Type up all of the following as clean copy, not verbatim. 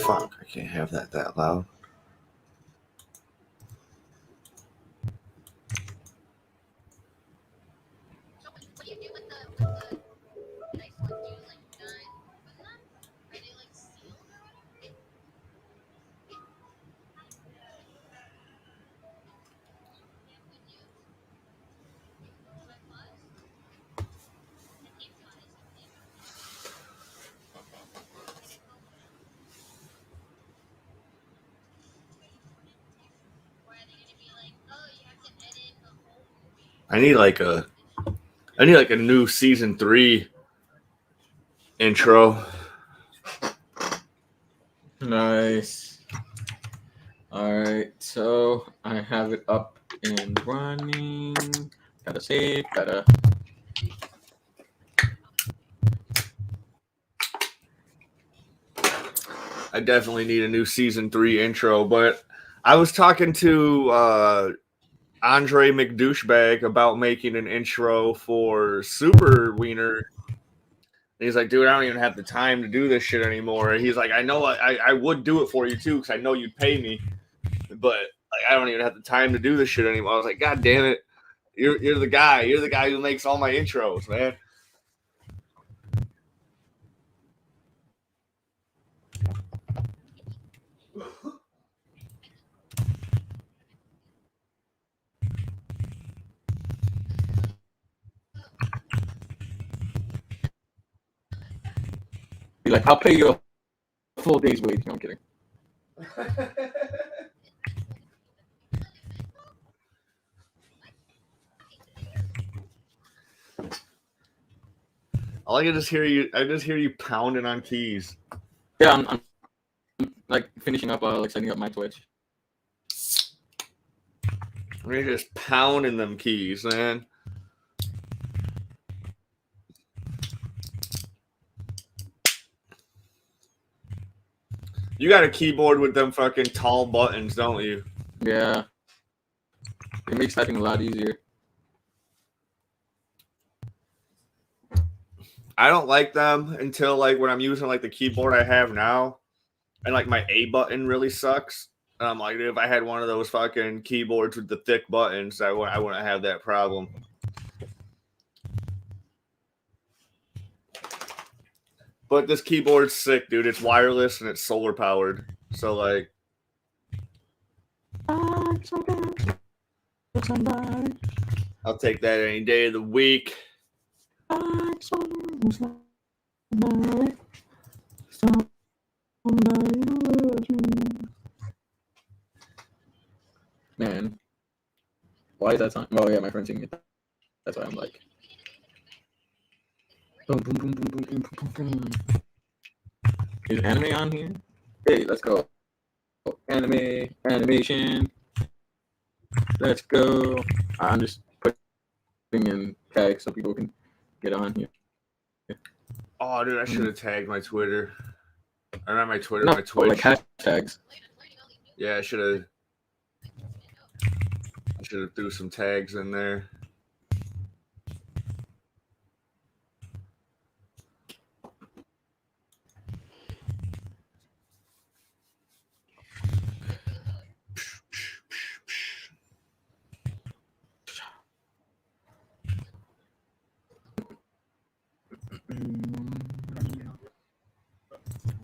Fuck, I can't have that loud. I need like a new season 3 intro. Nice. All right, so I have it up and running. Gotta save. I definitely need a new season 3 intro, but I was talking to Andre McDouchebag about making an intro for Super Wiener. And he's like, dude, I don't even have the time to do this shit anymore. He's like, I know I would do it for you too, because I know you'd pay me, but like, I don't even have the time to do this shit anymore. I was like, God damn it. You're the guy. You're the guy who makes all my intros, man. Be like, I'll pay you a full day's wage. No, I'm kidding. I just hear you pounding on keys. Yeah, I'm like finishing up, like setting up my Twitch. You're just pounding them keys, man. You got a keyboard with them fucking tall buttons, don't you? Yeah. It makes typing a lot easier. I don't like them until like when I'm using like the keyboard I have now, and like my A button really sucks. And I'm like, dude, if I had one of those fucking keyboards with the thick buttons, I wouldn't have that problem. But this keyboard's sick, dude. It's wireless and it's solar powered. So like, I'll take that any day of the week. Man, why is that song? Oh yeah, my friend's singing it. That's why I'm like. Boom, boom, boom, boom, boom, boom, boom, boom. Is anime on here? Hey, let's go. Animation. Let's go. I'm just putting in tags so people can get on here. Oh, dude, I should have tagged my Twitter. Or not my Twitter, No, my Twitch. like hashtags. Yeah, I should have threw some tags in there.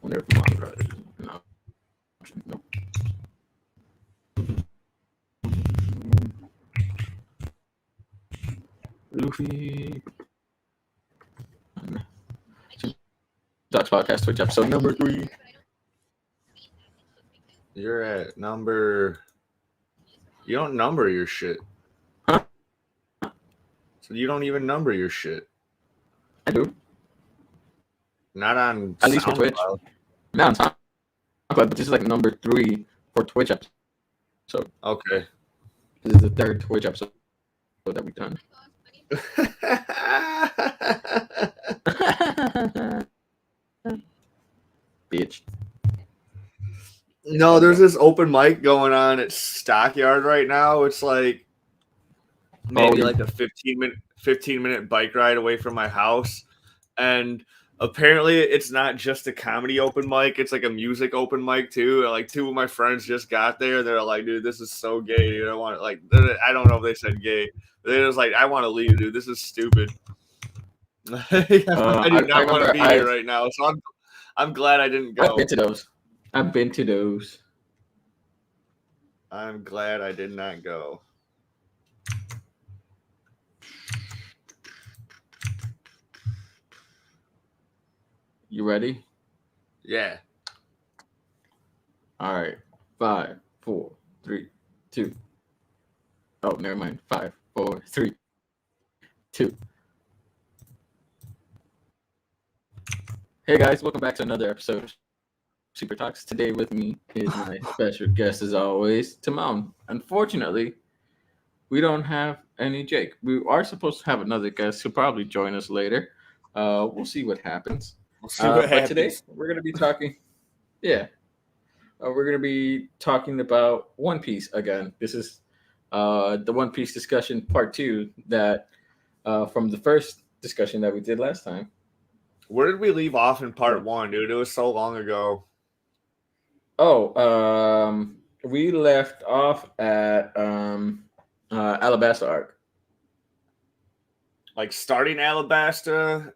Wonder if manga is an option. Nope. Luffy. Docs Podcast Twitch episode number 3. You're at number. You don't number your shit. Huh? So you don't even number your shit. I do. Not on At least for Twitch. SoundCloud. Not on SoundCloud, but this is like number 3 for Twitch episode. So Okay. this is the 3rd Twitch episode that we've done. Bitch. No, there's this open mic going on at Stockyard right now. It's like maybe like a 15 minute bike ride away from my house. And apparently it's not just a comedy open mic, it's like a music open mic too. Like two of my friends just got there, they're like, dude, this is so gay, dude. I want like I don't know if they said gay. They're just like, I want to leave, dude. This is stupid. I do I not want to remember be here right now. So I'm glad I didn't go. I've been to those. I'm glad I did not go. You ready? Yeah. All right. 5, 4, 3, 2. Oh, never mind. 5, 4, 3, 2. Hey guys, welcome back to another episode of Super Talks. Today with me is my special guest as always, Timon. Unfortunately, we don't have any Jake. We are supposed to have another guest who'll probably join us later. We'll see what happens. We'll see what happens. Today we're going to be talking. Yeah. We're going to be talking about One Piece again. This is the One Piece discussion part 2 that from the first discussion that we did last time. Where did we leave off in part 1, dude? It was so long ago. Oh, we left off at Alabasta arc. Like starting Alabasta,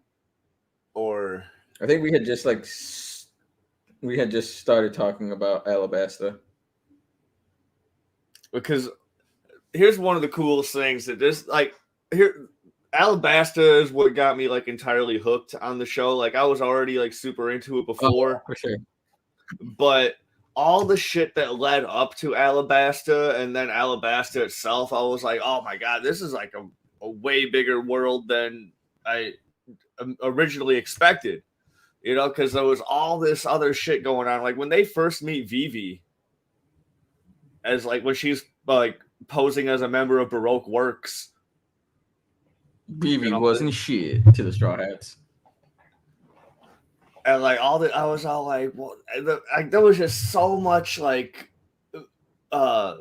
or I think we had just started talking about Alabasta. Because here's one of the coolest things that this Alabasta is what got me like entirely hooked on the show. Like I was already like super into it before, for sure. But all the shit that led up to Alabasta and then Alabasta itself, I was like, oh my god, this is like a way bigger world than I originally expected. You know, because there was all this other shit going on. Like when they first meet Vivi, as like when she's like posing as a member of Baroque Works. Vivi wasn't shit to the Straw Hats. And like all that, I was all like, well, there was just so much like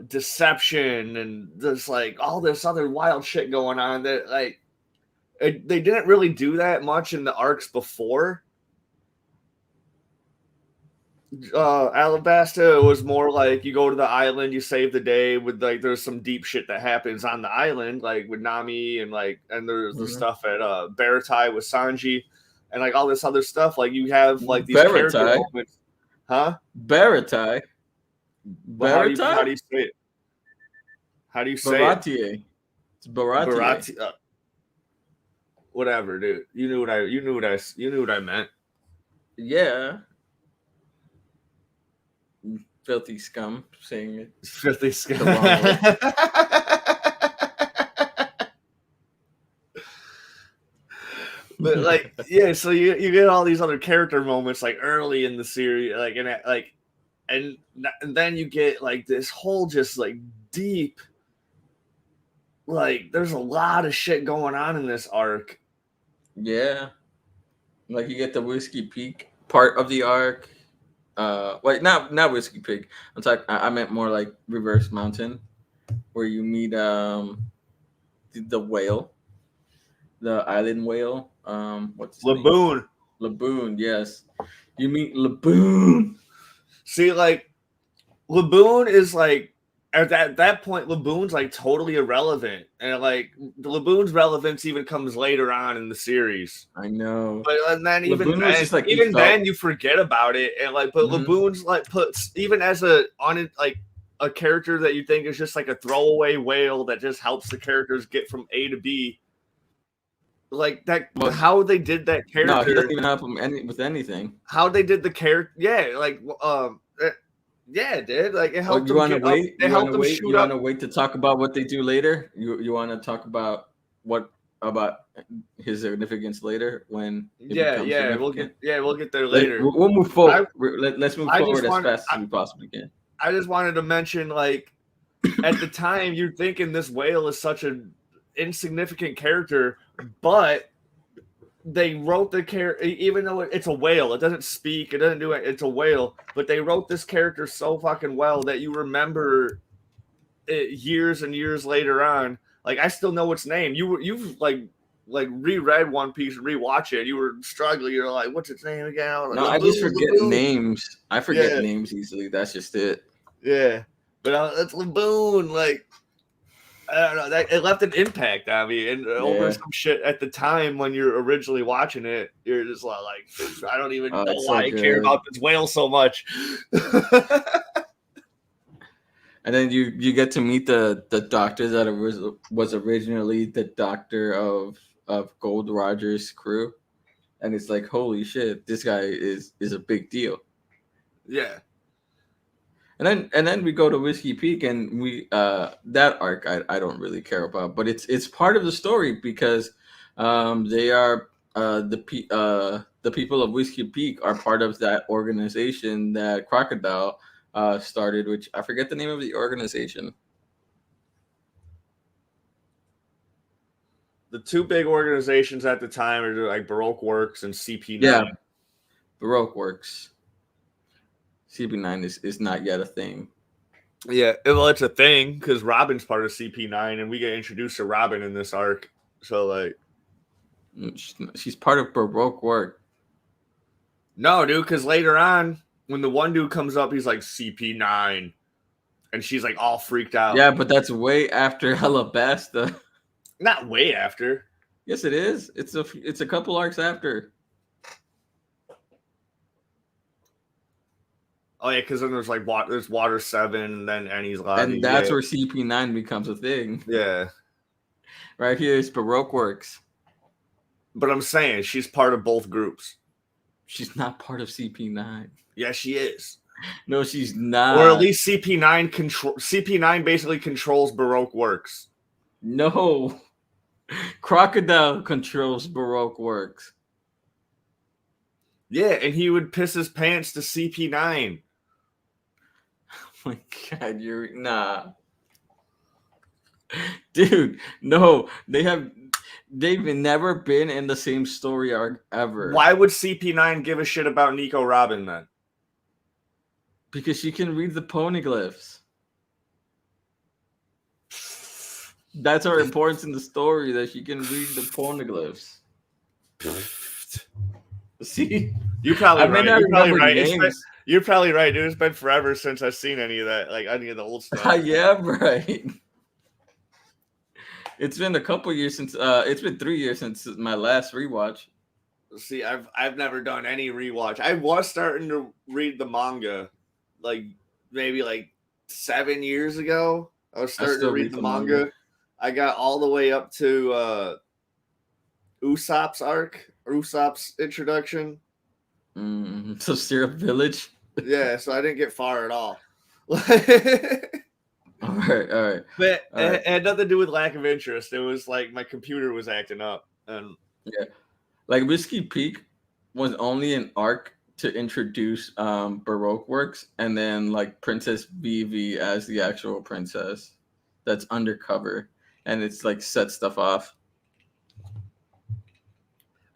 deception and just like all this other wild shit going on that like they didn't really do that much in the arcs before. Alabasta was more like you go to the island, you save the day with like there's some deep shit that happens on the island, like with Nami and there's the stuff at Baratai with Sanji and like all this other stuff. Like you have like these character moments. Huh? Baratai. How do you say it? How do you say Baratie. it? It's Baratie. Whatever, dude. You knew what I meant. Yeah. Filthy scum saying it. Filthy scum. But like, yeah, so you get all these other character moments like early in the series, and then you get like this whole just like deep, like there's a lot of shit going on in this arc. Yeah, like you get the Whiskey Peak part of the arc. Wait, not Whiskey Peak. I meant more like Reverse Mountain, where you meet the whale, the island whale. What's his Laboon? Name? Laboon, yes. You meet Laboon. See, like Laboon is like at that point, Laboon's like totally irrelevant, and like the Laboon's relevance even comes later on in the series. I know, but and then even then, just like then you forget about it, and like, but Laboon's like puts even as a character that you think is just like a throwaway whale that just helps the characters get from A to B. Like that, how they did that character? No, he doesn't even help him with anything. How they did the character? Yeah, like yeah, it did. Like it helped. You want to wait? They helped them shoot up. You want to wait to talk about what they do later? You want to talk about about his significance later when? We'll get there later. We'll move forward. Let's move forward as fast as we possibly can. I just wanted to mention, like, at the time, you're thinking this whale is such an insignificant character, but they wrote the character, even though it's a whale, it doesn't speak, it doesn't do it, it's a whale, but they wrote this character so fucking well that you remember it years and years later on. Like, I still know its name. You've like like reread One Piece and rewatch it, you were struggling. You're like, "What's its name again?" I was No, like, I just Laboon, forget Laboon. names. I forget Yeah, names easily. That's just it. yeah. But that's Laboon. Like, I don't know. That it left an impact on me, and over Yeah. some shit at the time when you're originally watching it, you're just like, I don't even Oh, know it's so why I care good. about this whale so much. And then you get to meet the doctor that was originally the doctor of Gold Roger's crew, and it's like, holy shit, this guy is a big deal. Yeah. And then we go to Whiskey Peak, and we that arc I don't really care about, but it's part of the story because they are the people of Whiskey Peak are part of that organization that Crocodile started, which I forget the name of the organization. The two big organizations at the time are like Baroque Works and CP9. Yeah, Baroque Works. CP9 is not yet a thing. Yeah, well, it's a thing because Robin's part of CP9, and we get introduced to Robin in this arc. So, like, She's part of Baroque Work. no, dude, because later on, when the one dude comes up, he's like CP9, and she's like all freaked out. Yeah, but that's way after Alabasta. Not way after. Yes, it is. It's a couple arcs after. Oh yeah, because then there's like there's Water 7, and then Annie's Lobby. And that's where CP9 becomes a thing. Yeah. Right here is Baroque Works. But I'm saying she's part of both groups. She's not part of CP9. Yeah, she is. No, she's not. Or at least CP9 basically controls Baroque Works. No. Crocodile controls Baroque Works. Yeah, and he would piss his pants to CP9. Oh my god, you're nah. Dude, no. They've never been in the same story arc ever. Why would CP9 give a shit about Nico Robin then? Because she can read the poneglyphs. That's her importance in the story, that she can read the poneglyphs. See, You're probably right. You're probably right. Names. You're probably right, dude. It's been forever since I've seen any of that, like any of the old stuff. Yeah, right. It's been a couple years since. It's been 3 years since my last rewatch. See, I've never done any rewatch. I was starting to read the manga, like maybe like 7 years ago. I was starting to read the manga. I got all the way up to Usopp's arc, Usopp's introduction. So Syrup Village. Yeah, so I didn't get far at all. All right. But it had nothing to do with lack of interest. It was like my computer was acting up, and yeah, like Whiskey Peak was only an arc to introduce Baroque Works, and then like Princess Vivi as the actual princess that's undercover, and it's like set stuff off.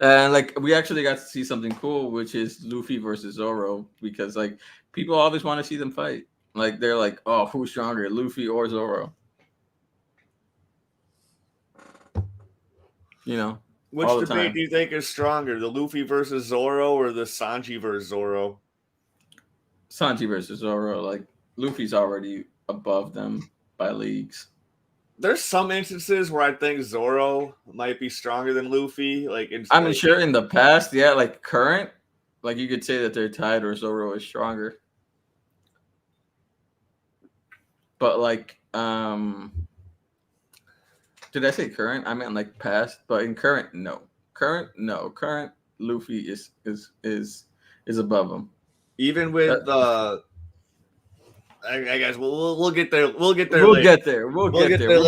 And like we actually got to see something cool, which is Luffy versus Zoro, because like people always want to see them fight. Like they're like, oh, who's stronger, Luffy or Zoro? You know, which debate do you think is stronger, the Luffy versus Zoro or the Sanji versus Zoro? Sanji versus Zoro. Like Luffy's already above them by leagues. There's some instances where I think Zoro might be stronger than Luffy. I'm sure in the past, yeah, like current, like you could say that they're tied or Zoro is stronger. But like, did I say current? I meant like past, but in current, no. Current Luffy is above him. Even with I guess we'll get there. We'll get there. We'll later. get there. We'll get there.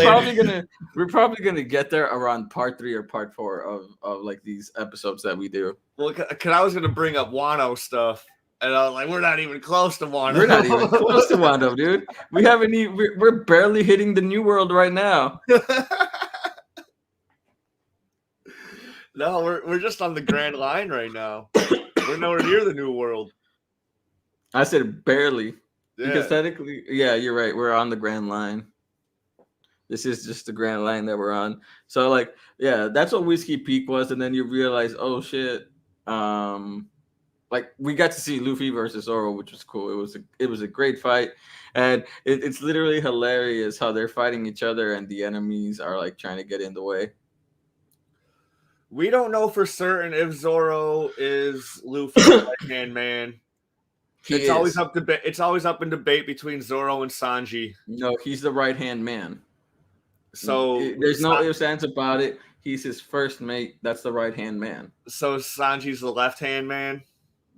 We're probably gonna get there around part 3 or part 4 of like these episodes that we do. Well, because I was gonna bring up Wano stuff, and I was like, we're not even close to Wano. We're not even close to Wano, dude. We haven't even. We're barely hitting the New World right now. No, we're just on the Grand Line right now. We're nowhere near the New World. I said barely. Yeah. Because technically, yeah, you're right. We're on the Grand Line. This is just the grand line that we're on. So like, yeah, that's what Whiskey Peak was, and then you realize, oh shit, um, like we got to see Luffy versus Zoro, which was cool. It was a great fight, and it's literally hilarious how they're fighting each other and the enemies are like trying to get in the way. We don't know for certain if Zoro is Luffy's right hand man. He is. It's always up in debate between Zoro and Sanji. No, he's the right hand man. So There's no ifs ands about it. He's his first mate. That's the right hand man. so Sanji's the left hand man.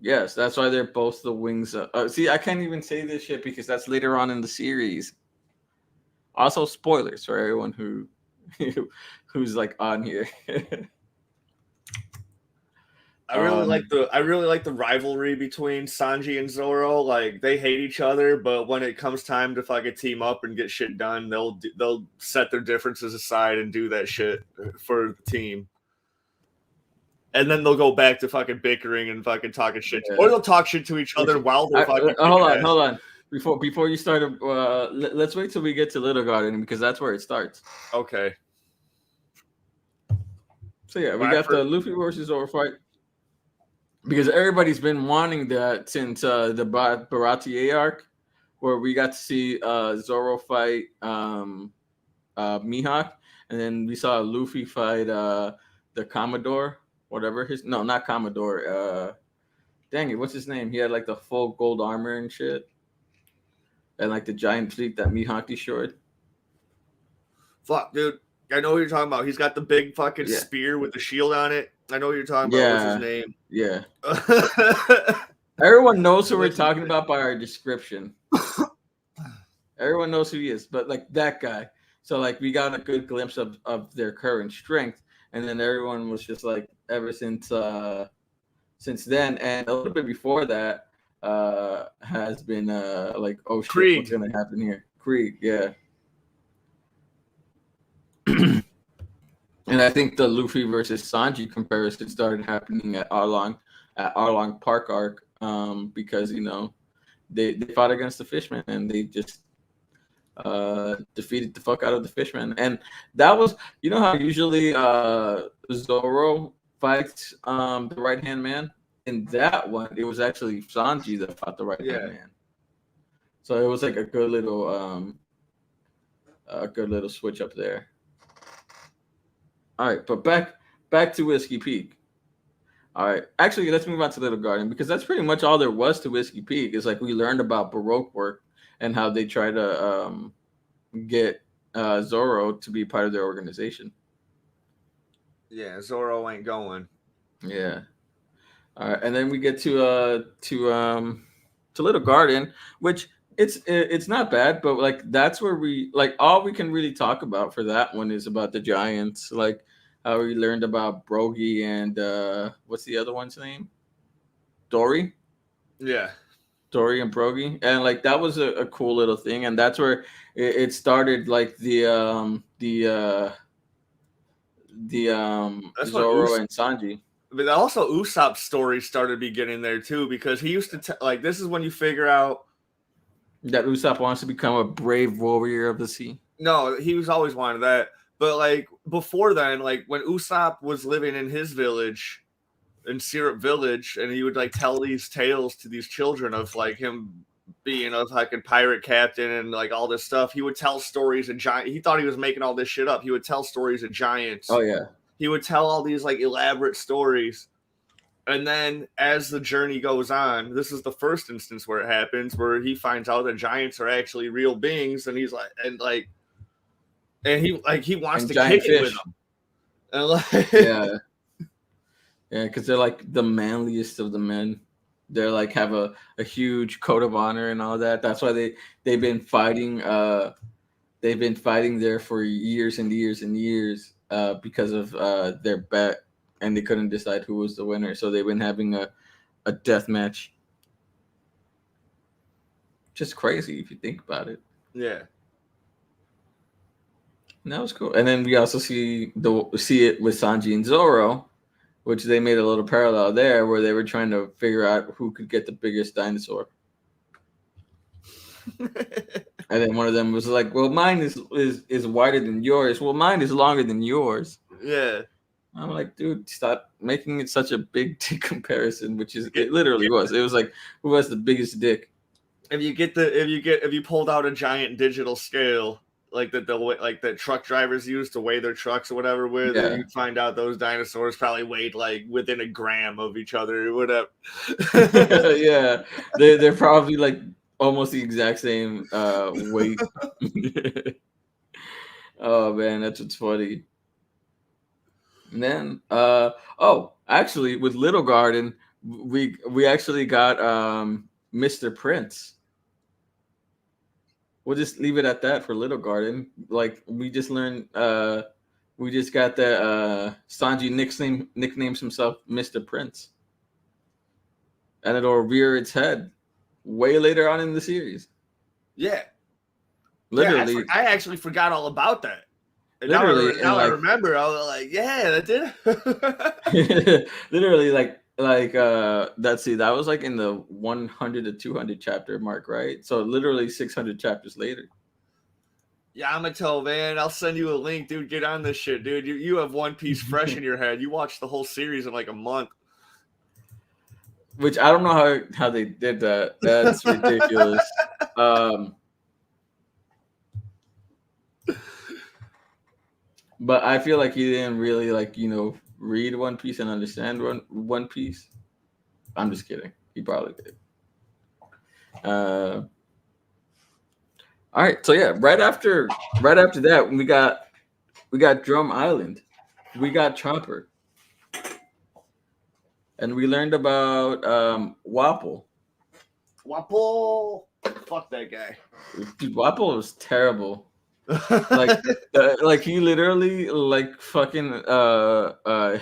Yes, that's why they're both the wings. See, I can't even say this shit because that's later on in the series. Also, spoilers for everyone who's like on here. I really like the rivalry between Sanji and Zoro. Like they hate each other, but when it comes time to fucking team up and get shit done, they'll set their differences aside and do that shit for the team. And then they'll go back to fucking bickering and fucking talking shit, or they'll talk shit to each other while they're fucking. Hold on. Before you start, let's wait till we get to Little Garden because that's where it starts. Okay. So yeah, we got the Luffy versus Zoro fight because everybody's been wanting that since the Baratier arc, where we got to see Zoro fight Mihawk, and then we saw Luffy fight the Commodore, whatever his not Commodore. Dang it, what's his name? He had like the full gold armor and shit, and like the giant fleet that Mihawk destroyed. Fuck, dude. I know what you're talking about. He's got the big fucking spear with the shield on it. I know what you're talking about. What's his name? Yeah. Everyone knows who we're talking about by our description. Everyone knows who he is, but like that guy. So like we got a good glimpse of their current strength, and then everyone was just like ever since then, and a little bit before that has been like, oh shit, Krieg. What's gonna happen here? Krieg, yeah. And I think the Luffy versus Sanji comparison started happening at Arlong Park arc, because they fought against the Fishmen and they just defeated the fuck out of the Fishmen. And that was, how usually Zoro fights the right hand man. In that one, it was actually Sanji that fought the right hand man. So it was like a good little switch up there. All right, but back to Whiskey Peak. All right, actually, let's move on to Little Garden because that's pretty much all there was to Whiskey Peak. It's like we learned about Baroque work and how they try to get Zoro to be part of their organization. Yeah, Zoro ain't going. Yeah. All right, and then we get to Little Garden, which it's not bad, but like that's where we like all we can really talk about for that one is about the giants, like how we learned about Brogy and what's the other one's name? Dory. Yeah. Dory and Brogy, and like that was a cool little thing, and that's where it started, like the Zoro and Sanji. But also Usopp's story started beginning there too, because he used to like this is when you figure out that Usopp wants to become a brave warrior of the sea. No, he was always wanted that. But like before then, like when Usopp was living in his village, in Syrup Village, and he would like tell these tales to these children of like him being a fucking pirate captain and like all this stuff. He would tell stories of giants. He thought he was making all this shit up. He would tell stories of giants. Oh yeah. He would tell all these like elaborate stories. And then as the journey goes on, this is the first instance where it happens, where he finds out that giants are actually real beings, and he's like, and he wants to kick it with them. And like, yeah, because they're like the manliest of the men. They're like have a huge code of honor and all that. That's why they've been fighting. They've been fighting there for years and years and years because of their bet. And they couldn't decide who was the winner, so they've been having a death match. Just crazy if you think about it. Yeah, and that was cool. And then we also see it with Sanji and Zoro, which they made a little parallel there, where they were trying to figure out who could get the biggest dinosaur. And then one of them was like, "Well, mine is wider than yours. Well, mine is longer than yours." Yeah. I'm like, dude, stop making it such a big dick comparison, which is Get, it literally was. It was like, who has the biggest dick? if you pulled out a giant digital scale like that truck drivers use to weigh their trucks or whatever with, Yeah, you'd find out those dinosaurs probably weighed like within a gram of each other or whatever. yeah, they're probably like almost the exact same weight. Oh man, that's what's funny. And then, oh, actually, with Little Garden, we actually got Mr. Prince. We'll just leave it at that for Little Garden. Like we just learned, we just got that Sanji nicknames himself Mr. Prince, and it'll rear its head way later on in the series. Yeah. Literally, I actually forgot all about that. And literally, and now I like remember. I was like, yeah, that did. literally let's see, that was like in the 100 to 200 chapter mark, right? So literally 600 chapters later. Yeah, I'm gonna tell, man. I'll send you a link, dude. Get on this shit, dude. You have One Piece fresh in your head. You watched the whole series in like a month. Which I don't know how they did that. That's ridiculous. But I feel like he didn't really read One Piece and understand One Piece. I'm just kidding. He probably did. All right, so yeah, right after that, we got Drum Island, we got Chopper, and we learned about Wapple. Wapple, fuck that guy. Dude, Wapple was terrible. Like he literally like fucking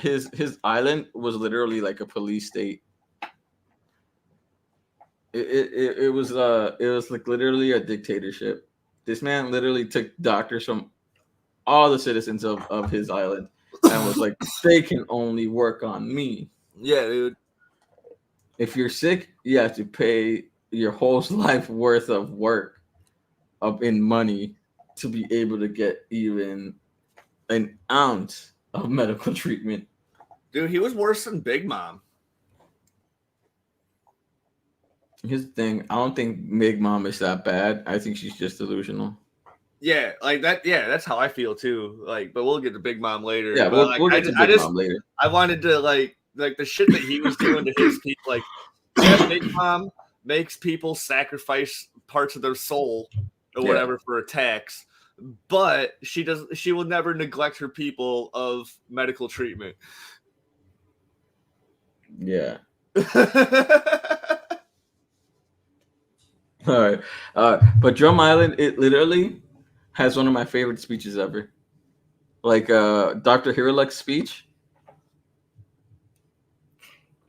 his island was literally like a police state. It was like literally a dictatorship. This man literally took doctors from all the citizens of his island and was like, they can only work on me. Yeah, dude. If you're sick, you have to pay your whole life worth of work in money to be able to get even an ounce of medical treatment. Dude, he was worse than Big Mom. Here's the thing, I don't think Big Mom is that bad. I think she's just delusional. Yeah, like that. Yeah, that's how I feel too. Like, but we'll get to Big Mom later. Yeah, but we'll get to Big Mom later. I wanted to like the shit that he was doing to his people. Like, yeah, Big Mom makes people sacrifice parts of their soul or whatever for a tax, but she will never neglect her people of medical treatment. Yeah. All right. But Drum Island, it literally has one of my favorite speeches ever. Like Dr. Hirulek's speech.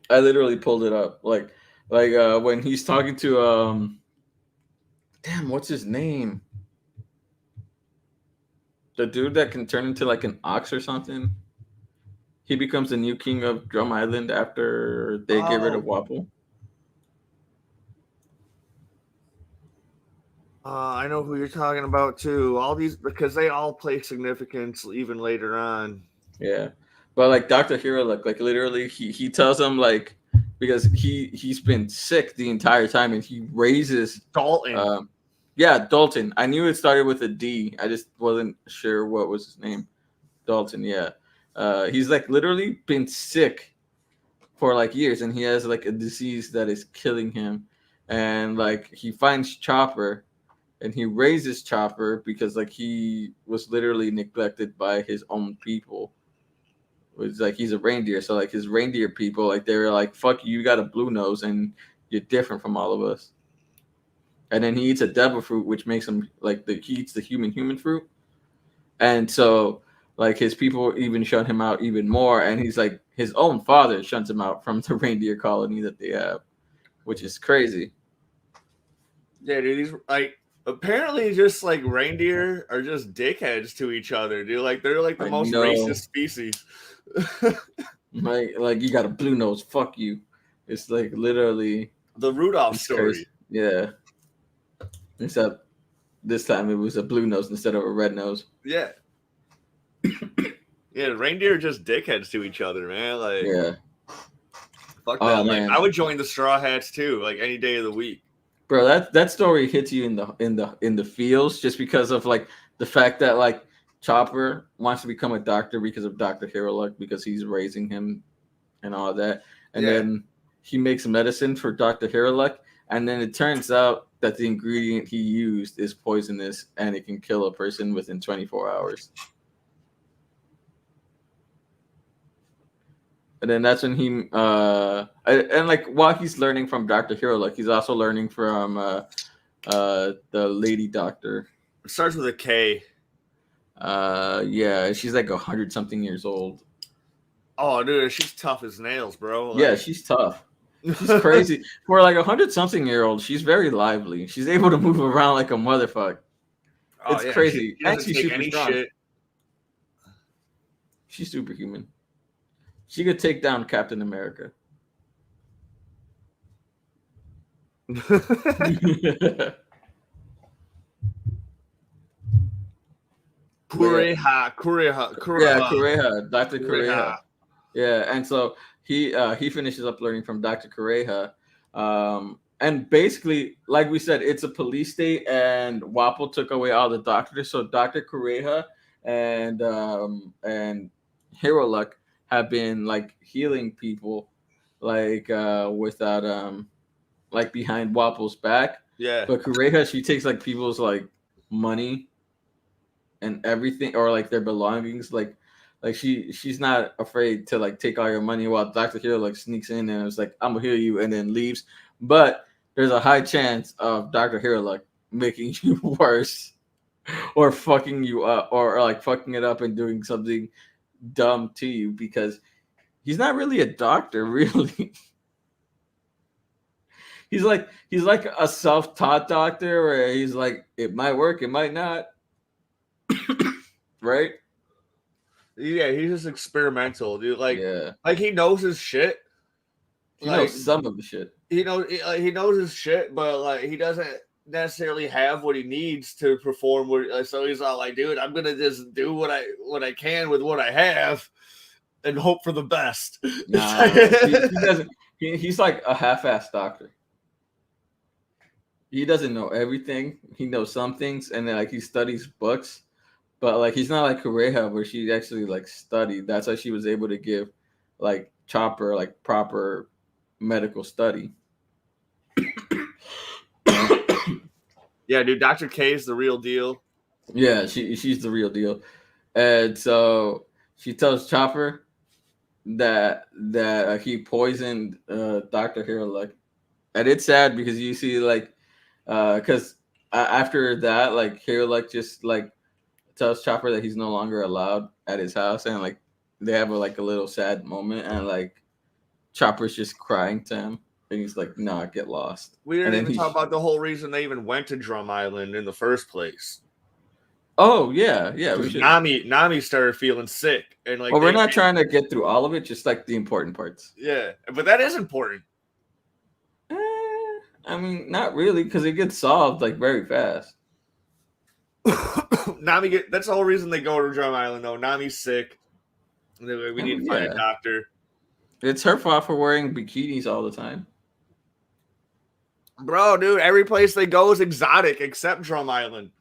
I literally pulled it up. Like when he's talking to damn, what's his name? The dude that can turn into like an ox or something. He becomes the new king of Drum Island after they get rid of Wapple. I know who you're talking about too. All these, because they all play significance even later on. Yeah, but like Dr. Hirulek, like literally, he tells him like, because he's been sick the entire time, and he raises Dalton. Yeah, Dalton. I knew it started with a D. I just wasn't sure what was his name. Dalton. Yeah. He's like literally been sick for like years, and he has like a disease that is killing him, and like he finds Chopper. And he raises Chopper because like he was literally neglected by his own people. It's like he's a reindeer, so like his reindeer people, like they were like, "Fuck you, you got a blue nose, and you're different from all of us." And then he eats a devil fruit, which makes him like he eats the human fruit, and so like his people even shut him out even more. And he's like his own father shuns him out from the reindeer colony that they have, which is crazy. Yeah, dude, these like. Apparently, just like reindeer are just dickheads to each other, dude. Like they're like the most racist species. like you got a blue nose, fuck you. It's like literally the Rudolph story. Crazy. Yeah. Except this time it was a blue nose instead of a red nose. Yeah. Yeah, reindeer are just dickheads to each other, man. Like, Yeah. fuck Oh that. Like, man, I would join the Straw Hats too, like any day of the week. bro, that story hits you in the feels just because of like the fact that like Chopper wants to become a doctor because of Doctor Hero because he's raising him and all that, and Yeah. then he makes medicine for Doctor Hero and then it turns out that the ingredient he used is poisonous and it can kill a person within 24 hours. And then that's when he and like while he's learning from Doctor Hero, he's also learning from the lady doctor. It starts with a K. Yeah, she's like 100 something years old. Oh, dude, she's tough as nails, bro. Yeah, Like, she's tough. She's crazy. For like 100 something year old, she's very lively. She's able to move around like a motherfucker. oh It's yeah, crazy. she And doesn't she's take super any strong. shit. She's superhuman. She could take down Captain America. Yeah, Kureha. Kureha, Dr. Kureha. Kureha. Yeah, and so he finishes up learning from Dr. Kureha. And basically, like we said, it's a police state, and Wapple took away all the doctors. So Dr. Kureha and Hero Luck have been like healing people, like without like behind Wapple's back. Yeah. But Kureha, she takes like people's like money and everything, or like their belongings, like she's not afraid to like take all your money, while Dr. Hero like sneaks in and it's like, I'm gonna heal you, and then leaves. But there's a high chance of Dr. Hero like making you worse, or fucking you up, or like fucking it up and doing something dumb to you, because he's not really a doctor, really. He's like a self-taught doctor where he's like, it might work, it might not. Right? Yeah, he's just experimental, dude. Yeah. Like he knows his shit. He Like knows some of the shit. he knows his shit, but like he doesn't necessarily have what he needs to perform. So he's not like, dude, I'm gonna just do what I can with what I have, and hope for the best. Nah, he doesn't. He's like a half-assed doctor. He doesn't know everything. He knows some things, and then like he studies books, but like he's not like Kureha where she actually like studied. That's why she was able to give like Chopper like proper medical study. Yeah, dude, Dr. K is the real deal. Yeah, she's the real deal, and so she tells Chopper that he poisoned Doctor Hero and it's sad because you see like because after that like Hero just like tells Chopper that he's no longer allowed at his house, and like they have like a little sad moment, and like Chopper's just crying to him, and he's like, "Nah, get lost." We didn't And then even talk about the whole reason they even went to Drum Island in the first place. Oh yeah, we should. Nami started feeling sick, and like, Well, we're not trying to get through all of it, just like the important parts. Yeah, but that is important. I mean, not really, because it gets solved like very fast. That's the whole reason they go to Drum Island, though. Nami's sick. We need to find a doctor. It's her fault for wearing bikinis all the time. Bro, dude, every place they go is exotic except Drum Island.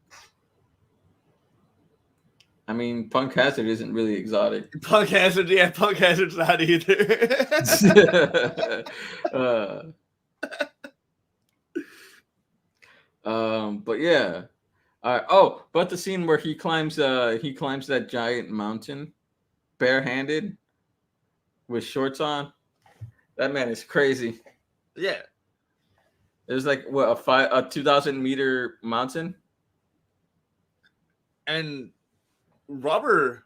I mean, Punk Hazard isn't really exotic. Punk Hazard's not either. But yeah. But the scene where he climbs that giant mountain barehanded with shorts on, that man is crazy. Yeah. There's like what a 2,000-meter mountain, and rubber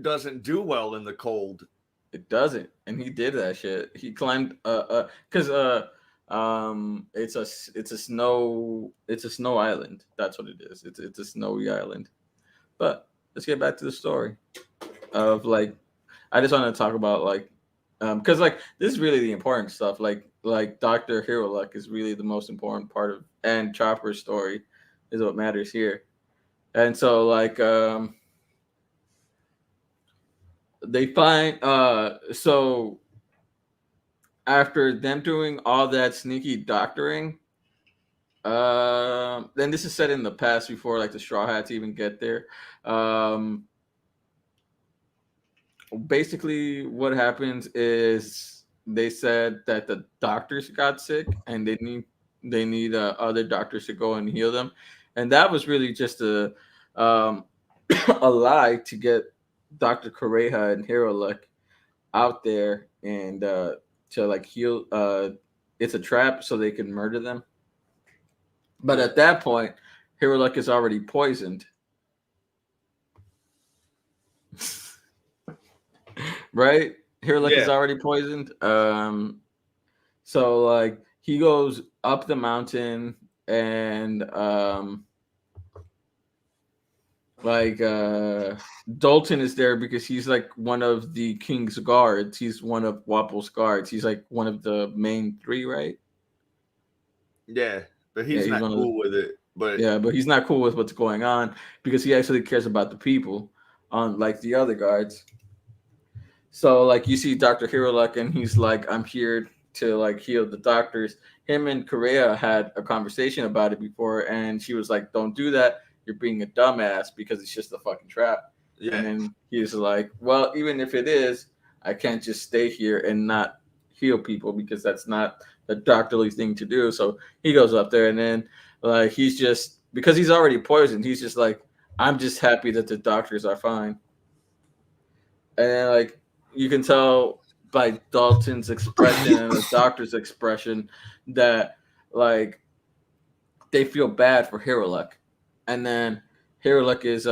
doesn't do well in the cold. It doesn't, and he did that shit. He climbed because it's a snow island. That's what it is. It's a snowy island. But let's get back to the story of like, I just want to talk about like because like this is really the important stuff. Like Dr. Hero Luck is really the most important part of and Chopper's story. is what matters here. And so like they find so after them doing all that sneaky doctoring, then this is set in the past before like the Straw Hats even get there. Um, Basically, what happens is they said that the doctors got sick and they need other doctors to go and heal them, and that was really just a um, a lie to get Doctor Correja and Hero Luck out there and to like heal. It's a trap so they can murder them. But at that point, Hero Luck is already poisoned, right? Hero Luck is Yeah. already poisoned. So like he goes up the mountain and like Dalton is there because he's like one of the king's guards. He's one of Wapple's guards. He's like one of the main three, right? Yeah. But Yeah, he's he's not one of the, cool with it. But yeah, but he's not cool with what's going on because he actually cares about the people, unlike the other guards. So like you see Dr. Hirolek and he's like, I'm here to like heal the doctors. Him and Korea had a conversation about it before and she was like, don't do that. You're being a dumbass because it's just a fucking trap. And yeah. then he's like, well, even if it is, I can't just stay here and not heal people because that's not the doctorly thing to do. So he goes up there and then like he's just because he's already poisoned, he's just like, I'm just happy that the doctors are fine. And then, like you can tell by Dalton's expression and the doctor's expression that like they feel bad for Hirolek. And then Hirolek is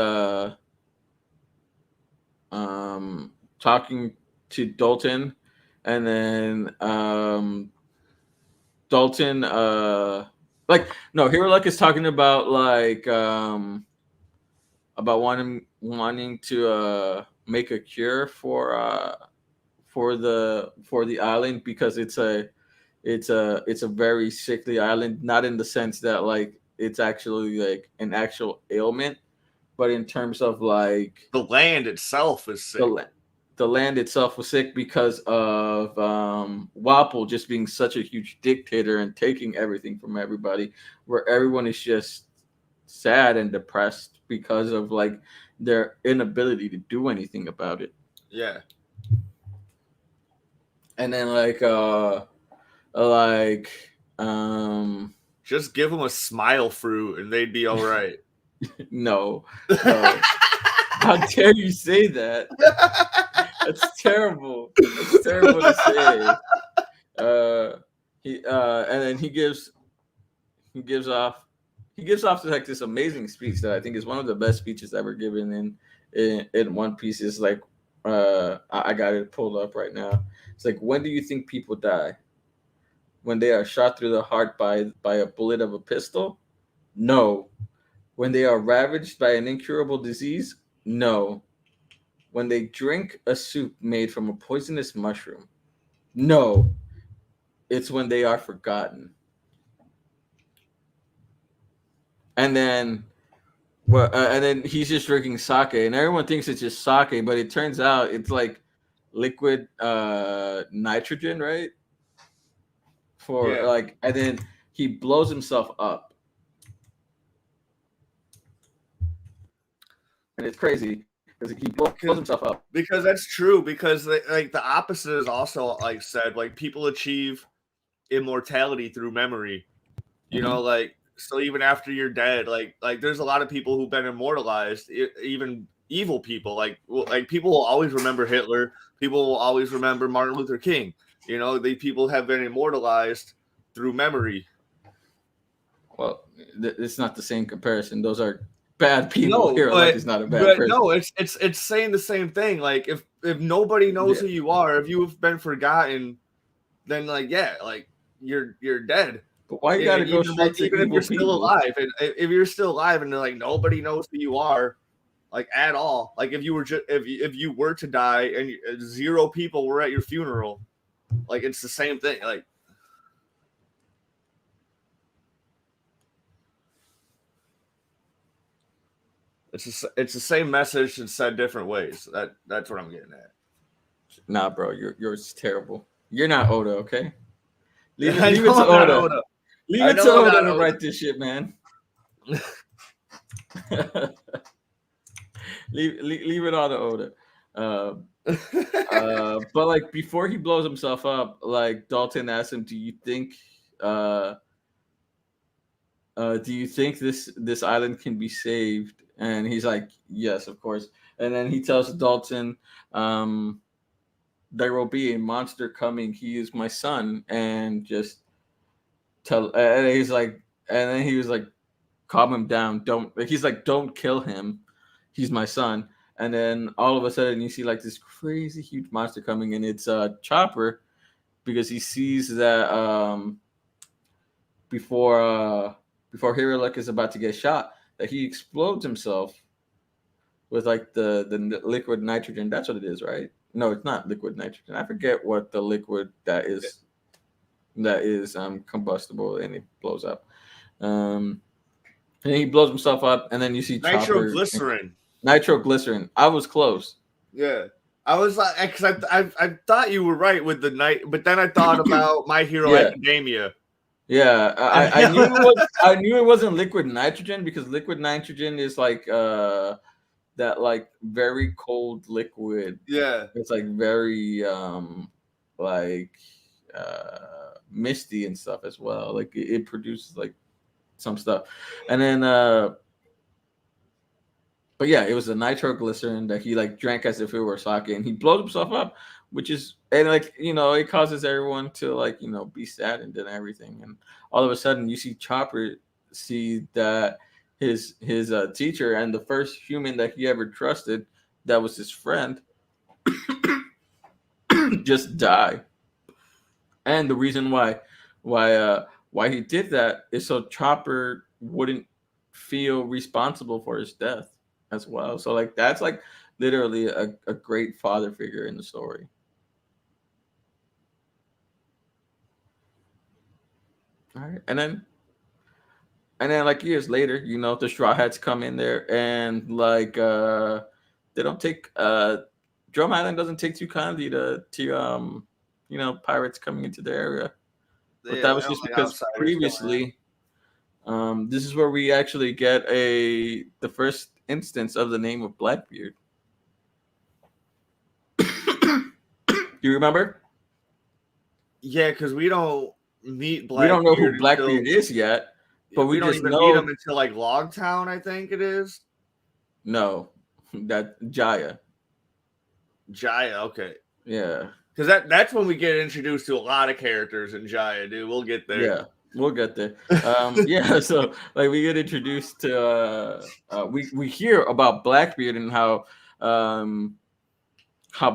talking to Dalton and then Dalton like no Hirolek is talking about wanting to make a cure for the island because it's a very sickly island, not in the sense that like it's actually like an actual ailment, but in terms of like The land itself is the sick. la- the land itself was sick because of Wapple just being such a huge dictator and taking everything from everybody, where everyone is just sad and depressed because of like their inability to do anything about it. Yeah. And then like um Just give them a smile fruit and they'd be all right. no, no, how dare you say that? That's terrible. That's terrible to say. He and then he gives off he gives off like this amazing speech that I think is one of the best speeches ever given in One Piece. Is like I got it pulled up right now. It's like, when do you think people die? When they are shot through the heart by a bullet of a pistol? No. When they are ravaged by an incurable disease? No. When they drink a soup made from a poisonous mushroom? No. It's when they are forgotten. And then and then he's just drinking sake, and everyone thinks it's just sake, but it turns out it's like liquid nitrogen, right? For Yeah. like, and then he blows himself up, and it's crazy because he blows Because himself up. because that's true. Because like the opposite is also like said. Like people achieve immortality through memory. You know, Mhm. like so even after you're dead, like there's a lot of people who've been immortalized, even evil people. Like people will always remember Hitler. People will always remember Martin Luther King. You know, the people have been immortalized through memory. Well, it's not the same comparison. Those are bad people. No, Here, like, but is not a bad but person. no, it's saying the same thing. Like if nobody knows Yeah, who you are, if you've been forgotten, then like yeah, like you're dead. but why you got Yeah, to go even like straight to even if evil you're still people? alive, and if you're still alive, and like nobody knows who you are, like at all. Like if you were just if you were to die and zero people were at your funeral, like it's the same thing. It's the same message and said different ways. That's what I'm getting at. Nah, bro, yours terrible. You're not Oda, okay? I Leave it know to I'm not Oda. Oda. Leave I it to know I'm Oda not to Oda. write this shit, man. leave it all to Oda. But like before he blows himself up, like Dalton asked him, uh, do you think this island can be saved? And he's like, yes, of course. And then he tells Dalton, um, there will be a monster coming. He is my son, and just tell. And he's like, and then he was like, calm him down. Don't. He's like, don't kill him. He's my son. And then all of a sudden, you see like this crazy huge monster coming, and it's Chopper, because he sees that before before Hirulek is about to get shot, that he explodes himself with like the liquid nitrogen. That's what it is, right? No, it's not liquid nitrogen. I forget what the liquid that is combustible and it blows up. And he blows himself up, and then you see Chopper. Nitroglycerin. Nitroglycerin. I was close. Yeah. I was like, because I thought you were right with the night, but then I thought about My Hero Yeah. Academia. Yeah, I knew it was. I knew it wasn't liquid nitrogen, because liquid nitrogen is like that like very cold liquid. Yeah. It's like very like misty and stuff as well. Like it produces like some stuff, and then but yeah, it was a nitroglycerin that he like drank as if it were sake, and he blows himself up, which is, and like it causes everyone to like be saddened and everything, and all of a sudden you see Chopper see that his teacher and the first human that he ever trusted, that was his friend, just die, and the reason why he did that is so Chopper wouldn't feel responsible for his death as well. So like that's like literally a great father figure in the story. All right. And then like years later, the Straw Hats come in there, and like they don't take Drum Island doesn't take too kindly to pirates coming into their area. But that was just because previously this is where we actually get the first instance of the name of Blackbeard. Do you remember? Yeah, because we don't meet Blackbeard. We don't know who Blackbeard is yet, but we don't just even meet him until like Logtown, I think it is. No, that Jaya. Jaya, okay. Yeah. Because that's when we get introduced to a lot of characters in Jaya, dude. We'll get there. Yeah, we'll get there. Yeah, so like we get introduced to we hear about Blackbeard and how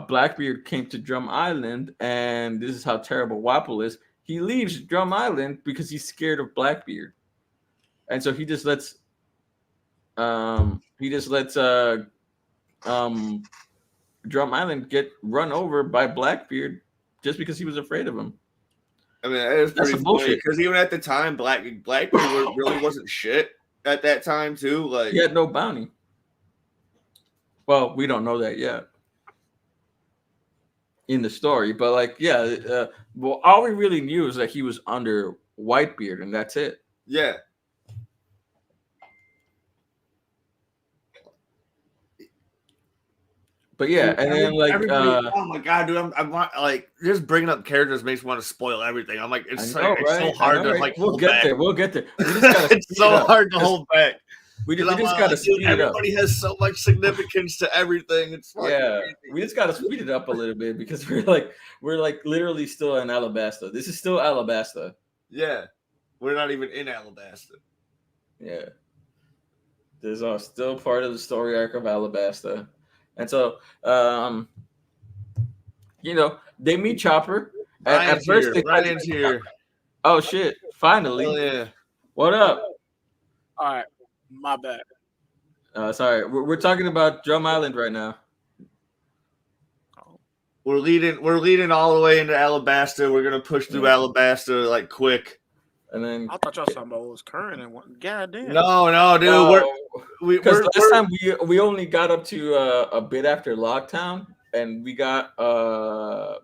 Blackbeard came to Drum Island, and this is how terrible Wapple is. He leaves Drum Island because he's scared of Blackbeard, and so he just lets Drum Island get run over by Blackbeard just because he was afraid of him. I mean, that is pretty funny, because even at the time, Blackbeard really wasn't shit at that time too. Like he had no bounty. Well, we don't know that yet in the story, but like, yeah, well, all we really knew is that he was under Whitebeard, and that's it. Yeah. But yeah, and then like, oh my god, dude, I'm like, just bringing up characters makes me want to spoil everything. I'm like, it's so hard to like. We'll get there. We'll get there. It's so hard to hold back. We just got to speed it up. Everybody has so much significance to everything. It's crazy. We just got to speed it up a little bit, because we're like literally still in Alabasta. This is still Alabasta. Yeah, we're not even in Alabasta. Yeah, this is still part of the story arc of Alabasta. And so, they meet Chopper. At first, Ryan's here. Oh shit! Finally. Oh yeah. What up? All right, my bad. Sorry, we're talking about Drum Island right now. We're leading all the way into Alabasta. We're gonna push through Alabasta like quick. And then I thought y'all talking about what was current and what. Goddamn. No, dude. Because last time we only got up to a bit after lockdown, and we got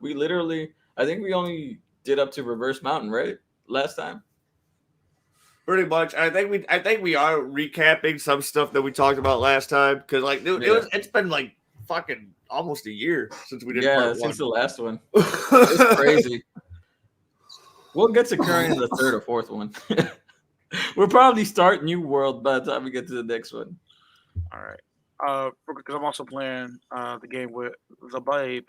we literally, I think we only did up to Reverse Mountain, right? Last time. Pretty much. I think we are recapping some stuff that we talked about last time because like it's been like fucking almost a year since we did part since one. the last one. It's crazy. We'll get to Current in the third or fourth one. We'll probably start New World by the time we get to the next one. All right. Because I'm also playing the game with the babe.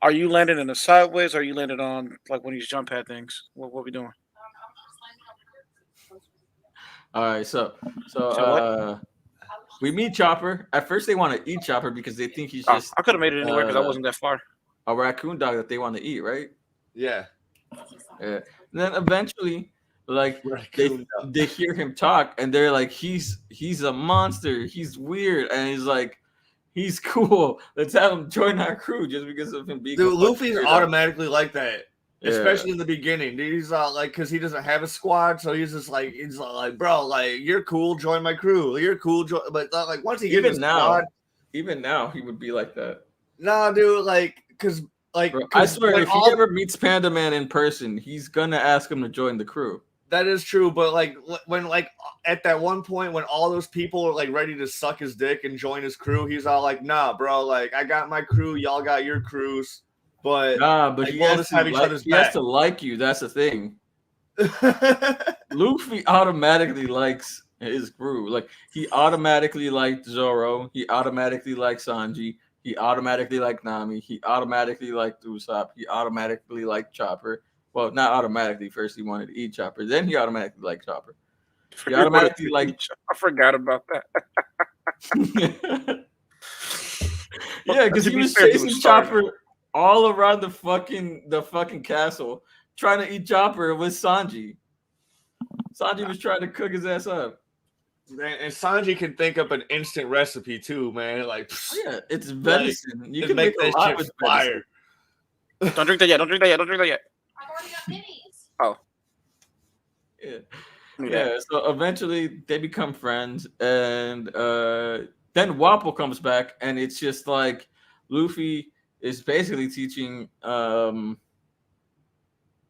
Are you landing in the sideways or are you landing on like one of these jump pad things? What we doing? All right, so we meet Chopper. At first, they want to eat Chopper because they think he's just. I could have made it anywhere because I wasn't that far. A raccoon dog that they want to eat, right? Yeah. Yeah. And then eventually, like they hear him talk, and they're like, he's a monster. He's weird, and he's like, he's cool. Let's have him join our crew just because of him being. Dude, Luffy's automatically like that. Especially in the beginning, dude, he's like, because he doesn't have a squad, so he's just like, bro, like, you're cool, join my crew. You're cool, but like, once he gets a squad, even now, he would be like that. Nah, dude, like, because like, bro, I swear, if he ever meets Panda Man in person, he's gonna ask him to join the crew. That is true, but like, when like at that one point when all those people are like ready to suck his dick and join his crew, he's all like, nah, bro, like, I got my crew, y'all got your crews. But like, he has to like you. That's the thing. Luffy automatically likes his crew. Like, he automatically liked Zoro. He automatically liked Sanji. He automatically liked Nami. He automatically liked Usopp. He automatically liked Chopper. Well, not automatically. First, he wanted to eat Chopper. Then he automatically liked Chopper. He automatically liked. I forgot about that. Yeah, because he was chasing Chopper all around the fucking castle, trying to eat Chopper with Sanji. Sanji was trying to cook his ass up. And Sanji can think up an instant recipe too, man. Like, yeah, it's venison. Like, you can make that shit with fire. Don't drink that yet. I've already got minis. Oh. Yeah. So eventually they become friends, and then Wapol comes back, and it's just like Luffy is basically teaching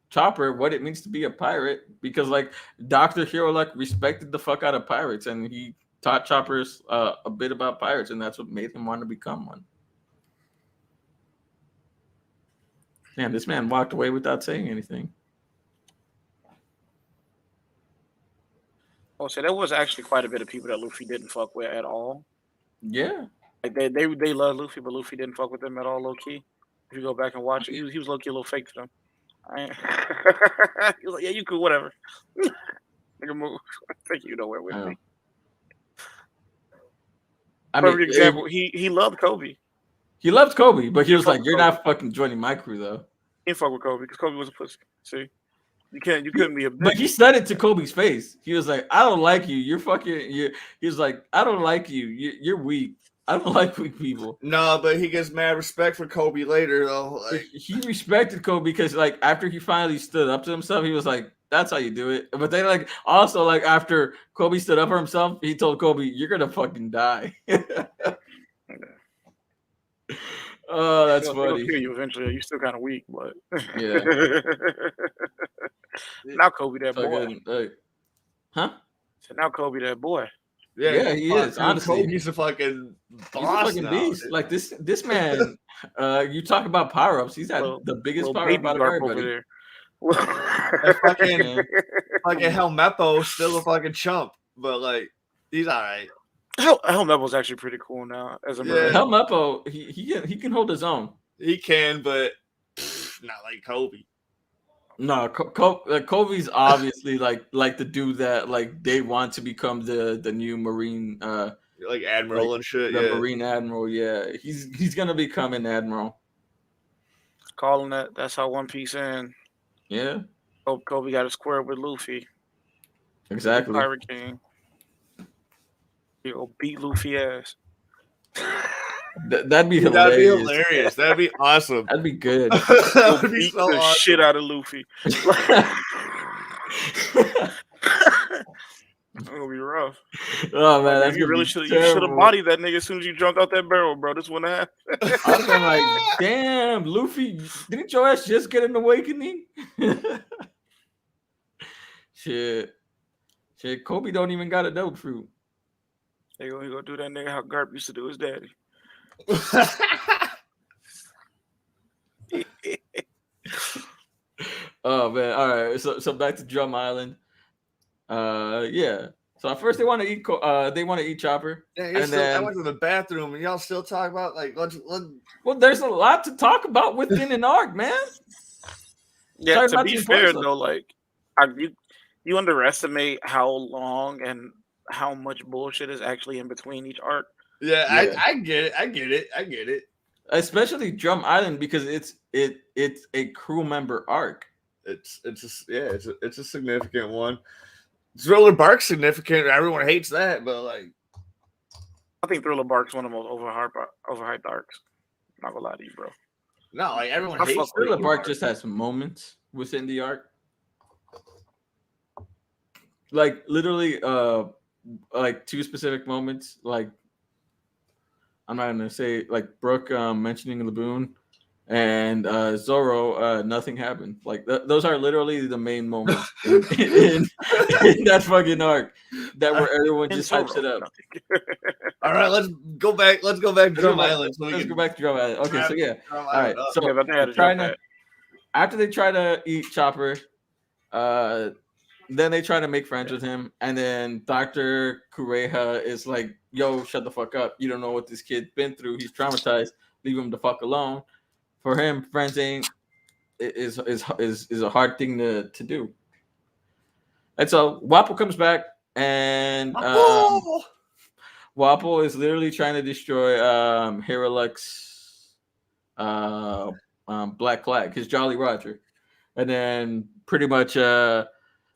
Chopper what it means to be a pirate, because like Dr. Hero like respected the fuck out of pirates, and he taught Chopper a bit about pirates, and that's what made him want to become one. Man, this man walked away without saying anything. Oh, so there was actually quite a bit of people that Luffy didn't fuck with at all. Yeah. Like they love Luffy, but Luffy didn't fuck with them at all, low key. If you go back and watch it, he was low key a little fake to them. He was like, "Yeah, you cool, whatever." Nigga, move. Take you nowhere with me. Perfect example. He loved Kobe. He loved Kobe, but he was like, "You're not fucking joining my crew, though." He didn't fuck with Kobe because Kobe was a pussy. See, you couldn't be a. But he said it to Kobe's face. He was like, "I don't like you. You're fucking." He was like, "I don't like you. You're weak. I don't like weak people." No, but he gets mad respect for Kobe later, though. Like, he respected Kobe because, like, after he finally stood up to himself, he was like, "That's how you do it." But then, like, also, like, after Kobe stood up for himself, he told Kobe, "You're gonna fucking die." Oh, that's funny. Kill you eventually. You're still kind of weak, but yeah. Now Kobe that boy. Huh? So now Kobe that boy. Yeah, he is. Honestly, Kobe's a fucking boss. He's a fucking beast. Like this man. You talk about power ups. He's had the biggest power up out of everybody. Fucking Helmeppo's still a fucking chump, but like he's all right. Helmeppo's actually pretty cool now. As a Helmeppo, he can hold his own. He can, but not like Kobe. No, Kobe's obviously like the dude that like they want to become the new Marine like admiral and shit. The Marine admiral, yeah. He's gonna become an admiral. Calling that. That's how One Piece ends. Yeah. Kobe got a square with Luffy. Exactly. Pirate King. He'll beat Luffy ass. That'd be hilarious. That'd be hilarious. That'd be awesome. That'd be good. That would be beat so the awesome. shit out of Luffy. It's gonna be rough. Oh man, that's you gonna really be should terrible. have bodied that nigga as soon as you jumped out that barrel, bro. This wouldn't have happened. I was like, damn, Luffy, didn't your ass just get an awakening? Shit, Kobe don't even got a dope fruit. They gonna go do that nigga how Garp used to do his daddy. Oh man, all right. So back to Drum Island. Yeah. So at first they want to eat. They want to eat Chopper, Yeah, and I then went to the bathroom, and y'all still talk about like let's. well, there's a lot to talk about within an arc, man. Yeah, Sorry to about be the fair important though, like you underestimate how long and how much bullshit is actually in between each arc. Yeah, Yeah. I get it. I get it. Especially Drum Island because it's a crew member arc. It's a significant one. Thriller Bark's significant. Everyone hates that, but like I think Thriller Bark's one of the most overhyped arcs. Not gonna lie to you, bro. no, like everyone I hates fuck with Thriller Thriller Bark just has moments within the arc. Like literally like two specific moments. Like I'm not gonna say like Brooke mentioning Laboon and Zoro, nothing happened. Like those are literally the main moments in that fucking arc that where everyone just hypes it up. All right, let's go back. Let's go back to Drum Island. Let's go back to Drum Island. Okay, so yeah, all right. So yeah, but they had to after they try to eat Chopper, then they try to make friends with him, and then Dr. Kureha is like, "Yo, shut the fuck up! You don't know what this kid's been through. He's traumatized. Leave him the fuck alone." For him, friends ain't is a hard thing to do. And so Wappo comes back, and Wappo is literally trying to destroy Heralux, Black Flag, his Jolly Roger, and then pretty much it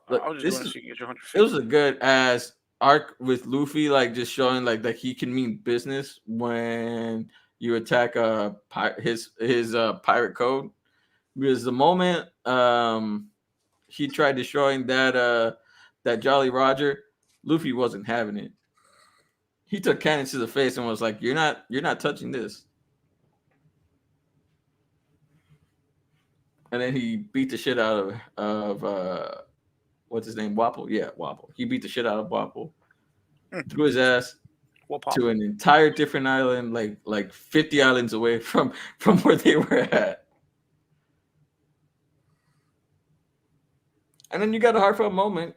was a good ass arc with Luffy, like just showing like that he can mean business when you attack his pirate code. Because the moment he tried destroying that Jolly Roger, Luffy wasn't having it. He took cannon to the face and was like, "You're not touching this." And then he beat the shit out of what's his name? Wappo. Yeah, Wappo. He beat the shit out of Wappo. Threw his ass to an entire different island, like 50 islands away from where they were at. And then you got a heartfelt moment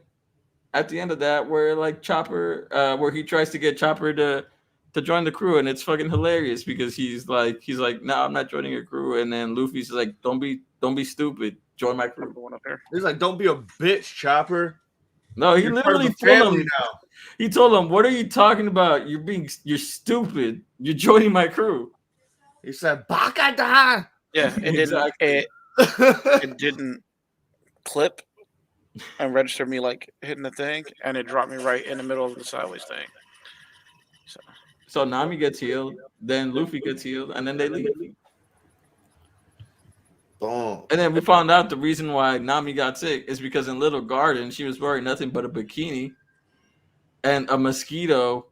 at the end of that where like Chopper, where he tries to get Chopper to join the crew, and it's fucking hilarious because he's like, no, I'm not joining your crew, and then Luffy's like, don't be stupid, join my crew. He's like, don't be a bitch, Chopper. No, he literally told him. Now. He told him, "What are you talking about? You're stupid. You're joining my crew." He said, "Baka da." Yeah, it didn't clip and register me like hitting the thing, and it dropped me right in the middle of the sideways thing. So Nami gets healed, then Luffy gets healed, and then they leave. Boom. And then we found out the reason why Nami got sick is because in Little Garden she was wearing nothing but a bikini, and a mosquito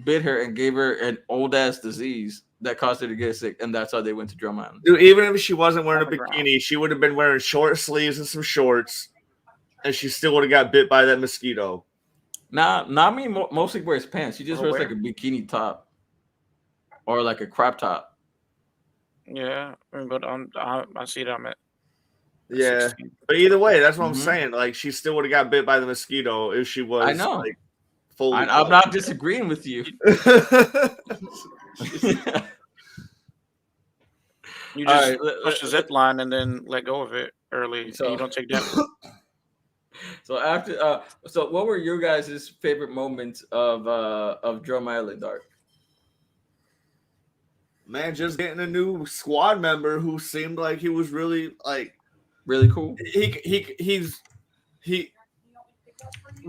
bit her and gave her an old ass disease that caused her to get sick, and that's how they went to Drum Island. Dude, even if she wasn't wearing a bikini, she would have been wearing short sleeves and some shorts, and she still would have got bit by that mosquito. Nah, Nami mostly wears pants. She just wears like a bikini top or like a crop top. Yeah, but I see that I'm at. Yeah, 16. But either way, that's what I'm saying. Like, she still would have got bit by the mosquito if she was. I know. Like, fully. I'm not disagreeing with you. You just push the zip line and then let go of it early, so you don't take damage. So after, so what were your guys' favorite moments of Drum Island arc? Man, just getting a new squad member who seemed like he was really cool.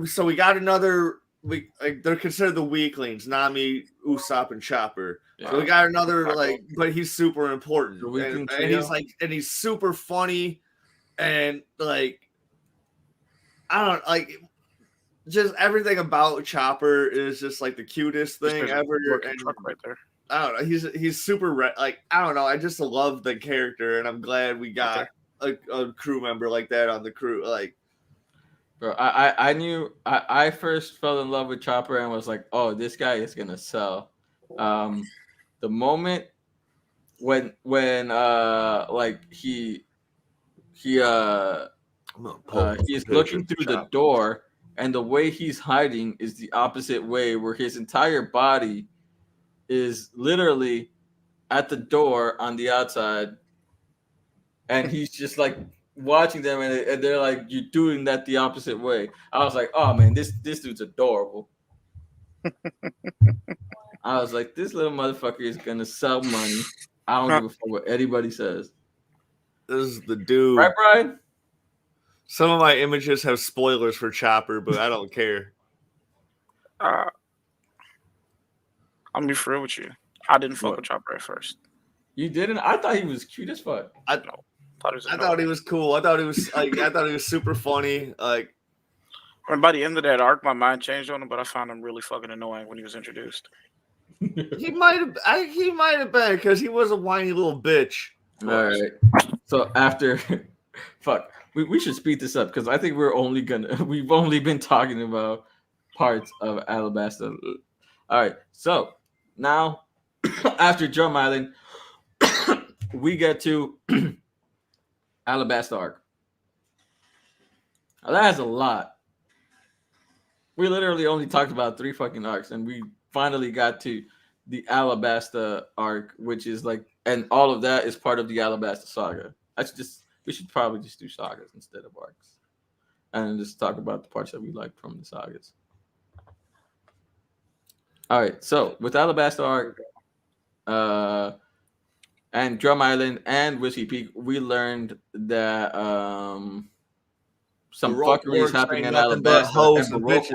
So we got another. They're considered the weaklings, Nami, Usopp, and Chopper. Yeah. So we got another but he's super important, and he's super funny, and I don't just everything about Chopper is just like the cutest thing There's a ever. working And truck right there. I don't know, he's super like I don't know. I just love the character, and I'm glad we got a crew member like that on the crew. Like, Bro, I knew I first fell in love with Chopper and was like, oh, this guy is gonna sell. The moment when like he I'm gonna pull he's pictures looking of through the Chopper. door, and the way he's hiding is the opposite way, where his entire body is literally at the door on the outside, and he's just like watching them, and they're like, "You're doing that the opposite way." I was like, "Oh man, this dude's adorable." I was like, "This little motherfucker is gonna sell money. I don't give a fuck what anybody says." This is the dude. Right, Brian? Some of my images have spoilers for Chopper, but I don't care. I'm gonna be real with you. I didn't fuck What? with Chopper at first. You didn't? I thought he was cute as fuck. I Thought he was. I thought he was cool. I thought he was like I thought he was super funny. Like, And by the end of that arc, my mind changed on him, but I found him really fucking annoying when he was introduced. he might have been because he was a whiny little bitch. All right. So after, fuck, we should speed this up because I think we've only been talking about parts of Alabasta. All right. So now, after Drum Island, we get to Alabasta arc. Now, that has a lot. We literally only talked about 3 fucking arcs, and we finally got to the Alabasta arc, which is like, and all of that is part of the Alabasta saga. We should probably just do sagas instead of arcs, and just talk about the parts that we like from the sagas. All right, so with Alabasta arc, and Drum Island and Whiskey Peak, we learned that some Baroque fuckery is Works happening ain't in nothing but Alabasta, hoes and and Baroque bitches.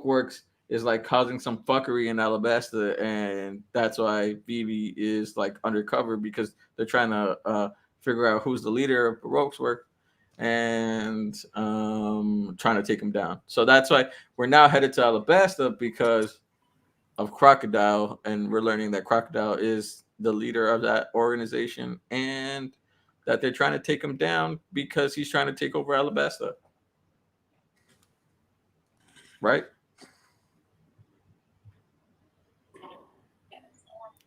Works, is like causing some fuckery in Alabasta, and that's why Vivi is like undercover because they're trying to figure out who's the leader of Baroque's work and trying to take him down. So that's why we're now headed to Alabasta because of Crocodile, and we're learning that Crocodile is the leader of that organization and that they're trying to take him down because he's trying to take over Alabasta. Right?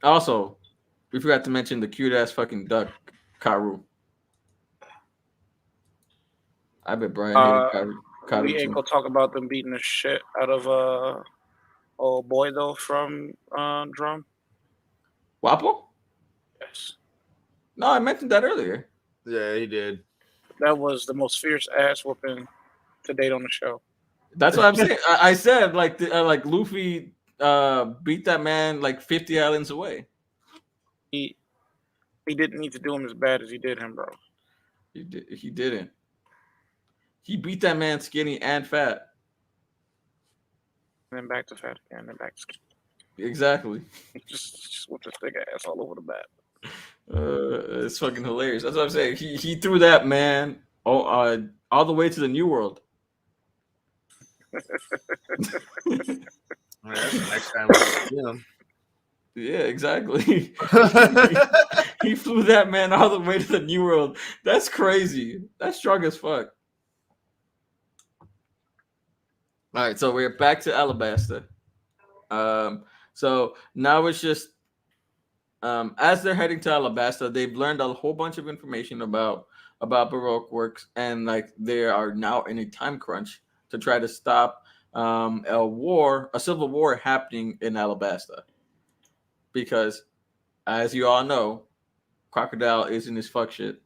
Also, we forgot to mention the cute ass fucking duck, Karu. I bet Brian hated Karu We ain't too. gonna talk about them beating the shit out of old boy though from Drum. Wapo? Yes, No, I mentioned that earlier. Yeah, he did. that was the most fierce ass whooping to date on the show. That's what I'm saying. I said like Luffy beat that man like 50 islands away. He didn't need to do him as bad as he did him, bro. He didn't. He beat that man skinny and fat. And then back to fat again, and then back to skinny. Exactly. just whipped his big ass all over the bat. It's fucking hilarious. That's what I'm saying. He threw that man all the way to the New World. That's the next time we see him. Yeah, exactly. He flew that man all the way to the New World. That's crazy. That's strong as fuck. All right, so we're back to Alabasta. So now it's just as they're heading to Alabasta, they've learned a whole bunch of information about Baroque works, and like they are now in a time crunch to try to stop a civil war happening in Alabasta. Because, as you all know, Crocodile is in his fuck shit.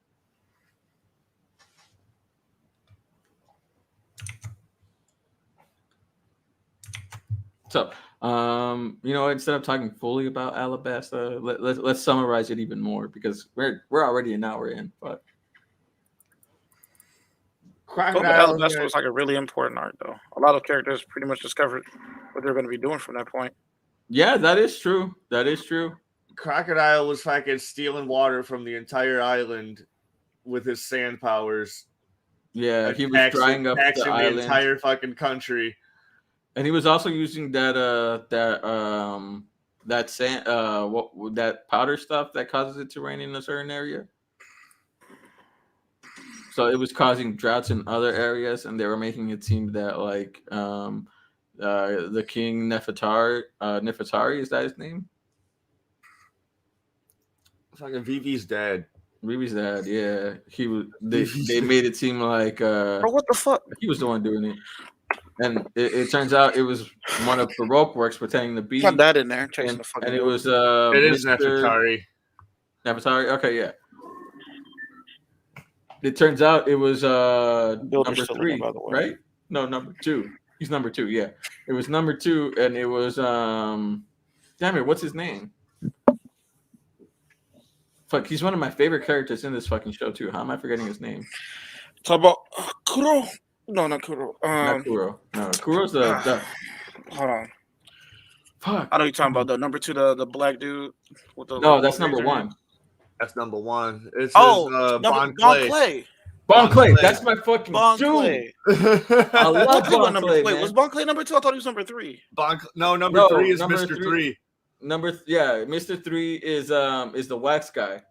So, instead of talking fully about Alabasta, let's summarize it even more because we're already an hour in. But Crocodile. Alabasta was like a really important arc, though. A lot of characters pretty much discovered what they're going to be doing from that point. Yeah, that is true. That is true. Crocodile was fucking stealing water from the entire island with his sand powers. Yeah, he was drying up the taxing the island, entire fucking country. and he was also using that sand that powder stuff that causes it to rain in a certain area. So it was causing droughts in other areas, and they were making it seem that like the king Nefertari, is that his name? Fucking Vivi's dad. Vivi's dad, yeah. He was. They Vivi's made it seem like Bro, what the fuck? he was the one doing it, and it turns out it was one of Baroque works pretending to be. Got that in there. Chasing And, the fucking and it goat. was It is Mr. Nefertari. Nefertari. Okay, yeah. It turns out it was Builder's number still in 3, there, by the way. right? No, number 2. He's number 2. Yeah, it was number 2, and it was damn it, what's his name? Fuck, he's one of my favorite characters in this fucking show too. How am I forgetting his name? Talk about Kuro. No, not Kuro. Not Kuro. No, Kuro's the. Hold on. Fuck. I know you're talking about the number 2, the black dude with the. No, that's number 1. That's number 1. It says Bon Clay. Bon Clay. That's my fucking Bon dude. Clay. I love Bon number, Clay. wait, Man. was Bon Clay number 2? I thought he was number 3. Number 3 is number Mr. 3. 3. Mr. 3 is the wax guy.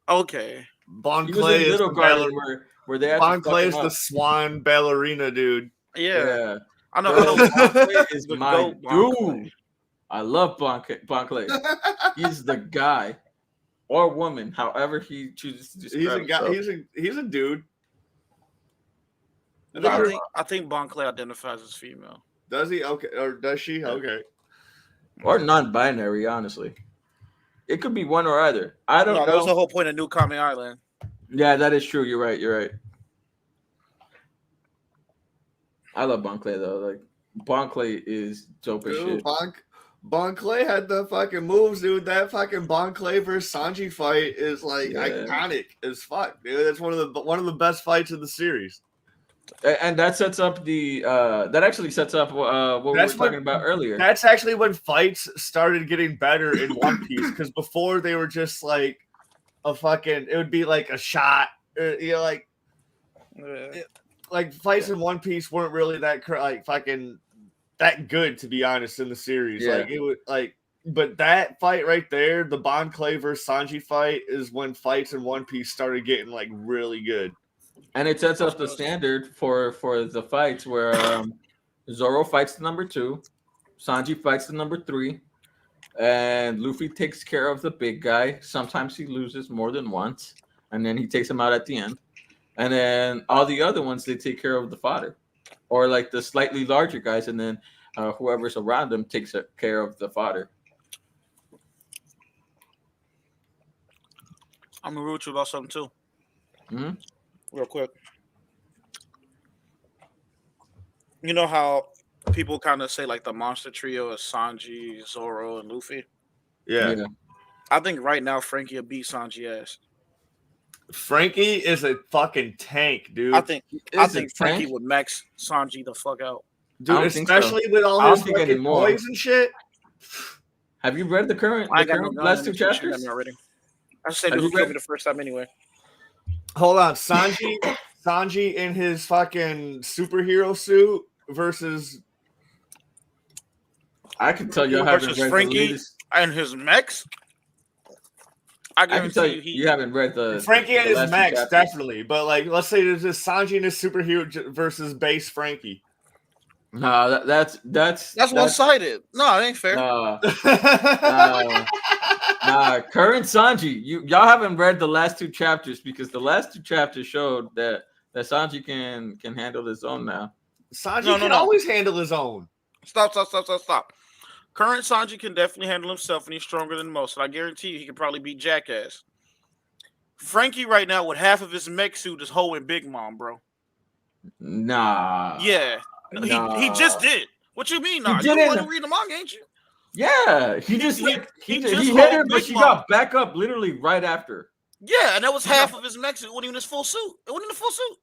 Okay. Bon He Clay was in is Little the Garden where they had Bon to fuck Clay him is up. the swan ballerina dude. Yeah. I know. Bon Clay is The my goat Bon Clay. dude. I love Bon Clay. He's the guy or woman, however he chooses to describe He's a guy. himself. He's a dude. I think Bon Clay identifies as female. Does he? Okay, or does she? Okay. Or non-binary, honestly. It could be one or either. I don't know. That was the whole point of New Kami Island. Yeah, that is true. You're right. I love Bon Clay though. Like Bon Clay is dope as shit. Bon Clay had the fucking moves, dude. That fucking Bon Clay versus Sanji fight is like iconic as fuck, dude. That's one of the best fights of the series. And that sets up what we were talking about earlier. That's actually when fights started getting better in One Piece, because before they were just like it would be like a shot, like fights in One Piece weren't really that good, to be honest, in the series. Yeah. Like it would but that fight right there, the Bon Clay versus Sanji fight, is when fights in One Piece started getting like really good. And it sets up the standard for the fights where Zoro fights the number 2, Sanji fights the number 3, and Luffy takes care of the big guy. Sometimes he loses more than once, and then he takes him out at the end. And then all the other ones, they take care of the fodder, or like the slightly larger guys, and then whoever's around them takes care of the fodder. I'm gonna root you about something too. Mm-hmm. Real quick. You know how people kind of say like the monster trio is Sanji, Zoro, and Luffy? Yeah. I think right now Frankie will beat Sanji ass. Frankie is a fucking tank, dude. I think Frankie would max Sanji the fuck out. Dude, especially with all his fucking toys and shit. Have you read the current last 2 chapters? Already. I said it was me the first time anyway. Hold on, Sanji in his fucking superhero suit versus. I can tell you, I haven't read Frankie the latest... and his mechs. I can tell you haven't read the Frankie and his mechs, definitely. But like, let's say there's this Sanji and his superhero versus base Frankie. No, that's one-sided. No, it ain't fair. Current Sanji, y'all haven't read the last 2 chapters, because the last 2 chapters showed that Sanji can handle his own now. Sanji can always handle his own. Stop. Current Sanji can definitely handle himself, and he's stronger than most. And I guarantee you, he can probably beat Jackass. Frankie right now, with half of his mech suit, is holding Big Mom, bro. Nah. Yeah. He just did. What you mean? Nah, you want to read the manga, ain't you? Yeah, he hit her, but she got back up literally right after. Yeah, and that was half of his mech suit. It wasn't even his full suit. It wasn't in the full suit.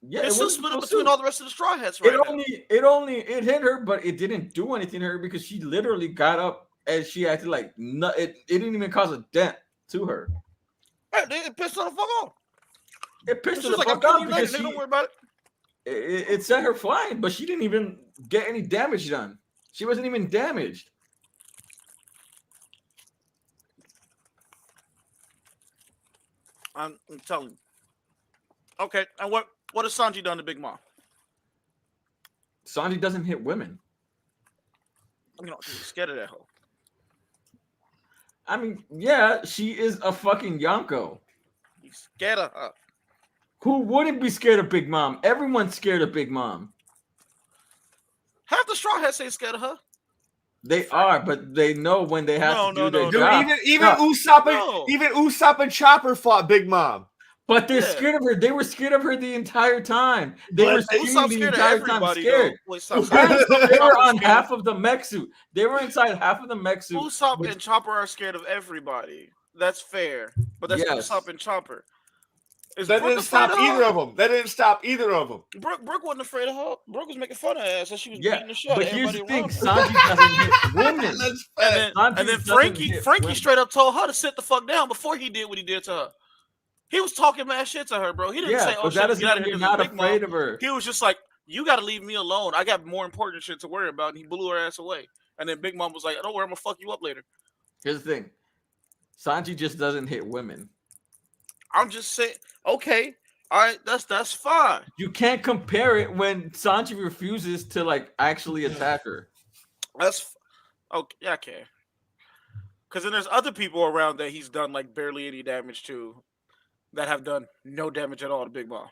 Yeah, it's still split up between all the rest of the Straw Hats right now. It hit her, but it didn't do anything to her because she literally got up and she acted like it didn't even cause a dent to her. It pissed her the fuck off. It pissed her the fuck off because don't worry about it. it sent her flying, but she didn't even get any damage done. She wasn't even damaged. I'm telling you. Okay, and what has Sanji done to Big Mom? Sanji doesn't hit women. You know, she's scared of that hoe. I mean, yeah, she is a fucking Yonko. He's scared of her. Who wouldn't be scared of Big Mom? Everyone's scared of Big Mom. Half the Straw Hats ain't scared of her. They are, but they know when they have to do their Dude, job. even Usopp and Chopper fought Big Mom. But they're scared of her. They were scared of her the entire time. They were Usopp's the scared of entire time everybody. scared. Wait, They were on half of the mech suit. They were inside half of the mech suit. Usopp and Chopper are scared of everybody. That's fair. But that's Usopp and Chopper. That didn't stop either of them. Brooke wasn't afraid of her. Brooke was making fun of her, so she was beating the shit out of but here's everybody the thing: around her. Sanji doesn't hit women. And then Frankie straight up told her to sit the fuck down before he did what he did to her. He was talking mad shit to her, bro. He didn't say, "Oh, shit, get out of here." You're not afraid of her. He was just like, "You got to leave me alone. I got more important shit to worry about." And he blew her ass away. And then Big Mom was like, "Don't worry, I'm gonna fuck you up later." Here's the thing: Sanji just doesn't hit women. I'm just saying, okay, all right, that's fine. You can't compare it when Sanji refuses to like actually attack her. That's okay. Yeah, I can. Because then there's other people around that he's done like barely any damage to, that have done no damage at all to Big Mom.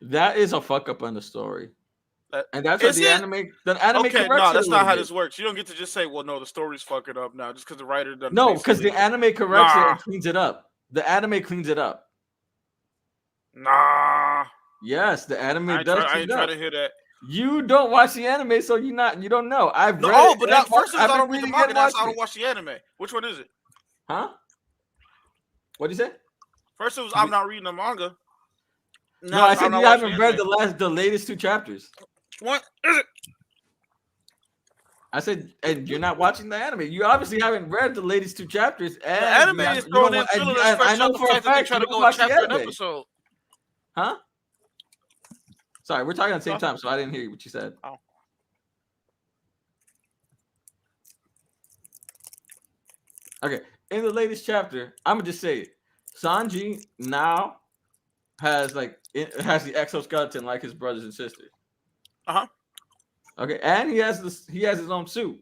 That is a fuck up on the story. And that's what the anime okay, corrects. No, that's not how this works. You don't get to just say, well, no, the story's fucking up now just because the writer doesn't. No, because the anime corrects it and cleans it up. The anime cleans it up. Nah. Yes, the anime does. I ain't trying to hear that. You don't watch the anime, so you don't know. I've read Oh, it, but not first. I don't read the manga. I I don't watch the anime. Which one is it? Huh? What'd you say? First it was I'm not reading the manga. No, I said you haven't read the latest 2 chapters. What is it? I said, and you're not watching the anime. You obviously haven't read the latest 2 chapters. And the anime is thrown in filler. I know for a fact they try to go a chapter an episode. Huh? Sorry, we're talking at the same time, so I didn't hear what you said. Oh. Okay, in the latest chapter, I'm gonna just say it. Sanji now has the exoskeleton like his brothers and sisters. Okay, and he has his own suit.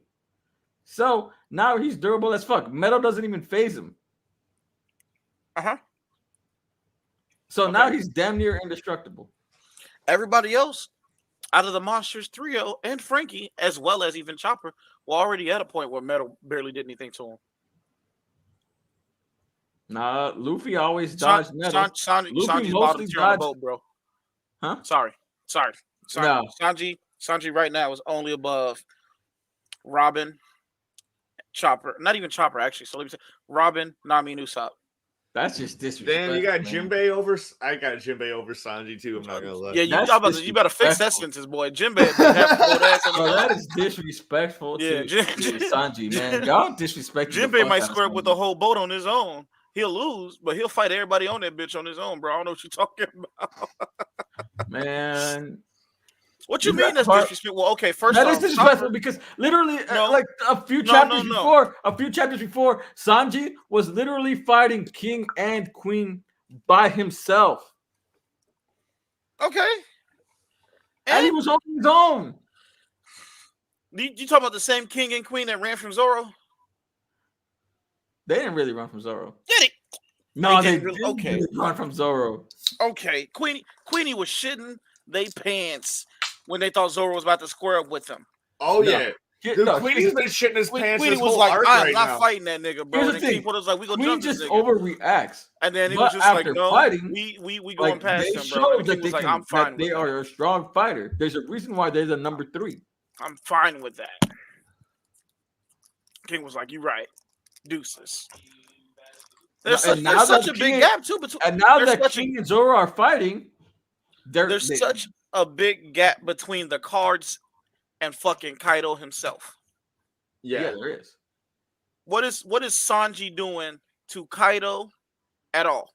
So now he's durable as fuck. Metal doesn't even phase him. So now he's damn near indestructible. Everybody else out of the Monsters trio and Frankie, as well as even Chopper, were already at a point where Metal barely did anything to him. Nah, Luffy always dodged Metal. Sanji bottom tier on the boat, bro. Huh? Sorry. No. Sanji right now is only above Robin, Chopper. Not even Chopper, actually. So let me say Robin, Nami, and Usopp. That's just disrespectful. Damn, you got Jinbei over. I got Jinbei over Sanji too. I'm not gonna lie. Yeah, you better fix that sentence, boy. Jinbei that is disrespectful to Sanji, man. Y'all disrespect. Jinbei might square up with the whole boat on his own. He'll lose, but he'll fight everybody on that bitch on his own, bro. I don't know what you're talking about. Man. What you mean that's disrespectful? Well, okay, first that is disrespectful because literally, like a few chapters before, Sanji was literally fighting King and Queen by himself. Okay, and he was on his own. You talk about the same King and Queen that ran from Zoro? They didn't really run from Zoro. Did he? No, they didn't really run from Zoro. Okay, Queenie was shitting they pants when they thought Zoro was about to square up with them. Oh, yeah. Dude, Queenie's been shitting his pants. Queenie was like, I'm not fighting that nigga, bro. Here's the thing. Was like, we gonna jump this just nigga. Overreacts. And then he was just like, no, fighting, we going past him, bro. And he was like, I'm fine with they are a strong fighter. There's a reason why they're the number 3. I'm fine with that. King was like, you're right. Deuces. There's such a big gap, too. And now that King and Zoro are fighting, there's such a big gap between the cards and fucking Kaido himself. Yeah, there is. What is Sanji doing to Kaido at all?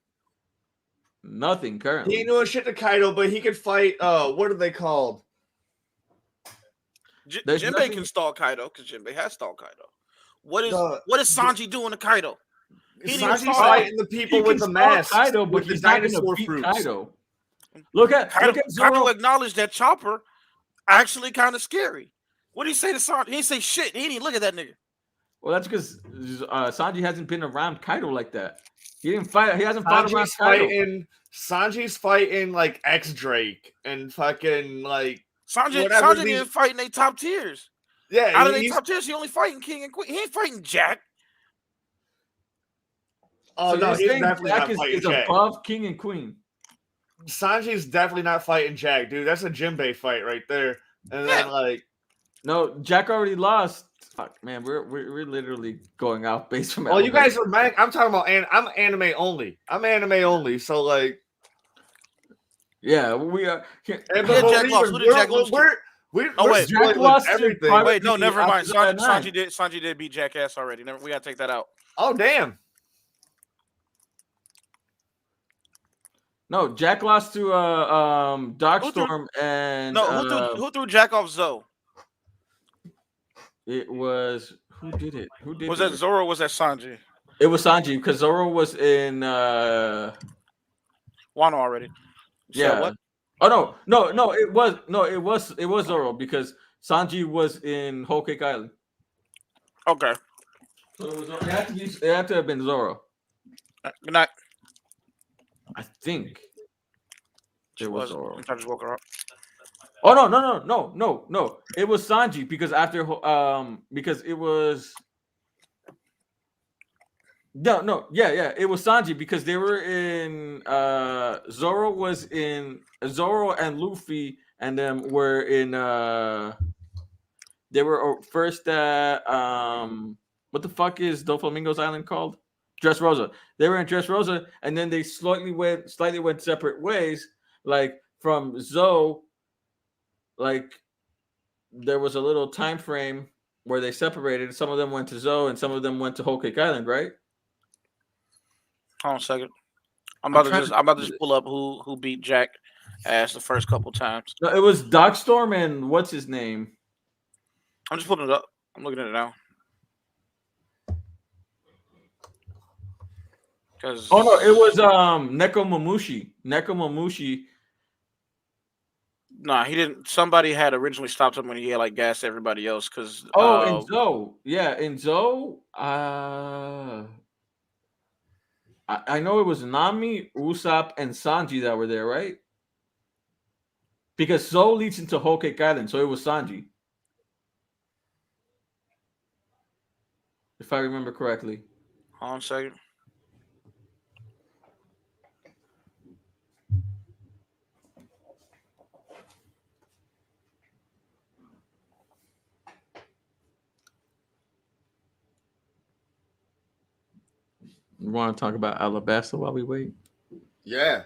Nothing He currently. ain't doing shit to Kaido, but he could fight. What are they called? There's Jinbei nothing- can stall Kaido because Jinbei has stalled Kaido. What is The- Sanji doing to Kaido? He didn't even Sanji's stall him. fighting the He people with can the stall masks, Kaido, but with the he's not gonna dinosaur beat fruits. Kaido. Look at Zoro. Kaido acknowledged that Chopper actually kind of scary. What did he say to Sanji? He didn't say shit. He didn't even look at that nigga. Well, that's because Sanji hasn't been around Kaido like that. He didn't fight. He hasn't fought around Kaido. Sanji's fighting like X Drake and fucking like Sanji didn't fight in their top tiers. Yeah, out of their top tiers, he only fighting King and Queen. He ain't fighting Jack. Oh So no, you're he's saying definitely Jack not fighting is Jack. above King and Queen. Sanji's definitely not fighting Jack, dude. That's a Jinbei fight right there. And then like, no, Jack already lost. Fuck, man, we're literally going off base from. Well, you guys are. I'm talking about. I'm anime only. I'm anime only. So like, yeah, we are. Jack lost. Who did Jack lose to? Jack lost everything. Wait, no, never mind. Sanji did beat Jackass already. We gotta take that out. Oh damn. No, Jack lost to Darkstorm and who threw Jack off Zoe? It was who did it? Who did was that Zoro or was that Sanji? It was Sanji because Zoro was in Wano already. Yeah. What? Oh no, it was Zoro because Sanji was in Whole Cake Island. Okay. So it had to have been Zoro. Good night. I think it was Zoro. I'm trying to just woke her up. Oh no! It was Sanji because after because it was it was Sanji because they were in Zoro and Luffy and them were in they were first at what the fuck is Doflamingo's island called? Dressrosa. They were in Dressrosa and then they slightly went separate ways, like from Zoe. Like there was a little time frame where they separated. Some of them went to Zoe and some of them went to Whole Cake Island, right? Hold on a second. I'm about to just pull up who beat Jack ass the first couple times. No, it was Darkstorm and what's his name? I'm just pulling it up. I'm looking at it now. Oh no, it was Nekomamushi. Nekomamushi. Nah, he didn't. Somebody had originally stopped him when he had like gassed everybody else because. In Zoe, yeah, in Zoe. I know it was Nami, Usopp, and Sanji that were there, right? Because Zoe leads into Whole Cake Island, so it was Sanji, if I remember correctly. Hold on a second. You want to talk about Alabasta while we wait? Yeah.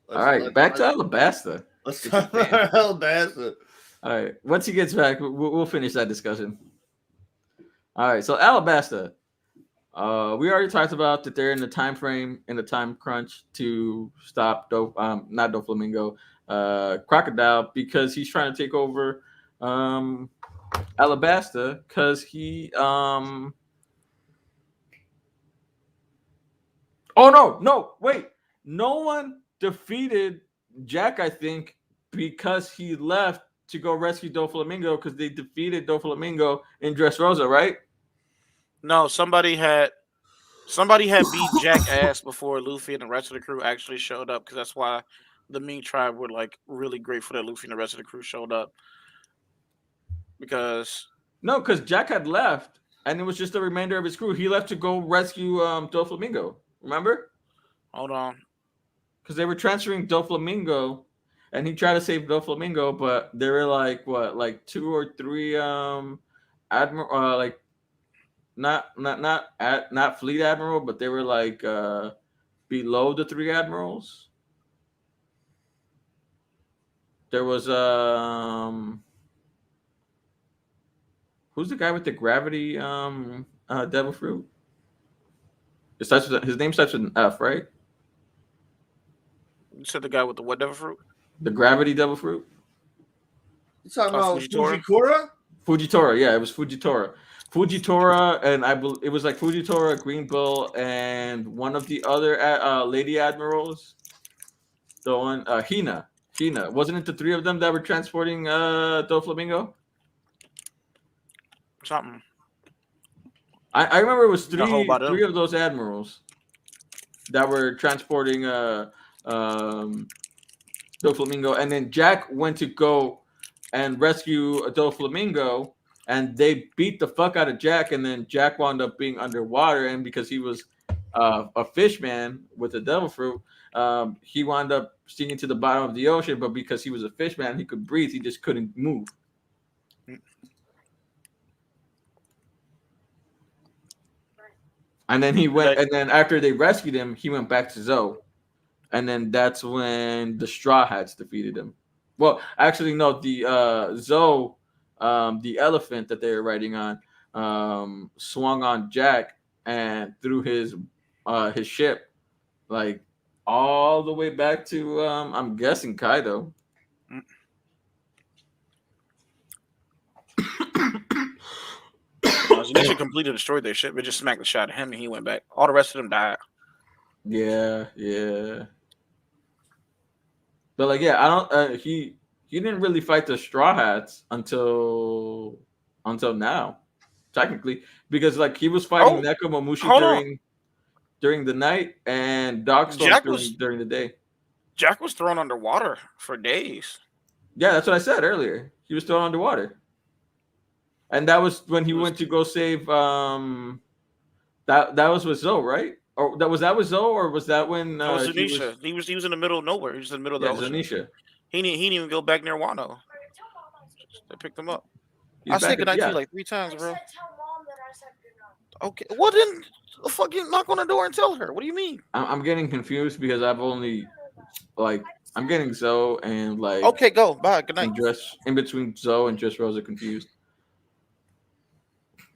All right, back to Alabasta. Let's talk about Alabasta. All right, once he gets back, we'll finish that discussion. All right, so Alabasta. We already talked about that they're in the time frame, in the time crunch to stop not Doflamingo, Crocodile, because he's trying to take over Alabasta because he Oh no, wait. No one defeated Jack, I think, because he left to go rescue Doflamingo because they defeated Doflamingo in Dressrosa, right? No, somebody had beat Jack ass before Luffy and the rest of the crew actually showed up because that's why the Ming tribe were like really grateful that Luffy and the rest of the crew showed up. Because Jack had left and it was just the remainder of his crew. He left to go rescue Doflamingo. Remember? Hold on. Because they were transferring Doflamingo and he tried to save Doflamingo, but there were like 2 or 3 admiral like not fleet admiral, but they were like below the 3 admirals. There was who's the guy with the gravity devil fruit? His name starts with an F, right? You said the guy with the what devil fruit? The gravity devil fruit. You talking Oh, about Fujitora? Fujikura? Fujitora, yeah, it was Fujitora. Fujitora, and it was like Fujitora, Green Bull, and one of the other lady admirals. The one, Hina. Hina. Wasn't it the three of them that were transporting Doflamingo? Something. I remember it was You know, whole about three them. of those admirals that were transporting Doflamingo, and then Jack went to go and rescue Doflamingo, and they beat the fuck out of Jack, and then Jack wound up being underwater, and because he was a fish man with the devil fruit, he wound up sinking to the bottom of the ocean, but because he was a fish man, he could breathe, he just couldn't move. And then he went, and then after they rescued him, he went back to Zoe. And then that's when the Straw Hats defeated him. Well, actually, no, the Zoe, the elephant that they were riding on, swung on Jack and threw his ship like all the way back to I'm guessing Kaido. Zanisha completely destroyed their ship. It just smacked the shot at him, and he went back. All the rest of them died. Yeah. But like, yeah, I don't. He didn't really fight the Straw Hats until now, technically, because like he was fighting Nekomamushi during the night and Dogstorm during the day. Jack was thrown underwater for days. Yeah, that's what I said earlier. He was thrown underwater, and that was when he went to go save. That was with Zoe, right? Or that with Zoe, or was that when That was Zanisha? He was in the middle of nowhere. He was in the middle of the ocean. Zanisha. He didn't even go back near Wano. They picked him up. I said goodnight to you like 3 times, bro. Okay, well then, fucking knock on the door and tell her. What do you mean? I'm getting confused because I've only I'm getting Zoe and like. Okay, go. Bye. Good night. In between Zoe and Just Rosa confused.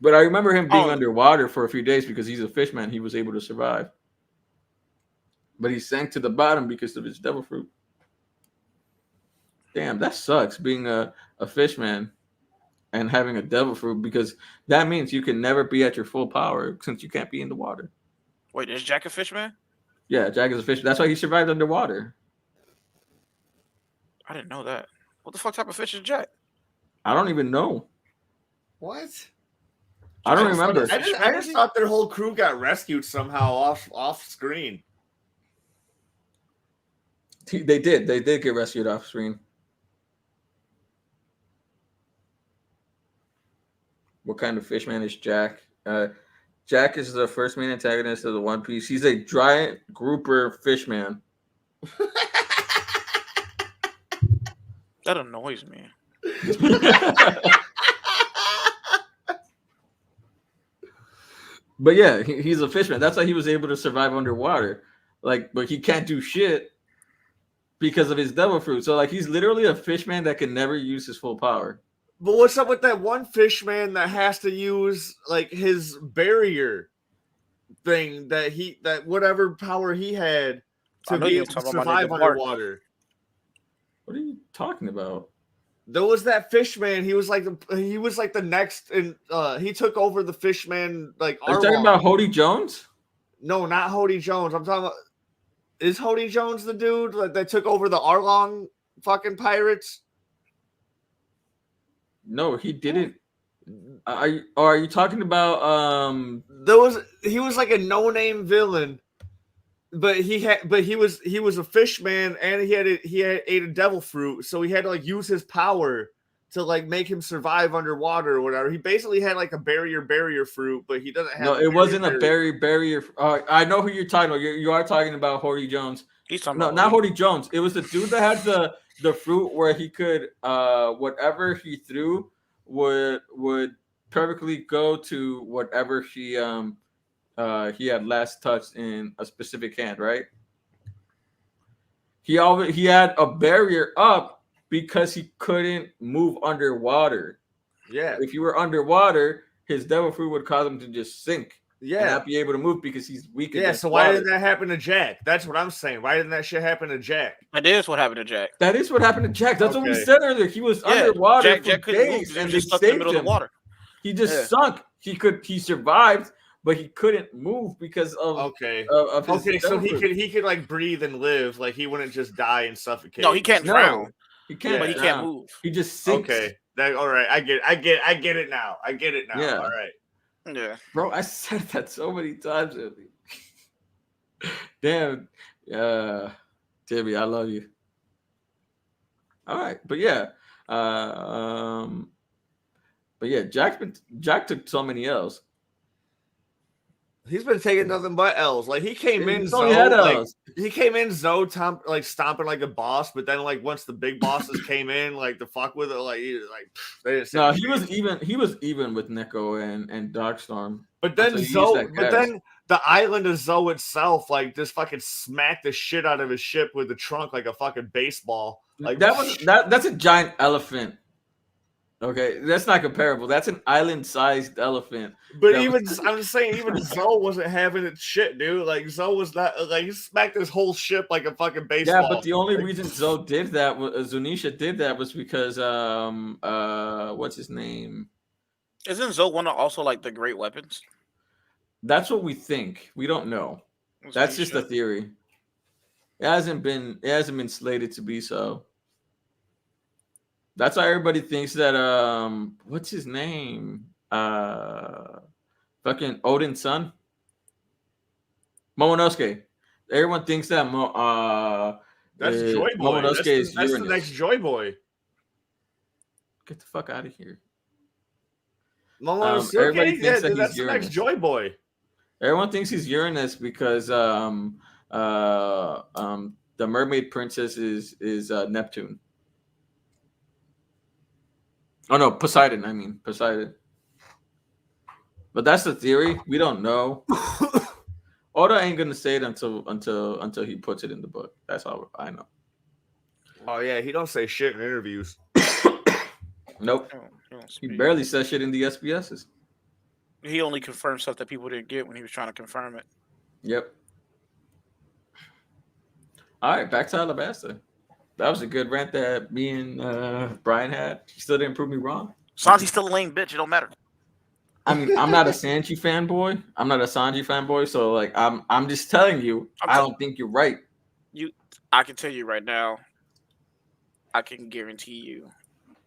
But I remember him being underwater for a few days because he's a fishman. He was able to survive. But he sank to the bottom because of his devil fruit. Damn, that sucks being a fishman and having a devil fruit, because that means you can never be at your full power since you can't be in the water. Wait, is Jack a fishman? Yeah, Jack is a fish. That's why he survived underwater. I didn't know that. What the fuck type of fish is Jack? I don't even know. What? I don't remember. I just thought their whole crew got rescued somehow off screen. They did. They did get rescued off screen. What kind of fishman is Jack? Jack is the first main antagonist of the One Piece. He's a giant grouper fishman. That annoys me. But yeah, he's a fisherman. That's why he was able to survive underwater. But he can't do shit because of his devil fruit. So he's literally a fishman that can never use his full power. But what's up with that one fishman that has to use his barrier thing that whatever power he had to be able to survive underwater? What are you talking about? There was that fishman. He was like the next, and he took over the fishman. Are you talking about Hody Jones? No, not Hody Jones. I'm talking about. Is Hody Jones the dude that took over the Arlong fucking pirates? No, he didn't. Are you talking about he was like a no-name villain, but he was a fishman, and he ate a devil fruit, so he had to use his power to make him survive underwater or whatever. He basically had a barrier fruit, but he doesn't have. No, it wasn't a barrier. I know who you're talking about. You are talking about Hody Jones. He's talking about not Hody Jones. It was the dude that had the fruit where he could whatever he threw would perfectly go to whatever he had last touched in a specific hand, right? He had a barrier up because he couldn't move underwater. Yeah. If you were underwater, his devil fruit would cause him to just sink. and not be able to move because he's weak. Yeah, so why didn't that happen to Jack? That's what I'm saying. Why didn't that shit happen to Jack? That is what happened to Jack. That is what happened to Jack. That's what we said earlier. He was underwater for days, and they stuck in the middle of the water. He just sunk. He survived, but he couldn't move because of of his so he could like breathe and live, like he wouldn't just die and suffocate. No, he can't drown. He can't, but he can't move. He just sinks. Okay, all right, I get it now. Yeah. All right. Yeah, bro, I said that so many times. Damn, Timmy, I love you. All right, but yeah, Jack took so many L's. He's been taking nothing but L's. Like he came in stomping like a boss, but then like once the big bosses came in, like the fuck with it, they didn't. No, he was even with Neko and Darkstorm. But then the island of Zoe itself, like just fucking smacked the shit out of his ship with the trunk like a fucking baseball. Like that's a giant elephant. Okay, that's not comparable. That's an island-sized elephant. But I'm just saying, even Zoe wasn't having it shit, dude. Like Zoe was not like he smacked his whole ship like a fucking baseball. Yeah, but the only reason Zoe did that, Zunisha did that, was because what's his name? Isn't Zoe one of also like the great weapons? That's what we think. We don't know. That's just a theory. It hasn't been slated to be so. That's why everybody thinks that what's his name? Fucking Odin's son. Momonosuke. Everyone thinks that that's Joy Boy. That's the next Joy Boy. Get the fuck out of here. Momonosuke, everybody thinks that that's he's the Uranus. next Joy Boy. Everyone thinks he's Uranus because the mermaid princess is Neptune. Oh no, Poseidon. I mean Poseidon. But that's the theory. We don't know. Oda ain't gonna say it until he puts it in the book. That's all I know. Oh yeah, he don't say shit in interviews. Nope. He barely says shit in the SBSs. He only confirmed stuff that people didn't get when he was trying to confirm it. Yep. All right, back to Alabasta. That was a good rant that me and Brian had. He still didn't prove me wrong. Sanji's still a lame bitch. It don't matter. I mean, I'm not a Sanji fanboy. I'm not a Sanji fanboy. So, like, I'm just telling you, I don't think you're right. I can tell you right now, I can guarantee you,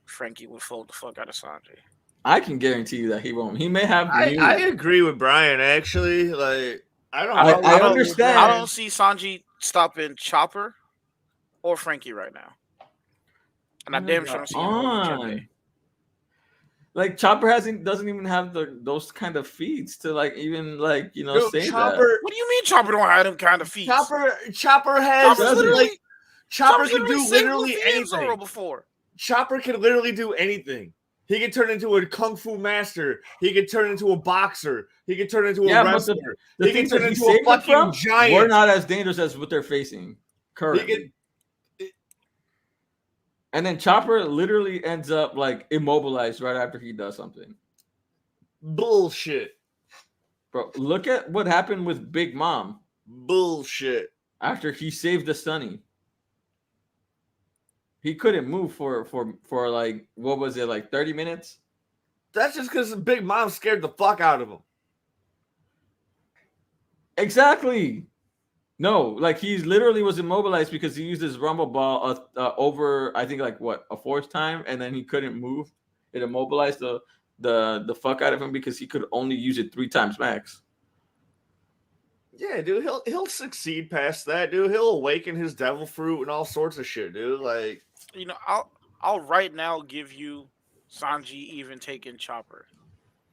Frankie would fold the fuck out of Sanji. I can guarantee you that he won't. He may have. I agree with Brian. Actually, like, I understand. I don't see Sanji stopping Chopper or Frankie right now. And I damn sure don't see him. Like Chopper doesn't even have those kind of feats to like even like say Chopper. That. What do you mean Chopper don't have them kind of feats? Chopper has Chopper can do literally anything. Before. Chopper can literally do anything. He can turn into a kung fu master. He can turn into a boxer. He can turn into a wrestler. He can turn into a fucking giant. We're not as dangerous as what they're facing currently. And then Chopper literally ends up like immobilized right after he does something. Bullshit. Bro, look at what happened with Big Mom. Bullshit. After he saved the Sunny. He couldn't move for like, what was it, like 30 minutes? That's just because Big Mom scared the fuck out of him. Exactly. No, like he literally was immobilized because he used his rumble ball over, I think, like what, a fourth time, and then he couldn't move. It immobilized the fuck out of him because he could only use it 3 times max. Yeah, dude, he'll succeed past that, dude. He'll awaken his devil fruit and all sorts of shit, dude. Like, I'll right now give you Sanji even taking Chopper.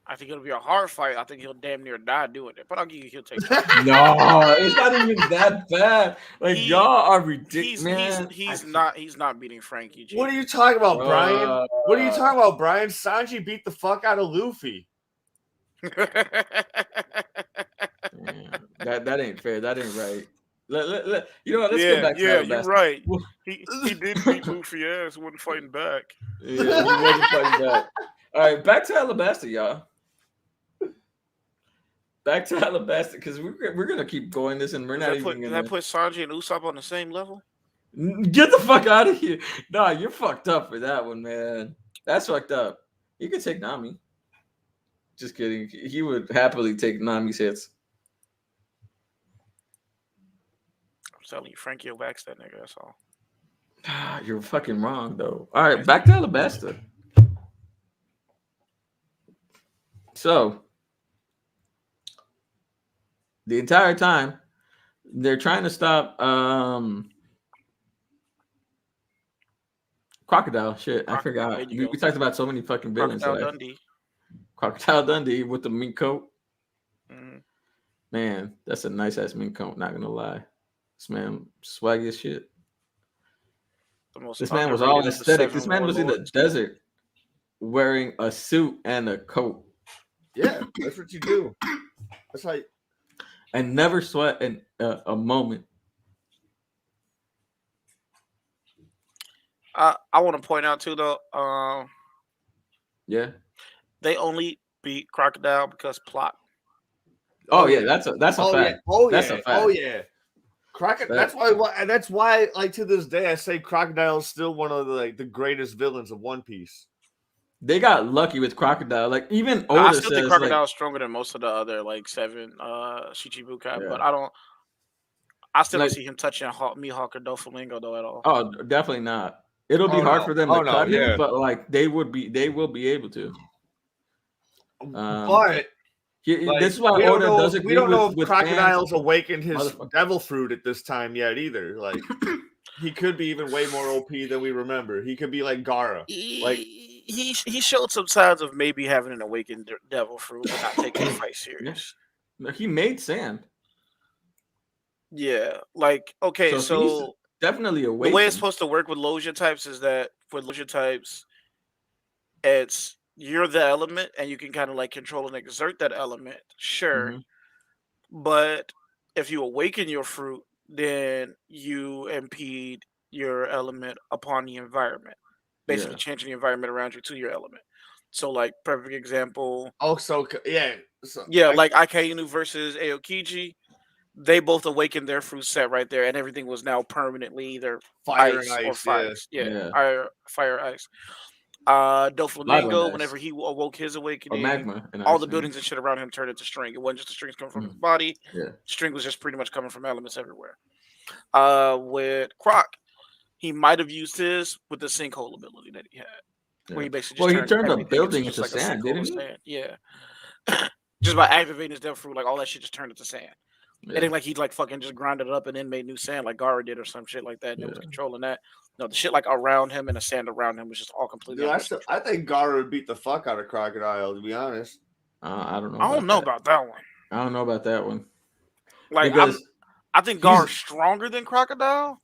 I think it'll be a hard fight. I think he'll damn near die doing it, but I'll give you he'll take Chopper. No, it's not even that bad. Like y'all are ridiculous. He's not beating Frankie. What are you talking about, Brian? What are you talking about, Brian? Sanji beat the fuck out of Luffy. That ain't fair. That ain't right. You know what? Let's get back to that. You're right. He did beat Luffy ass. Wasn't fighting back. Yeah, he wasn't fighting back. All right, back to Alabasta, y'all. back to Alabasta because we're gonna keep going this, and we're not even Does gonna that put Sanji and Usopp on the same level? get the fuck out of here. Nah, you're fucked up for that one, man. That's fucked up. You could take Nami. Just kidding. He would happily take Nami's hits. I'm telling you, Frankie will wax that nigga. That's all. You're fucking wrong, though. All right, back to Alabasta. So, the entire time, they're trying to stop Crocodile. Shit, I forgot. There you We go. talked about so many fucking villains. Crocodile Dundee. Crocodile Dundee with the mink coat. Mhm. Man, that's a nice ass mink coat, not gonna lie. This man swaggy as shit. The most This man was all underrated of the aesthetic. 7 This man was in the warlords. desert wearing a suit and a coat Yeah, that's what you do. That's like and never sweat in a moment. I want to point out too, though. Yeah. They only beat Crocodile because plot. Oh yeah, that's a oh fact. yeah, oh That's yeah, a fact. oh yeah. That's why like to this day I say Crocodile is still one of the greatest villains of One Piece. They got lucky with Crocodile. Like even I Oda still think says, Crocodile like, is stronger than most of the other like 7 Shichibukai, Yeah. but I still Like- don't see him touching Mihawk or Doflamingo though at all. oh, definitely not. It'll be Oh, hard no. for them Oh, to no, cut him, yeah. but like they will be able to. But This is why we don't Oda know, does we agree don't know if with Crocodile's fans. awakened his Motherfucker. devil fruit at this time yet either. Like he could be even way more OP than we remember. He could be like Gaara. Like He showed some signs of maybe having an awakened devil fruit, but not taking the fight serious. He made sand, Yeah, like okay, so he's so definitely the awakened. way it's supposed to work with Logia types is that with Logia types, it's you're the element and you can kind of like control and exert that element, sure. Mhm. But if you awaken your fruit, then you impede your element upon the environment, basically Yeah. changing the environment around you to your element. So, like, perfect example, yeah. So, like Akainu versus Aokiji, they both awakened their fruit set right there, and everything was now permanently either fire ice and or ice, fire. Yeah. Fire, ice. Lava Doflamingo, ice. whenever he awoke his Or awakening, magma. And all the ice, buildings and shit around him turned into string. It wasn't just the strings coming from Mm. his body. Yeah. String was just pretty much coming from elements everywhere. With Croc, he might have used his with the sinkhole ability that he had, where he basically just turned a everything building just into like a sand, sinkhole of didn't he? sand. Yeah, just by activating his devil fruit, like all that shit just turned into sand. Yeah. It ain't like he like fucking just grinded it up and then made new sand like Gara did or some shit like that. And it was controlling that. No, the shit like around him and the sand around him was just all completely. Dude, I think Gaara would beat the fuck out of Crocodile. To be honest, I don't know. I don't know about that one. I don't know about that one. Like Because I think Gaara's stronger than Crocodile.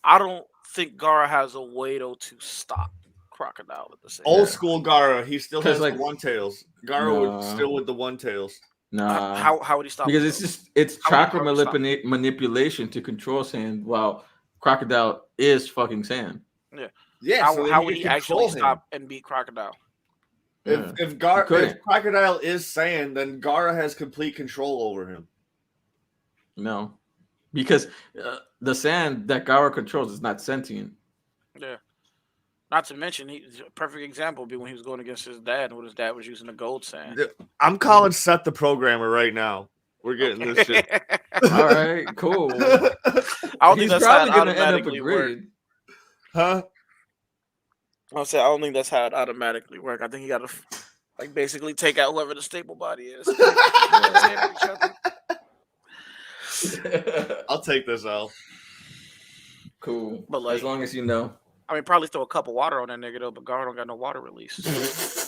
I don't think Gaara has a way though to stop Crocodile at the same. Old school Gaara, he still has like the one tails. Gaara would still with the one tails. Nah. How would he stop? Because it's chakra manipulation to control sand, while Crocodile is fucking sand. Yeah. Yeah. How would he actually stop and beat Crocodile? If Crocodile is sand, then Gaara has complete control over him. No, because the sand that Gaara controls is not sentient. Yeah. Not to mention, he's a perfect example would be when he was going against his dad, when his dad was using the gold sand. I'm calling Seth the programmer right now. We're getting this shit. All right, cool. I don't think that's how it automatically works. Huh? I'll say I don't think that's how it automatically works. I think you got to like basically take out whoever the stable body is. I'll take this L. Cool, but like, as long as you know. I mean, probably throw a cup of water on that nigga though, but Gaara don't got no water release.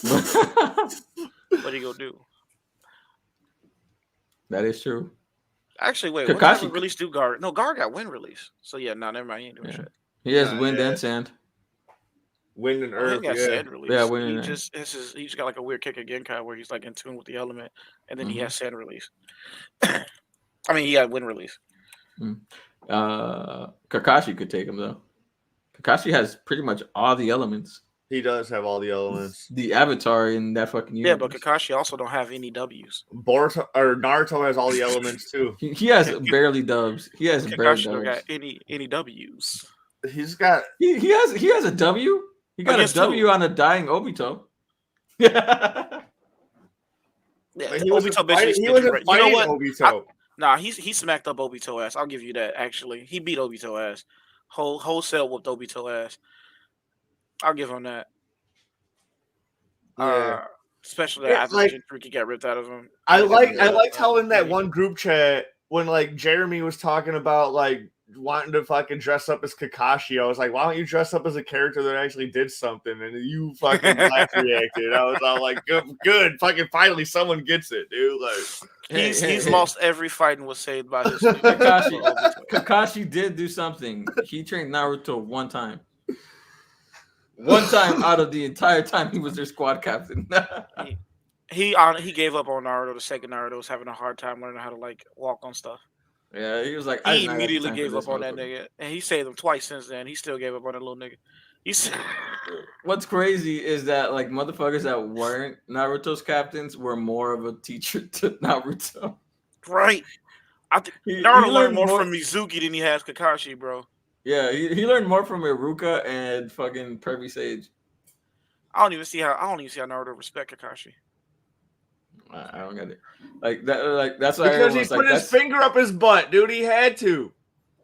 What he gonna do? That is true. Actually, wait, what type of release do Gaara? No, Gaara got wind release. So yeah, no, never mind. He ain't doing shit. He has wind and sand. Wind and earth. He got sand release. Yeah, wind and earth. He just got like a weird kick again kind where he's like in tune with the element, and then he has sand release. I mean, he got wind release. Kakashi could take him though. Kakashi has pretty much all the elements. He does have all the elements. The Avatar in that fucking universe. Yeah, but Kakashi also don't have any W's. Boruto or Naruto has all the elements too. He has barely dubs. He has barely Kakashi don't dubs. got any W's. He's got. He has a W. He got Against a W who? on a dying Obito. Yeah. Yeah, He wasn't Obito fighting, basically. he wasn't You know fighting what? Obito. Nah, he smacked up Obito ass. I'll give you that. Actually, he beat Obito ass. Wholesale whooped Obito ass. I'll give him that. Yeah. Especially that after like- Jinchuriki got ripped out of him. I liked how in that one group chat when like Jeremy was talking about like wanting to fucking dress up as Kakashi, I was like, why don't you dress up as a character that actually did something? And you fucking laugh reacted. I was all like, good, fucking finally someone gets it, dude. Like He's lost every fight and was saved by his Kakashi did do something. He trained Naruto one time. One time out of the entire time he was their squad captain. he gave up on Naruto. The second Naruto was having a hard time learning how to like walk on stuff. Yeah, he was like, He immediately gave up on that nigga, and he saved him twice since then. He still gave up on that little nigga. What's crazy is that like motherfuckers that weren't Naruto's captains were more of a teacher to Naruto. Right. I think Naruto learned more from Mizuki than he has Kakashi, bro. Yeah, he learned more from Iruka and fucking Pervy Sage. I don't even see how Naruto respect Kakashi. I don't get it. Like that. Like that's why because he's put his finger up his butt, dude. He had to.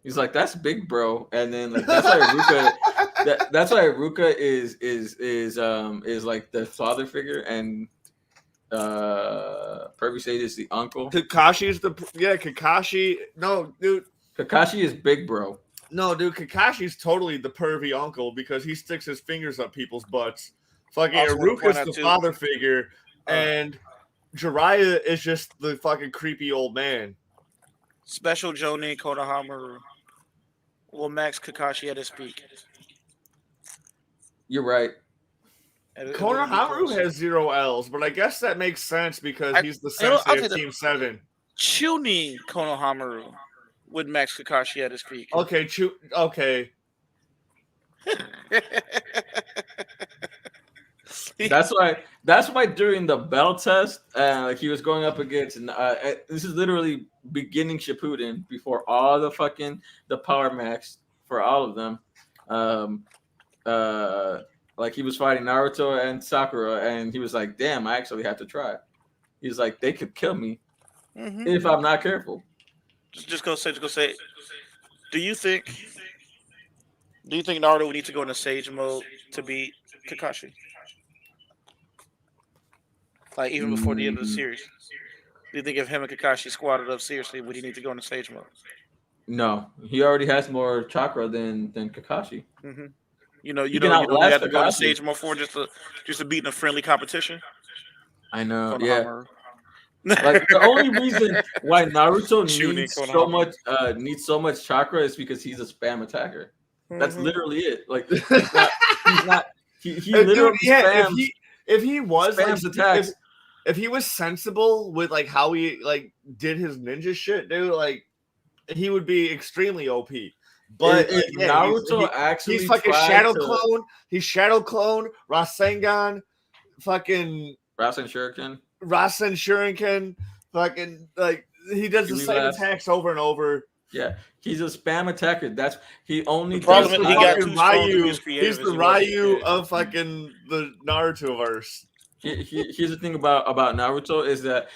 He's like, that's big, bro. And then like that's why Iruka. That's why Iruka is like the father figure, and Pervy Sage is the uncle. Kakashi's Kakashi. No, dude. Kakashi is big, bro. No, dude. Kakashi's totally the pervy uncle because he sticks his fingers up people's butts. Fucking Iruka's the father figure, and Jiraiya is just the fucking creepy old man. Special Jonin Konohamaru will max Kakashi at his peak. You're right. Konohamaru has 0 L's, but I guess that makes sense because he's the sensei of Team 7. Chunin Konohamaru would max Kakashi at his peak. Okay, okay. That's why during the bell test, he was going up against. This is literally beginning Shippuden before all the power max for all of them. Like he was fighting Naruto and Sakura, and he was like, "Damn, I actually have to try." He's like, "They could kill me if I'm not careful." Just go say. Do you think Naruto would need to go into Sage mode to beat Kakashi? Like even before the end of the series, do you think if him and Kakashi squatted up seriously, would he need to go into Sage mode? No, he already has more chakra than Kakashi. Mm-hmm. You have to go to Sage mode for just to beat in a friendly competition. I know. Yeah. Like the only reason why Naruto needs so much chakra is because he's a spam attacker. That's literally it. Like he's not. He literally spams. If he was spams attacks. If he was sensible with like how he like did his ninja shit, dude, like he would be extremely OP. But Naruto actually he's fucking shadow clone. He's shadow clone, Rasengan, fucking Rasen Shuriken, fucking like he does the same attacks over and over. Yeah, he's a spam attacker. He only. The problem is he got too Ryu. He's the Ryu of fucking the Naruto verse. Here's the thing about Naruto is that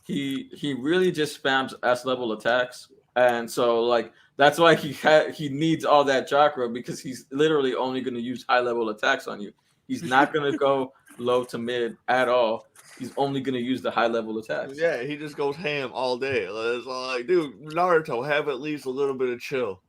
he really just spams S level attacks, and so like that's why he needs all that chakra because he's literally only going to use high level attacks on you. He's not going to go low to mid at all. He's only going to use the high level attacks. Yeah, he just goes ham all day. It's like, dude, Naruto, have at least a little bit of chill.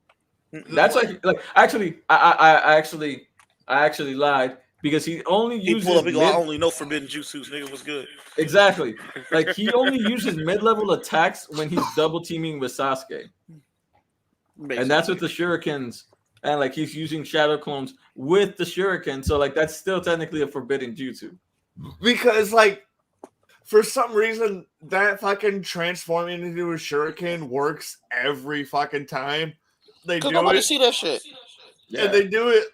That's like actually, I actually lied because he only uses. I only know forbidden jutsus. Nigga was good. Exactly. Like he only uses mid level attacks when he's double teaming with Sasuke, and that's with the shurikens. And like he's using shadow clones with the shuriken, so like that's still technically a forbidden jutsu. Because like. For some reason, that fucking transforming into a shuriken works every fucking time. They do nobody it. see that shit. And they do it.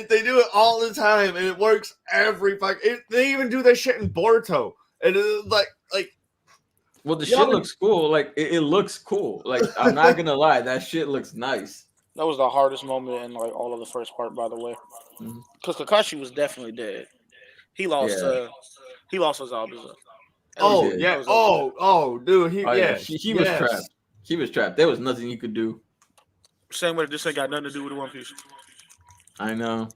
They do it all the time, and it works every fucking. They even do that shit in Boruto, and it's like. Well, the shit looks cool. Like it looks cool. Like I'm not gonna lie, that shit looks nice. That was the hardest moment in like all of the first part, by the way, because Kakashi was definitely dead. He lost. He lost his Zabuza. Oh yeah. Oh, dude. He was trapped. He was trapped. There was nothing you could do. Same way. This ain't got nothing to do with One Piece. I know.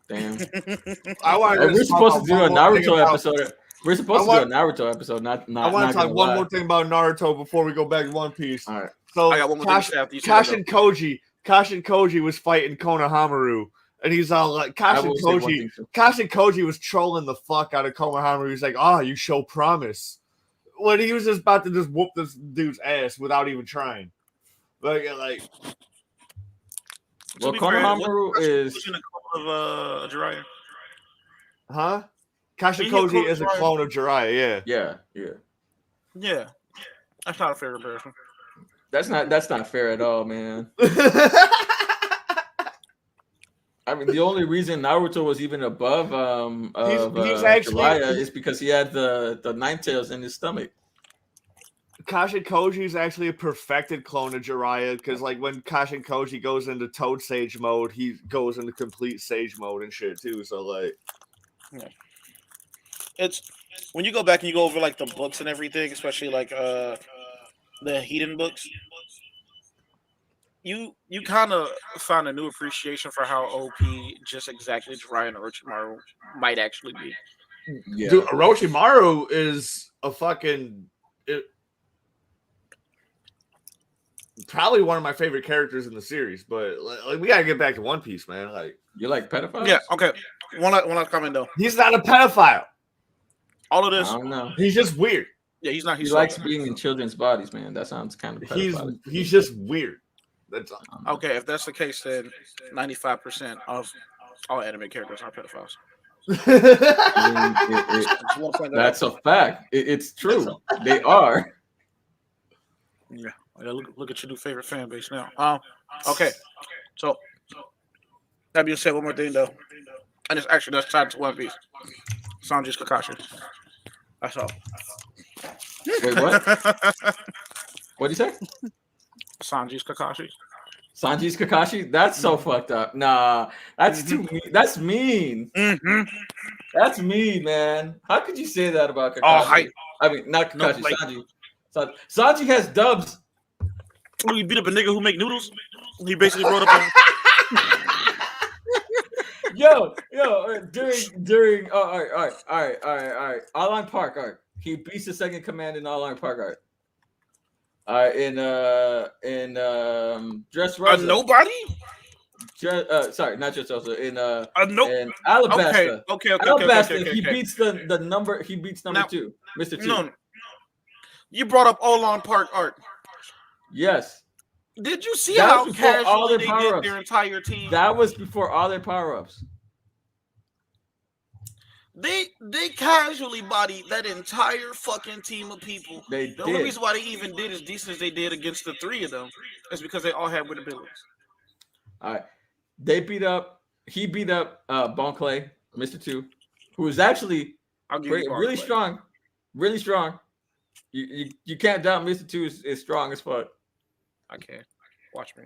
Damn. We're supposed to do a Naruto episode. We're supposed to do a Naruto episode. Not. I want to talk one more thing about Naruto before we go back to One Piece. All right. So I got one more thing Kashin Koji was fighting Konohamaru, and he's all like, Kashin Koji was trolling the fuck out of Konohamaru. He's like, "Oh, you show promise," when he was just about to just whoop this dude's ass without even trying. Well, Konohamaru is in a clone of Jiraiya. Huh? Kashin Koji is a clone of Jiraiya. Yeah. That's not a fair comparison. That's not fair at all, man. I mean, the only reason Naruto was even above he's actually Jiraiya is because he had the nine tails in his stomach. Kashin Koji is actually a perfected clone of Jiraiya, because like when Kashin Koji goes into Toad Sage mode, he goes into complete Sage mode and shit too. So like, it's when you go back and you go over like the books and everything, especially like the Hedon books. You kind of found a new appreciation for how OP just exactly Jiraiya and Orochimaru might actually be. Yeah. Dude, Orochimaru is a fucking probably one of my favorite characters in the series, but like we gotta get back to One Piece, man. Like, you like pedophiles? Yeah, okay. One last comment though. He's not a pedophile. All of this. I don't know. He's just weird. Yeah, he's not. He likes being in children's bodies, man. That sounds kind of pedophilic. He's just weird. That's okay. If that's the case, then 95% of all anime characters are pedophiles. That's a fact. It's true. They are. Yeah. Look at your new favorite fan base now. Okay. So that being said, one more thing though, and it's actually that's tied to One Piece. Sanji's Kakashi. That's all. Wait, what? What'd you say? Sanji's Kakashi. Sanji's Kakashi? That's so fucked up. Nah, that's too mean. That's mean. That's mean, man. How could you say that about Kakashi? I mean, not Kakashi, Sanji. Sanji has dubs. Oh, he beat up a nigga who make noodles. He basically wrote up Yo, during all right. All-Line Park art. He beats the second command in All-Line Park art. In Dress Rosa. Nobody? Sorry, not just also in in Alabasta. Okay. Alabasta, he beats the number. He beats number 2, Mr. 2. No, you brought up All-Line Park art. Yes. Did you see how casually they did their entire team? That was before all their power-ups. They casually bodied that entire fucking team of people. The only reason why they even did as decent as they did against the 3 of them is because they all had winning abilities. All right. He beat up Bon Clay, Mr. 2, who was actually really strong. Really strong. You can't doubt Mr. 2 is strong as fuck. I can't. Watch me.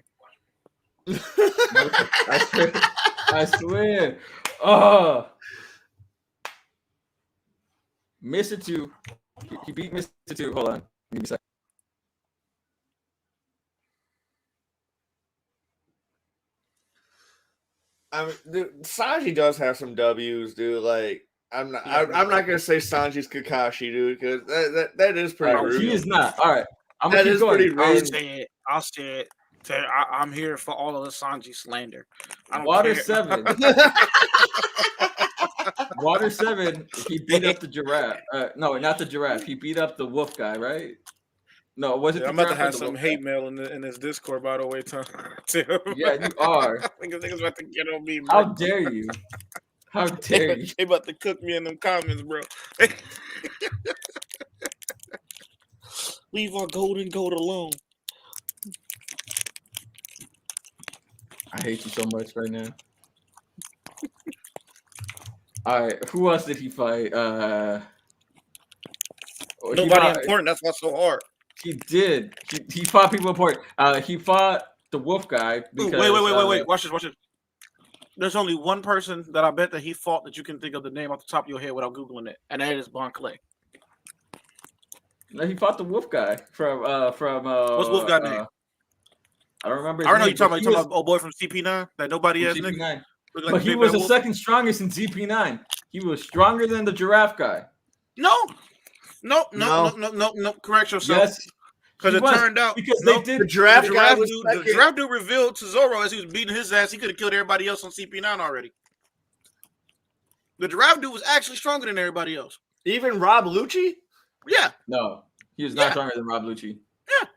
I swear. Oh. Mr. 2. He beat Mr. 2. Hold on. Give me a second. I mean, dude, Sanji does have some W's, dude. Like, I'm not gonna say Sanji's Kakashi, dude, because that is pretty rude. He is not. All right. That is pretty rude. I'll say it. I'm here for all of the Sanji slander. Water 7. Water 7. He beat up the giraffe. No, not the giraffe. He beat up the wolf guy, right? No, was it? I'm about to have some hate mail in this Discord, by the way, too. Yeah, you are. I think niggas about to get on me, bro. How dare you? How dare you? They about to cook me in them comments, bro. Leave our golden goat alone. I hate you so much right now. All right, who else did he fight? Nobody important. That's what's so hard. He did. He fought people important. He fought the Wolf guy. Because, wait. Watch this. There's only one person that I bet that he fought that you can think of the name off the top of your head without Googling it, and that is Bon Clay. No, he fought the Wolf guy from What's Wolf guy name? I don't remember. I know you're talking about old boy from CP9 that nobody has. CP9. But he was the second strongest in CP9. He was stronger than the giraffe guy. No. Correct yourself. Yes. Because it turned out the giraffe dude revealed to Zoro as he was beating his ass, he could have killed everybody else on CP9 already. The giraffe dude was actually stronger than everybody else. Even Rob Lucci? Yeah. No, he was not stronger than Rob Lucci. Yeah.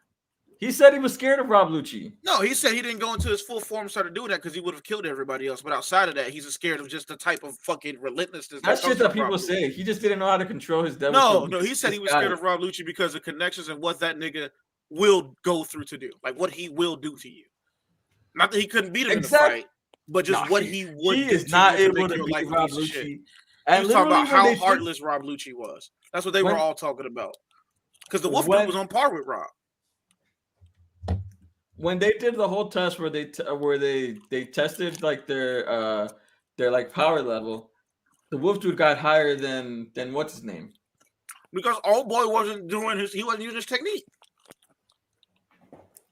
He said he was scared of Rob Lucci. No, he said he didn't go into his full form and started doing that because he would have killed everybody else. But outside of that, he's scared of just the type of fucking relentlessness. That's shit that people say. He just didn't know how to control his devil. No, he said he was scared of Rob Lucci because of connections and what that nigga will go through to do. Like what he will do to you. Not that he couldn't beat him in the fight, but just what he would do. He is not able to beat Rob Lucci. And talking about how heartless Rob Lucci was. That's what they were all talking about. Because the Wolf dude was on par with Rob. When they did the whole test where they tested like their like power level, the Wolf dude got higher than what's his name? Because old boy wasn't using his technique.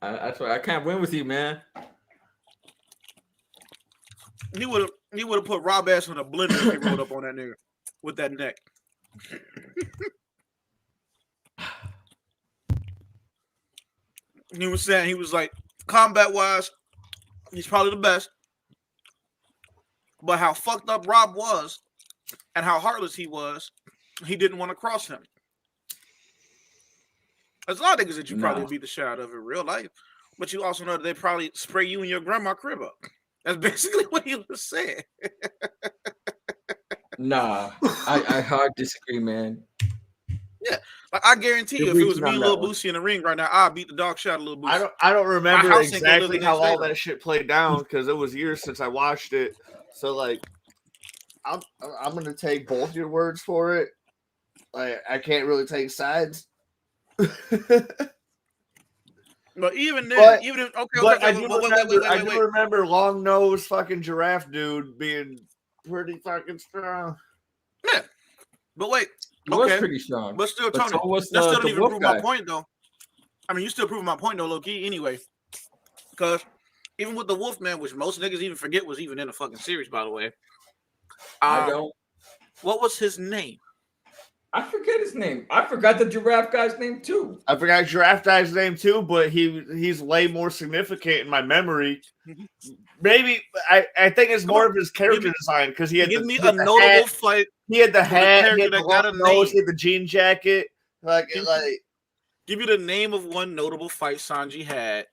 That's why I can't win with you, man. He would have put Rob ass in a blender if he rolled up on that nigga with that neck. He was saying, he was like, combat wise, he's probably the best. But how fucked up Rob was and how heartless he was, he didn't want to cross him. There's a lot of niggas that you probably beat the shit out of in real life. But you also know that they probably spray you and your grandma crib up. That's basically what he was saying. Nah, I hard disagree, man. Yeah, like I guarantee you, if it was me and Lil Boosie in the ring right now, I'd beat the dog shit out of Lil Boosie. I don't remember exactly how all that shit played down because it was years since I watched it. So like, I'm gonna take both your words for it. Like I can't really take sides. But even then, I do remember long nose fucking giraffe dude being pretty fucking strong. Yeah, but wait. He was pretty strong. But still, Tony, that still don't even prove my point, though. I mean, you still proving my point, though, low-key, anyway. Because even with the Wolfman, which most niggas even forget was even in the fucking series, by the way. I don't. What was his name? I forget his name. I forgot the giraffe guy's name, too. I forgot giraffe guy's name, too, but he's way more significant in my memory. Maybe, I think it's more of his character design, because he had a notable fight. He had the hat, he had the long nose, he had the jean jacket. Give you the name of one notable fight Sanji had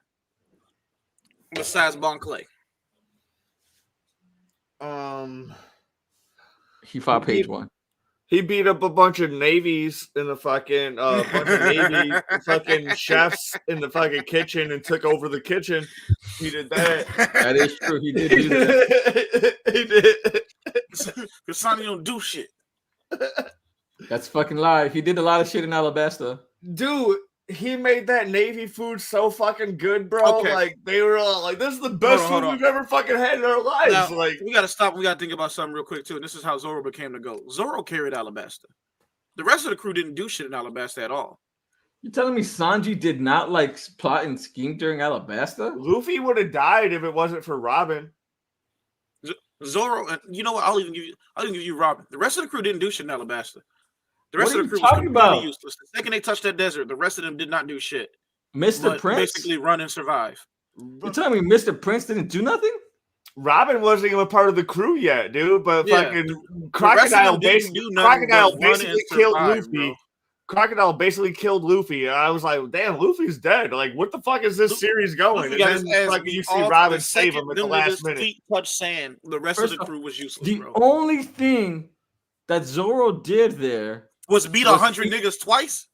besides Bon Clay. He fought Page 1. He beat up a bunch of navies in the fucking Navy fucking chefs in the fucking kitchen and took over the kitchen. He did that. That is true. He did do that. He did. Because Sonny don't do shit. That's fucking lie. He did a lot of shit in Alabasta. Dude, he made that Navy food so fucking good, bro. Okay. Like they were all like, "This is the best food we've ever fucking had in our lives." Now, like, we gotta stop. We gotta think about something real quick too. And this is how Zoro became the GOAT. Zoro carried Alabasta. The rest of the crew didn't do shit in Alabasta at all. You telling me Sanji did not like plot and scheme during Alabasta? Luffy would have died if it wasn't for Robin. Zoro, and you know what? I'll even give you Robin. The rest of the crew didn't do shit in Alabasta. The rest of the crew was completely useless. The second they touched that desert, the rest of them did not do shit. Mr. Prince basically run and survive. You telling me Mr. Prince didn't do nothing? Robin wasn't even a part of the crew yet, dude. But fucking Crocodile basically killed Luffy. Bro. Crocodile basically killed Luffy. And I was like, damn, Luffy's dead. Like, what the fuck is this series going? And then like, you see Robin save him at the last minute. Feet touch sand. The rest of the crew was useless, the only thing that Zoro did there was beat 100 niggas twice.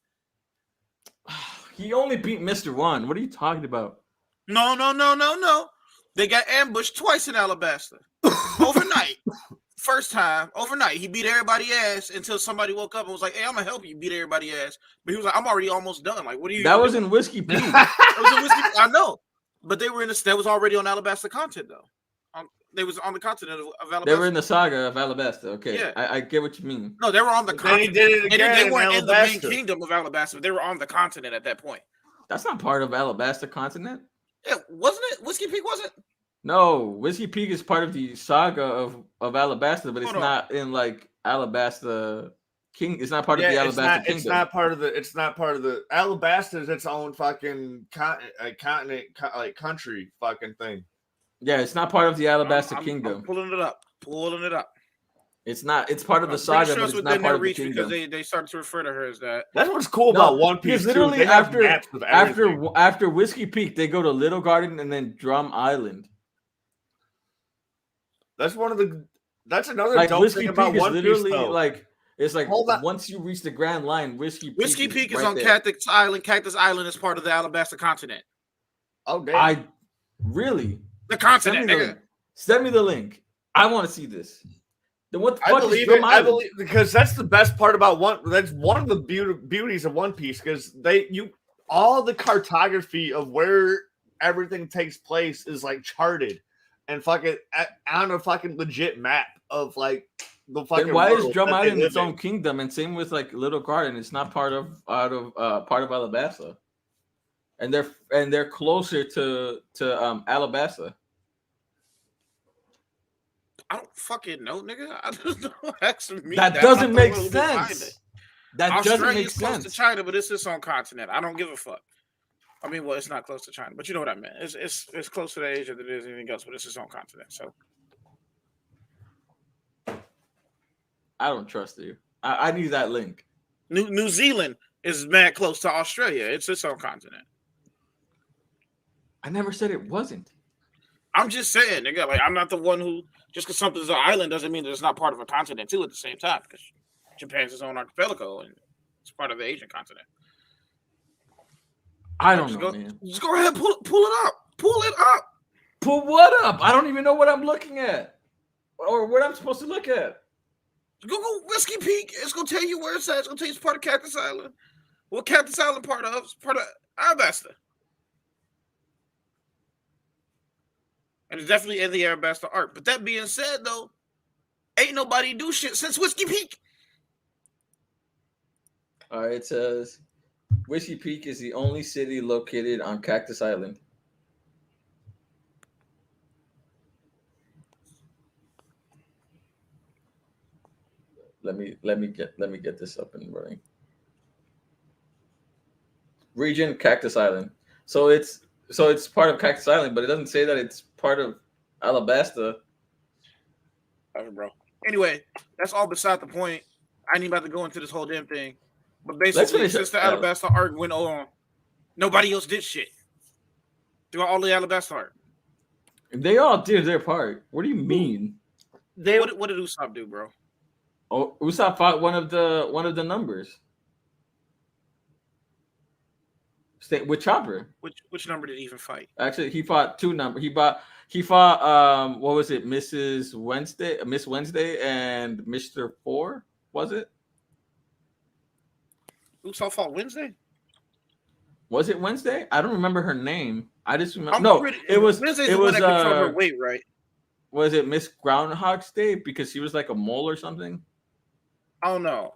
He only beat Mr. One. What are you talking about? No. They got ambushed twice in Alabasta. Overnight. First time, overnight, he beat everybody ass until somebody woke up and was like, "Hey, I'm gonna help you beat everybody ass." But he was like, "I'm already almost done. Like, what are you?" That was in Whiskey Peak. That was in Whiskey. I know, but they were in that was already on Alabasta content though. They was on the continent of Alabasta. They were in the saga of Alabasta. Okay, Yeah. I get what you mean. No, they were on the continent. They did it again. They weren't in the main Alabasta. kingdom of Alabasta, but they were on the continent at that point. That's not part of Alabasta continent. Yeah, wasn't it? Whiskey Peak wasn't. No, Whiskey Peak is part of the saga of Alabasta, but it's Hold on. not in like Alabasta King. It's not part of the Alabasta Kingdom. It's not part of the. It's not part of the. Alabasta is its own fucking continent, like country fucking thing. Yeah, it's not part of the Alabasta Kingdom. I'm pulling it up. It's not. It's part of the I'm saga, pretty sure but it's it's within not part their of the reach kingdom. because they started to refer to her as that. That's what's cool No, about One Piece. because literally too. They have maps of everything. after Whiskey Peak, they go to Little Garden and then Drum Island. That's one of the. That's another Like dope Whiskey thing Peak about is One Piece. literally Though. like it's like Hold on. once you reach the Grand Line, Whiskey Peak is right on there. Cactus Island. Cactus Island is part of the Alabasta continent. Oh damn! I really The continent, nigga. Send me the link. I want to see this. Then what the I fuck is believe Drum it. I Island? believe because that's the best part about one. That's one of the beauties of One Piece because all the cartography of where everything takes place is like charted and fucking on a fucking legit map of like the fucking. Then why is world Drum that they Island its live own in. kingdom? And same with like Little Garden. It's not part of Alabasta, and they're closer to Alabasta. I don't fucking know, nigga. I just don't ask me. That doesn't make sense. That doesn't Australia make is close sense. to China, but it's its own continent. I don't give a fuck. I mean, well, it's not close to China, but you know what I meant. It's closer to Asia than it is anything else, but it's its own continent. So I don't trust you. I need that link. New Zealand is mad close to Australia. It's its own continent. I never said it wasn't. I'm just saying, nigga. Like, I'm not the one who just because something's an island doesn't mean that it's not part of a continent too. At the same time, because Japan's its own archipelago and it's part of the Asian continent. I don't know, man. Just go ahead, pull it up. Pull it up. Pull what up? I don't even know what I'm looking at, or what I'm supposed to look at. Google Whiskey Peak. It's gonna tell you where it's at. It's gonna tell you it's part of Cactus Island. What Cactus Island part of? It's part of Alabasta. And it's definitely in the Alabasta arc. But that being said, though, ain't nobody do shit since Whiskey Peak. All right, it says Whiskey Peak is the only city located on Cactus Island. Let me get this up and running. Region Cactus Island. So it's part of Cactus Island, but it doesn't say that it's part of Alabasta. Bro. Anyway, that's all beside the point. I ain't about to go into this whole damn thing. But basically, since the Alabasta arc went on, nobody else did shit. Throughout all the Alabasta arc. They all did their part. What do you mean? What did Usopp do, bro? Oh, Usopp fought one of the numbers. With Chopper. Which number did he even fight? Actually, he fought two numbers. He fought what was it, Miss Wednesday and Mr. Four, was it? Usopp fought Wednesday? Was it Wednesday? I don't remember her name. I just remember it was Wednesday's it the was one that controlled her weight, right? Was it Miss Groundhog's Day because she was like a mole or something? I don't know.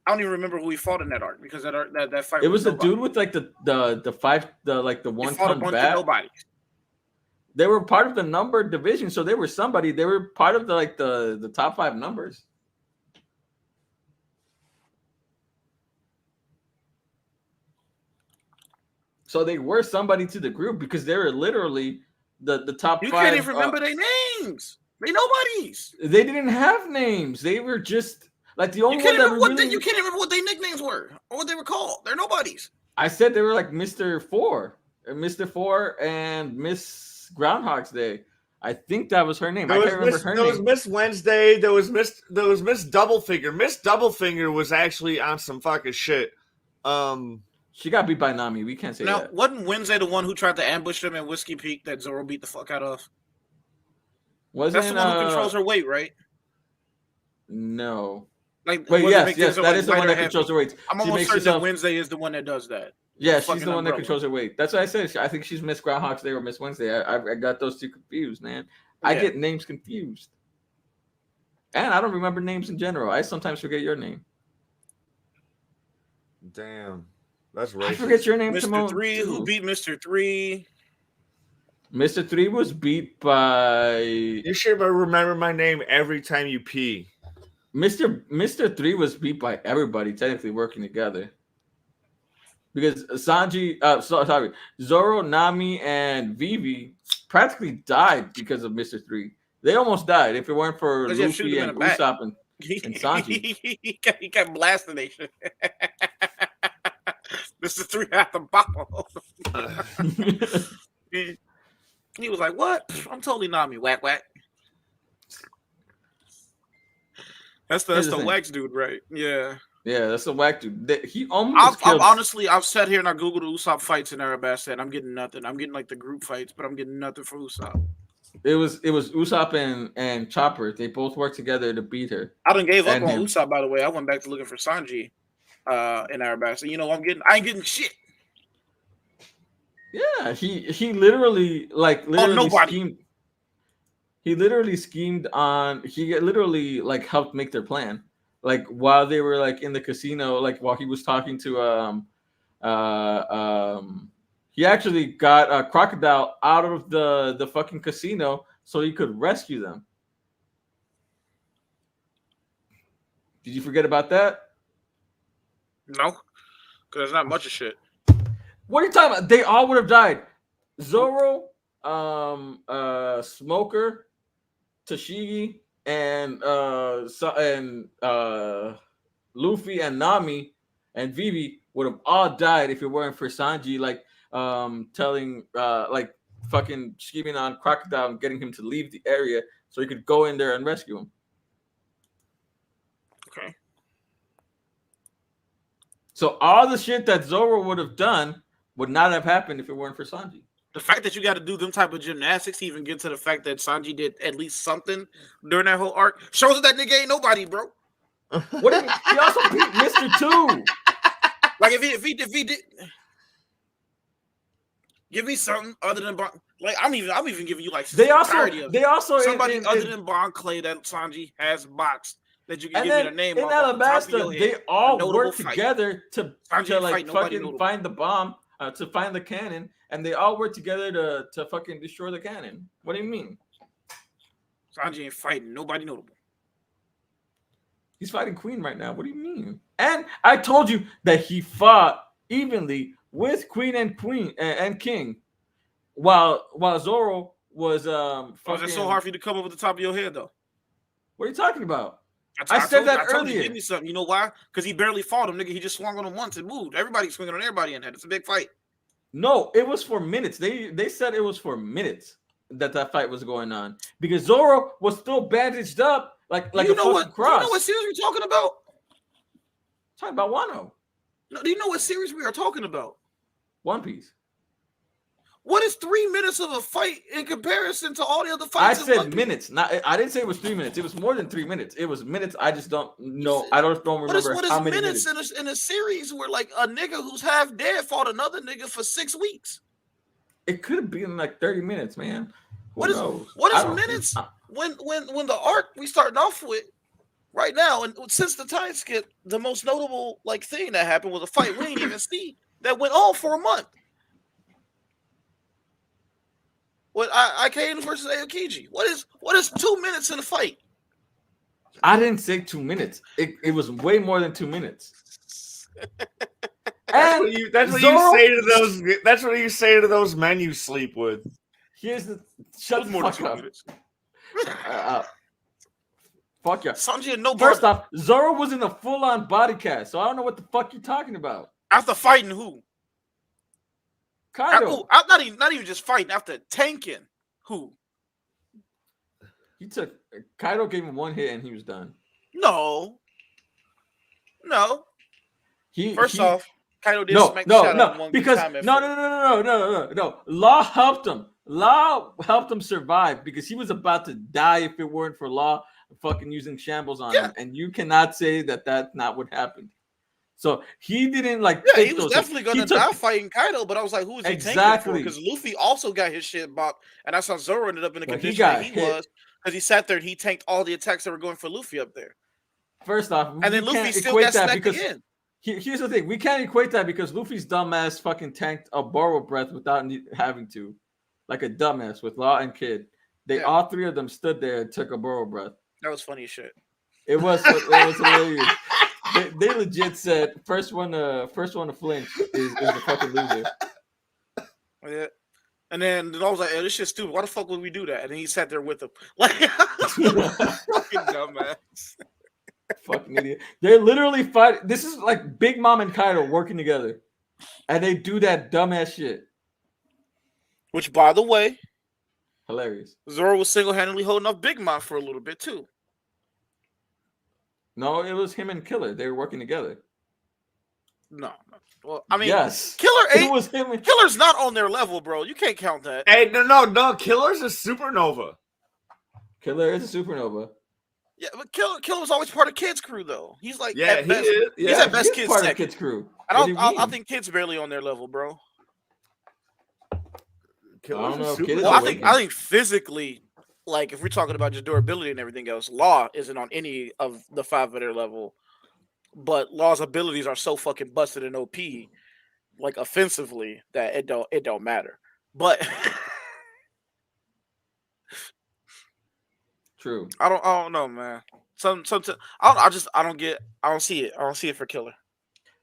I don't even remember who he fought in that arc because that fight. It was the dude with like the 1-ton bat. Nobody. They were part of the number division, so they were somebody. They were part of the top 5 numbers. So they were somebody to the group because they were literally the top 5. You can't even remember their names. They nobodies. They didn't have names. They were just like the only one that you can't remember what their nicknames were or what they were called. They're nobodies. I said they were like Mr. Four and Miss Groundhog's Day. I think that was her name. I can't remember her name. There was Miss Wednesday. There was Miss Doublefinger. Miss Doublefinger was actually on some fucking shit. She got beat by Nami. We can't say Now, that. wasn't Wednesday the one who tried to ambush him in Whiskey Peak that Zoro beat the fuck out of? That's the one who controls her weight, right? No. Like, wait, yes, that like is the one that controls her weight. I'm almost certain that Wednesday is the one that does that. Yeah, she's the one that controls her weight. That's what I said. I think she's Miss Groundhog's Day or Miss Wednesday. I got those two confused, man. Yeah. I get names confused. And I don't remember names in general. I sometimes forget your name. Damn. That's racist. I forget your name, Mr. 3, who beat Mr. 3? Mr. 3 was beat by... You should remember my name every time you pee. Mr. 3 was beat by everybody technically working together. Because Zoro, Nami, and Vivi practically died because of Mr. 3. They almost died if it weren't for Luffy and Usopp and Sanji. He kept blasting that shit. Mr. 3 at the bottom. He was like, "What? I'm totally Nami. Whack whack." That's the wax dude, right? Yeah. Yeah, that's a whack dude. He almost killed... I've sat here and I googled Usopp fights in Arabasta, and I'm getting nothing. I'm getting like the group fights, but I'm getting nothing for Usopp. It was Usopp and Chopper. They both worked together to beat her. I done gave up on Usopp, by the way. I went back to looking for Sanji in Arabasta. You know, I ain't getting shit. Yeah, he literally schemed. He literally schemed on. He literally like helped make their plan. Like while they were like in the casino, like while he was talking to he actually got a Crocodile out of the fucking casino so he could rescue them. Did you forget about that? No, because there's not much of shit. What are you talking about? They all would have died. Zoro, Smoker, Tashigi, and Luffy and Nami and Vivi would have all died if it weren't for Sanji, like telling like fucking scheming on Crocodile and getting him to leave the area so he could go in there and rescue him. Okay. So all the shit that Zoro would have done would not have happened if it weren't for Sanji. The fact that you got to do them type of gymnastics to even get to the fact that Sanji did at least something during that whole arc shows that nigga ain't nobody, bro. What do you mean? He also beat Mr. 2. Like if he did, give me something other than like I'm even giving you like they also somebody other than Bon Clay that Sanji has boxed that you can give me the name in Alabasta. They all work together to like fucking find the bomb. To find the cannon, and they all work together to fucking destroy the cannon. What do you mean? Sanji ain't fighting nobody notable. He's fighting Queen right now. What do you mean? And I told you that he fought evenly with Queen and King, while Zoro was Was it so hard for you to come up with the top of your head though? What are you talking about? I said that earlier. Give me something. You know why? Because he barely fought him, nigga. He just swung on him once and moved. Everybody's swinging on everybody in that. It's a big fight. No, it was for minutes. They said it was for minutes that fight was going on because Zoro was still bandaged up like a fucking cross. You know what series we're talking about? Talking about Wano. No, do you know what series we are talking about? One Piece. What is 3 minutes of a fight in comparison to all the other fights? I said minutes. I didn't say it was 3 minutes. It was more than 3 minutes. It was minutes. I just don't know. I don't remember how many minutes in a series where like a nigga who's half dead fought another nigga for 6 weeks. It could have been like 30 minutes, man. What is minutes? When the arc we starting off with right now, and since the time skip, the most notable like thing that happened was a fight we didn't even see that went on for a month. What Akainu versus Aokiji? What is 2 minutes in a fight? I didn't say 2 minutes. It was way more than 2 minutes. That's what you say to those men you sleep with. Here's the shut the fuck up. Fuck yeah. Sanji and no First off, Zoro was in a full-on body cast, so I don't know what the fuck you're talking about. After fighting who? Kaido. Not even just fighting. After tanking who? Kaido gave him one hit and he was done. No. First off, Kaido did smack the shot out of him one because time at no. Law helped him. Law helped him survive because he was about to die if it weren't for Law fucking using shambles on him, and you cannot say that that's not what happened. So he didn't like. Yeah, he was definitely going to die fighting Kaido, but I was like, who is he tanking for? Because Luffy also got his shit bopped, and that's how Zoro ended up in the condition that he was, because he sat there and he tanked all the attacks that were going for Luffy up there. First off, and then Luffy still got smacked again. Here's the thing: we can't equate that because Luffy's dumbass fucking tanked a borrow breath without having to, like a dumbass with Law and Kid. All three of them stood there and took a borrow breath. That was funny as shit. It was hilarious. They legit said first one to flinch is the fucking loser. Yeah. And then I was like, hey, this shit's stupid. Why the fuck would we do that? And then he sat there with him. Like fucking dumbass. Fucking idiot. They're literally fighting. This is like Big Mom and Kaido working together. And they do that dumbass shit. Which, by the way, hilarious. Zoro was single-handedly holding up Big Mom for a little bit too. No, it was him and Killer. They were working together. No. Well, I mean, yes. Killer was him. Killer's not on their level, bro. You can't count that. Hey, no. Killer's a supernova. Killer is a supernova. Yeah, but Killer was always part of Kid's crew, though. He's like, yeah, at best, he's at best Kid's part of Kid's crew. I think Kid's barely on their level, bro. I think physically, like if we're talking about just durability and everything else, Law isn't on any of the 5 of their level. But Law's abilities are so fucking busted and OP, like offensively, that it don't matter. But true. I don't know, man. I don't see it. I don't see it for Killer.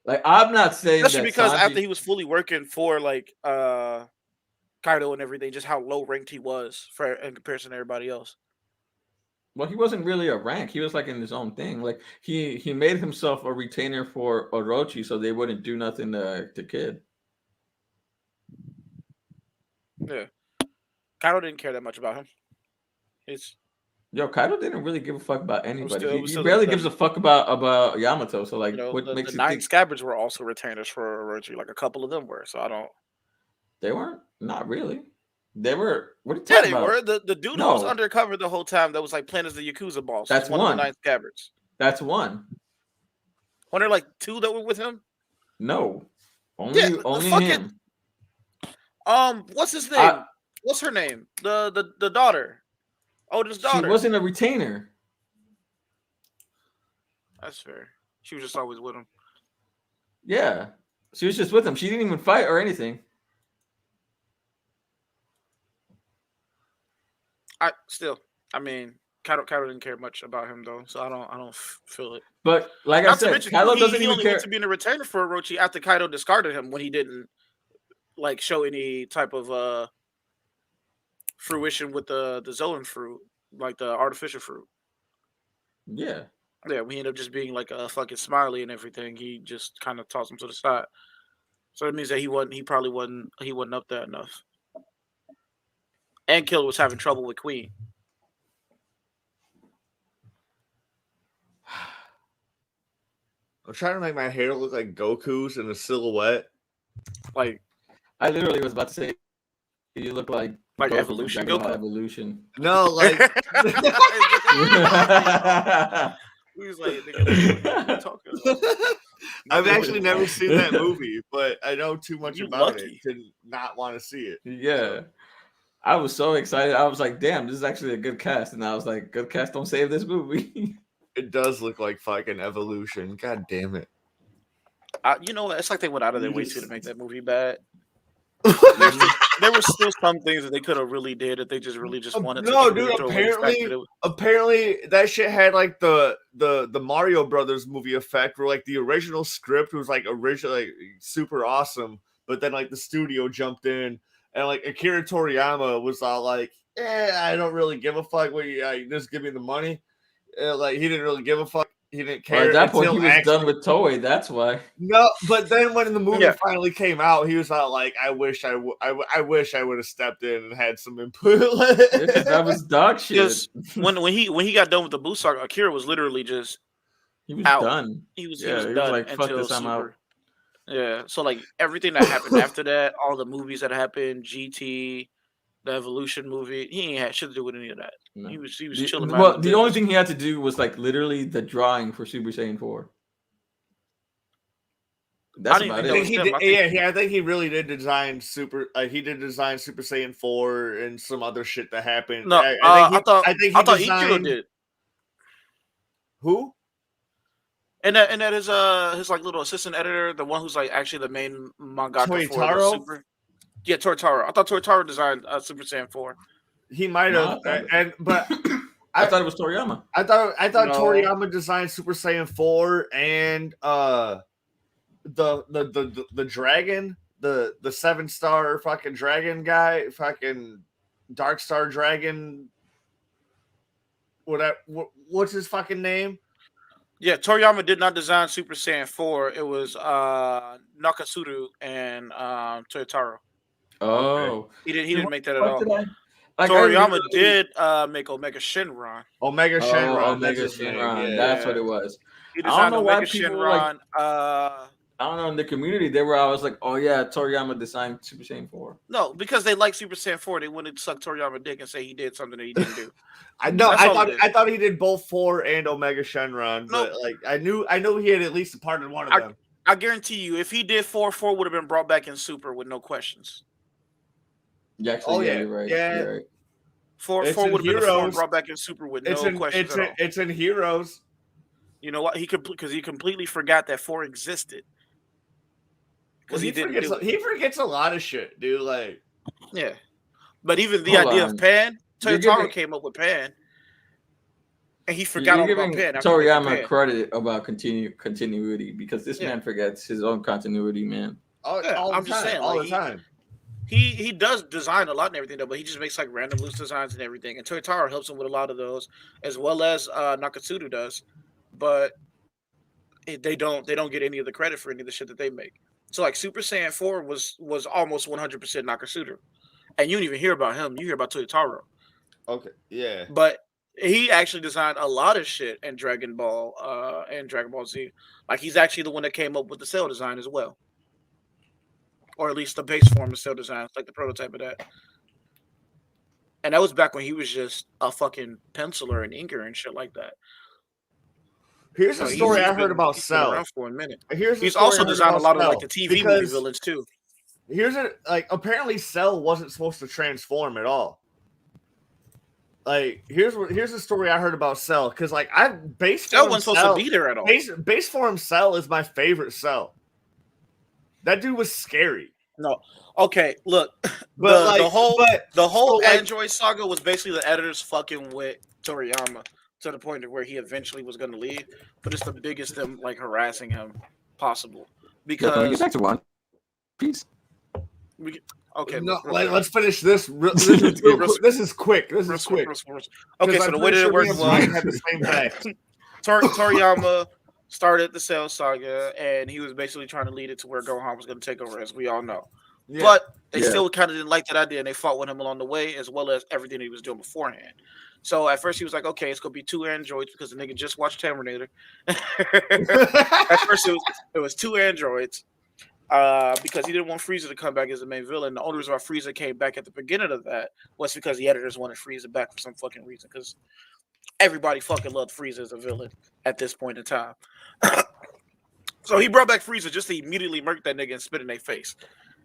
Like I'm not saying especially because after he was fully working for like Kaido and everything, just how low ranked he was in comparison to everybody else. Well, he wasn't really a rank. He was like in his own thing. Like he made himself a retainer for Orochi, so they wouldn't do nothing to Kid. Yeah, Kaido didn't care that much about him. Kaido didn't really give a fuck about anybody. He barely gives a fuck about Yamato. So like, what makes the 9 scabbards were also retainers for Orochi? Like a couple of them were. So I don't. They weren't. Not really. They were. What are you talking about? Were. The dude who was undercover the whole time that was like playing as the Yakuza boss. That's one of the 9 scabbards. That's one. Weren't there like 2 that were with him? No, only him. What's his name? What's her name? The daughter. Oda's daughter. She wasn't a retainer. That's fair. She was just always with him. Yeah, she was just with him. She didn't even fight or anything. I mean, Kaido didn't care much about him though, so I don't feel it. But like I said, Kaido doesn't even care. Went to being a retainer for Orochi after Kaido discarded him when he didn't like show any type of fruition with the Zoan fruit, like the artificial fruit. Yeah. Yeah, we end up just being like a fucking smiley and everything. He just kind of tossed him to the side. So that means that he probably wasn't up there enough. And Killer was having trouble with Queen. I'm trying to make my hair look like Goku's in a silhouette. Like, I literally was about to say, you look like Evolution Goku. Evolution. No, like. He was like, nigga, what are you talking about? I've actually never seen that movie, but I know too much about it to not want to see it. Yeah. I was so excited. I was like, damn, this is actually a good cast. And I was like, good cast, don't save this movie. It does look like fucking Evolution. God damn it. It's like they went out of their way to make that movie bad. There were still some things that they could have really did that they just wanted to. No, dude, apparently that shit had like the Mario Brothers movie effect where like the original script was like originally like, super awesome, but then like the studio jumped in and like Akira Toriyama was all like, I don't really give a fuck. You just give me the money. Like he didn't really give a fuck. He didn't care. At that point, he was done with Toei. That's why. No, but then when the movie finally came out, he was all like, "I wish I would have stepped in and had some input." That was dog shit. Just when he got done with the Boost Akira was literally just he was done. He was done like, fuck until this, I'm out. Yeah. So like everything that happened after that, all the movies that happened, GT, the Evolution movie, he ain't had shit to do with any of that. No. He was The, chilling. well, the only thing he had to do was like literally the drawing for Super Saiyan 4. That's didn't about think that I was think it. he him. did, I think he really did design he did design Super Saiyan 4 and some other shit that happened. No, I think I he thought Ichiro designed did. who? And that is his like little assistant editor, the one who's like actually the main mangaka for the Toyotaro? Super. Yeah, Toyotaro. I thought Toyotaro designed Super Saiyan 4. He might No, have, I thought, but I thought it was Toriyama. I thought No. Toriyama designed Super Saiyan 4 and the dragon, the 7-star fucking dragon guy, fucking Dark Star Dragon. What's his fucking name? Yeah, Toriyama did not design Super Saiyan 4. It was Nakatsuru and Toyotaro. Oh, He didn't make that at what all. did I? Like, Toriyama did make Omega Shenron. Omega Shenron. Omega That's his name. Shenron. Yeah, That's yeah. what it was. He I don't designed know why Omega people Shenron. I don't know, in the community they were always like, oh yeah, Toriyama designed Super Saiyan 4. No, because they like Super Saiyan 4, they wouldn't suck Toriyama dick and say he did something that he didn't do. I thought he did both 4 and Omega Shenron, but like I knew he had at least a part in one of them. I guarantee you, if he did 4 would have been brought back in Super with no questions. Yeah, actually, you're right. Yeah. You're right. 4 would have been a 4 brought back in Super with no questions at all. It's in Heroes. You know what? He completely forgot that 4 existed. Because he forgets a lot of shit, dude. Like, yeah, but even the idea of Pan, Toyotaro came up with Pan, and he forgot all about Pan. Toriyama credit about continuity because this man forgets his own continuity, man. I'm just saying, all the time. He does design a lot and everything though, but he just makes like random loose designs and everything. And Toyotaro helps him with a lot of those, as well as Nakatsuru does. But they don't get any of the credit for any of the shit that they make. So like Super Saiyan 4 was almost 100% Nakatsuru, and you don't even hear about him. You hear about Toyotaro. Okay, yeah. But he actually designed a lot of shit in Dragon Ball and Dragon Ball Z. Like he's actually the one that came up with the cell design as well, or at least the base form of cell design, like the prototype of that. And that was back when he was just a fucking penciler and inker and shit like that. Here's a story I heard about Cell. Around for a minute. He's also designed a lot of like the TV movie villains too. Apparently Cell wasn't supposed to transform at all. Like here's the story I heard about Cell, because like Cell wasn't supposed to be there at all. Base form Cell is my favorite Cell. That dude was scary. No, okay, look, the whole Android saga was basically the editors fucking with Toriyama to the point of where he eventually was going to leave, but it's the biggest them like harassing him possible because. Can we get back to One Piece? Okay, let's finish this. This is quick. Okay, so the way that it worked was Toriyama started the Cell saga, and he was basically trying to lead it to where Gohan was going to take over, as we all know. Yeah. But they still kind of didn't like that idea, and they fought with him along the way, as well as everything he was doing beforehand. So at first he was like, okay, it's going to be 2 androids because the nigga just watched Terminator. At first it was 2 androids because he didn't want Frieza to come back as the main villain. The only reason why Frieza came back at the beginning of that was because the editors wanted Frieza back for some fucking reason, because everybody fucking loved Frieza as a villain at this point in time. So he brought back Frieza just to immediately murk that nigga and spit in their face.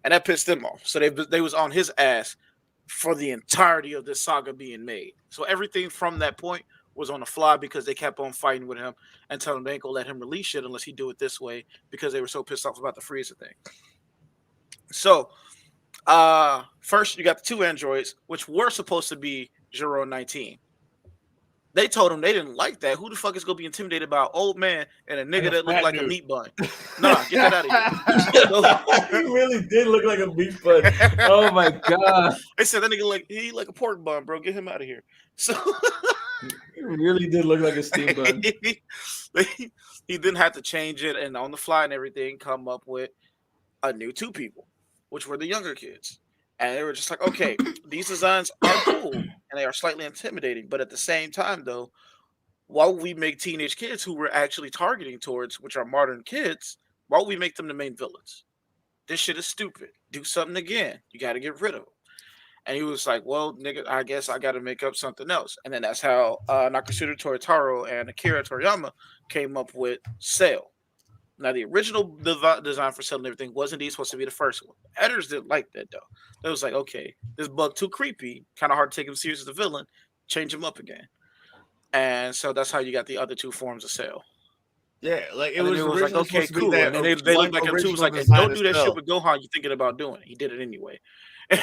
And that pissed them off. So they was on his ass for the entirety of this saga being made. So everything from that point was on the fly because they kept on fighting with him and telling him they ain't gonna let him release shit unless he do it this way, because they were so pissed off about the Frieza thing. So first you got the 2 androids, which were supposed to be Zero and 19. They told him they didn't like that. Who the fuck is gonna be intimidated by an old man and a nigga that looked like a meat bun? Nah, get that out of here. He really did look like a meat bun. Oh my god! They said that nigga like a pork bun, bro. Get him out of here. So he really did look like a steam bun. He didn't have to change it and on the fly and everything come up with a new 2 people, which were the younger kids. And they were just like, okay, these designs are cool and they are slightly intimidating. But at the same time, though, why would we make teenage kids who we're actually targeting towards, which are modern kids, Why would we make them the main villains? This shit is stupid. Do something again. You got to get rid of them. And he was like, well, nigga, I guess I got to make up something else. And then that's how Nakasuda Toritaro and Akira Toriyama came up with Cell. Now, the original design for Cell and everything was indeed supposed to be the first one. Editors didn't like that, though. They was like, okay, this bug too creepy, kind of hard to take him serious as a villain, change him up again. And so that's how you got the other two forms of Cell. Yeah, like it And was, then it was like, okay, cool. That, And then they looked back at him too. It was like, don't do that shit with Gohan. You're thinking about doing it. He did it anyway. And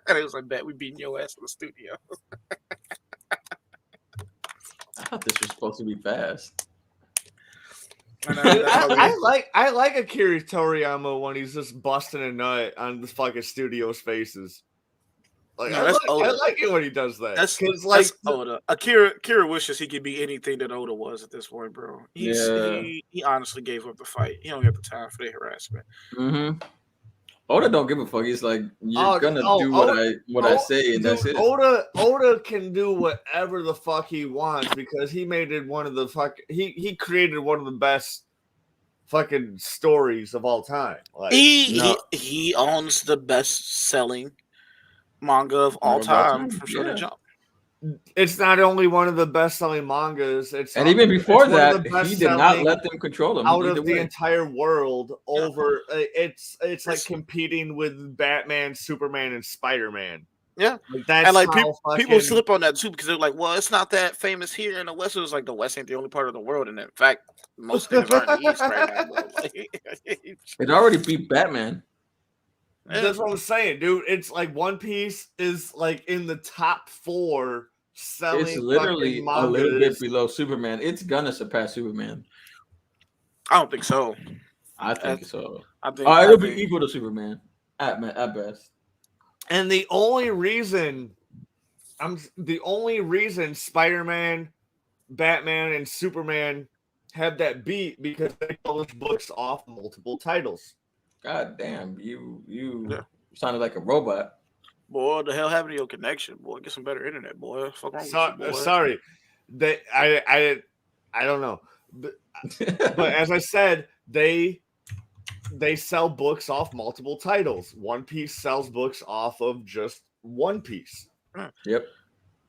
it was like, bet we beating your ass in the studio. I thought this was supposed to be fast. I like Akira Toriyama when he's just busting a nut on the fucking studio's faces. Like I like it when he does that. That's Oda. Akira wishes he could be anything that Oda was at this point, bro. He honestly gave up the fight. He don't have the time for the harassment. Mm-hmm. Oda don't give a fuck. He's like, you're gonna do what I say, and that's it. Oda can do whatever the fuck he wants because he made it one of the he created one of the best fucking stories of all time. Like, he owns the best selling manga of all time from Shonen Jump. It's not only one of the best-selling mangas. And even before that, he did not let them control him out of the entire world. Over, it's like competing with Batman, Superman, and Spider-Man. Yeah, that's and like people slip on that too because they're like, well, it's not that famous here in the West. It was like the West ain't the only part of the world, and in fact, most things are in the East right now. It already beat Batman. That's what I'm saying, dude. It's like One Piece is like in the top 4 selling. It's literally a little bit below Superman. It's gonna surpass Superman. I don't think so. I think so. It'll be equal to Superman at best. And the only reason Spider-Man, Batman, and Superman have that beat because they publish books off multiple titles. God damn, you sounded like a robot. Boy, the hell happened to your connection, boy? Get some better internet, boy. Fuck wrong with you, boy. Sorry. I don't know. But as I said, they sell books off multiple titles. One Piece sells books off of just One Piece. Yep.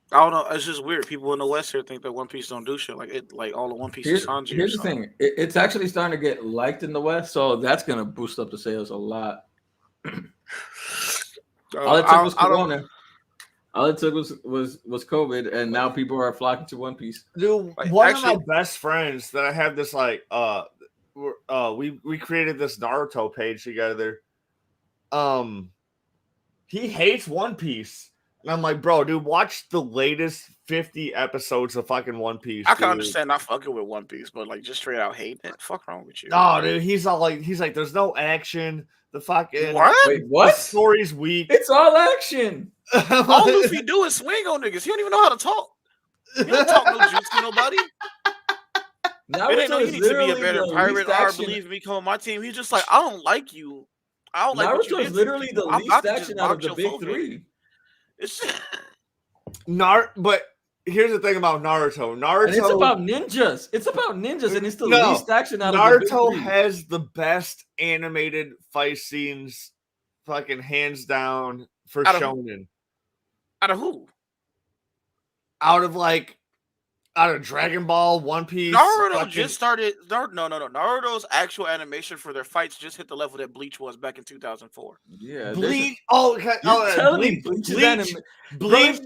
I don't know. It's just weird. People in the West here think that One Piece don't do shit. Like all the One Piece is Sanji. Here's the thing. It's actually starting to get liked in the West, so that's gonna boost up the sales a lot. All it took was Corona. All it took was COVID, and now people are flocking to One Piece. Dude, one of my best friends that I have this we created this Naruto page together. He hates One Piece. And I'm like, bro, dude, watch the latest 50 episodes of fucking One Piece. I can understand not fucking with One Piece, but like just straight out hating it. Fuck wrong with you? No, dude, he's like, there's no action. The fucking what? Wait, what? The story's weak. It's all action. All Luffy do is swing on niggas. He don't even know how to talk. He don't talk no jutsu to nobody. Now it ain't no, you need to be a better pirate or believe me, come on my team. He's just like, I don't like you. I don't like what you did. Naruto's literally the least action out of the big 3. It's but here's the thing about Naruto. And it's about ninjas. It's about ninjas, and it's the least action out Naruto of the big 3. Naruto has the best animated fight scenes, fucking hands down for shonen. Out of who? Out of Dragon Ball, One Piece. Naruto just started. No. Naruto's actual animation for their fights just hit the level that Bleach was back in 2004. Yeah, Bleach. Bleach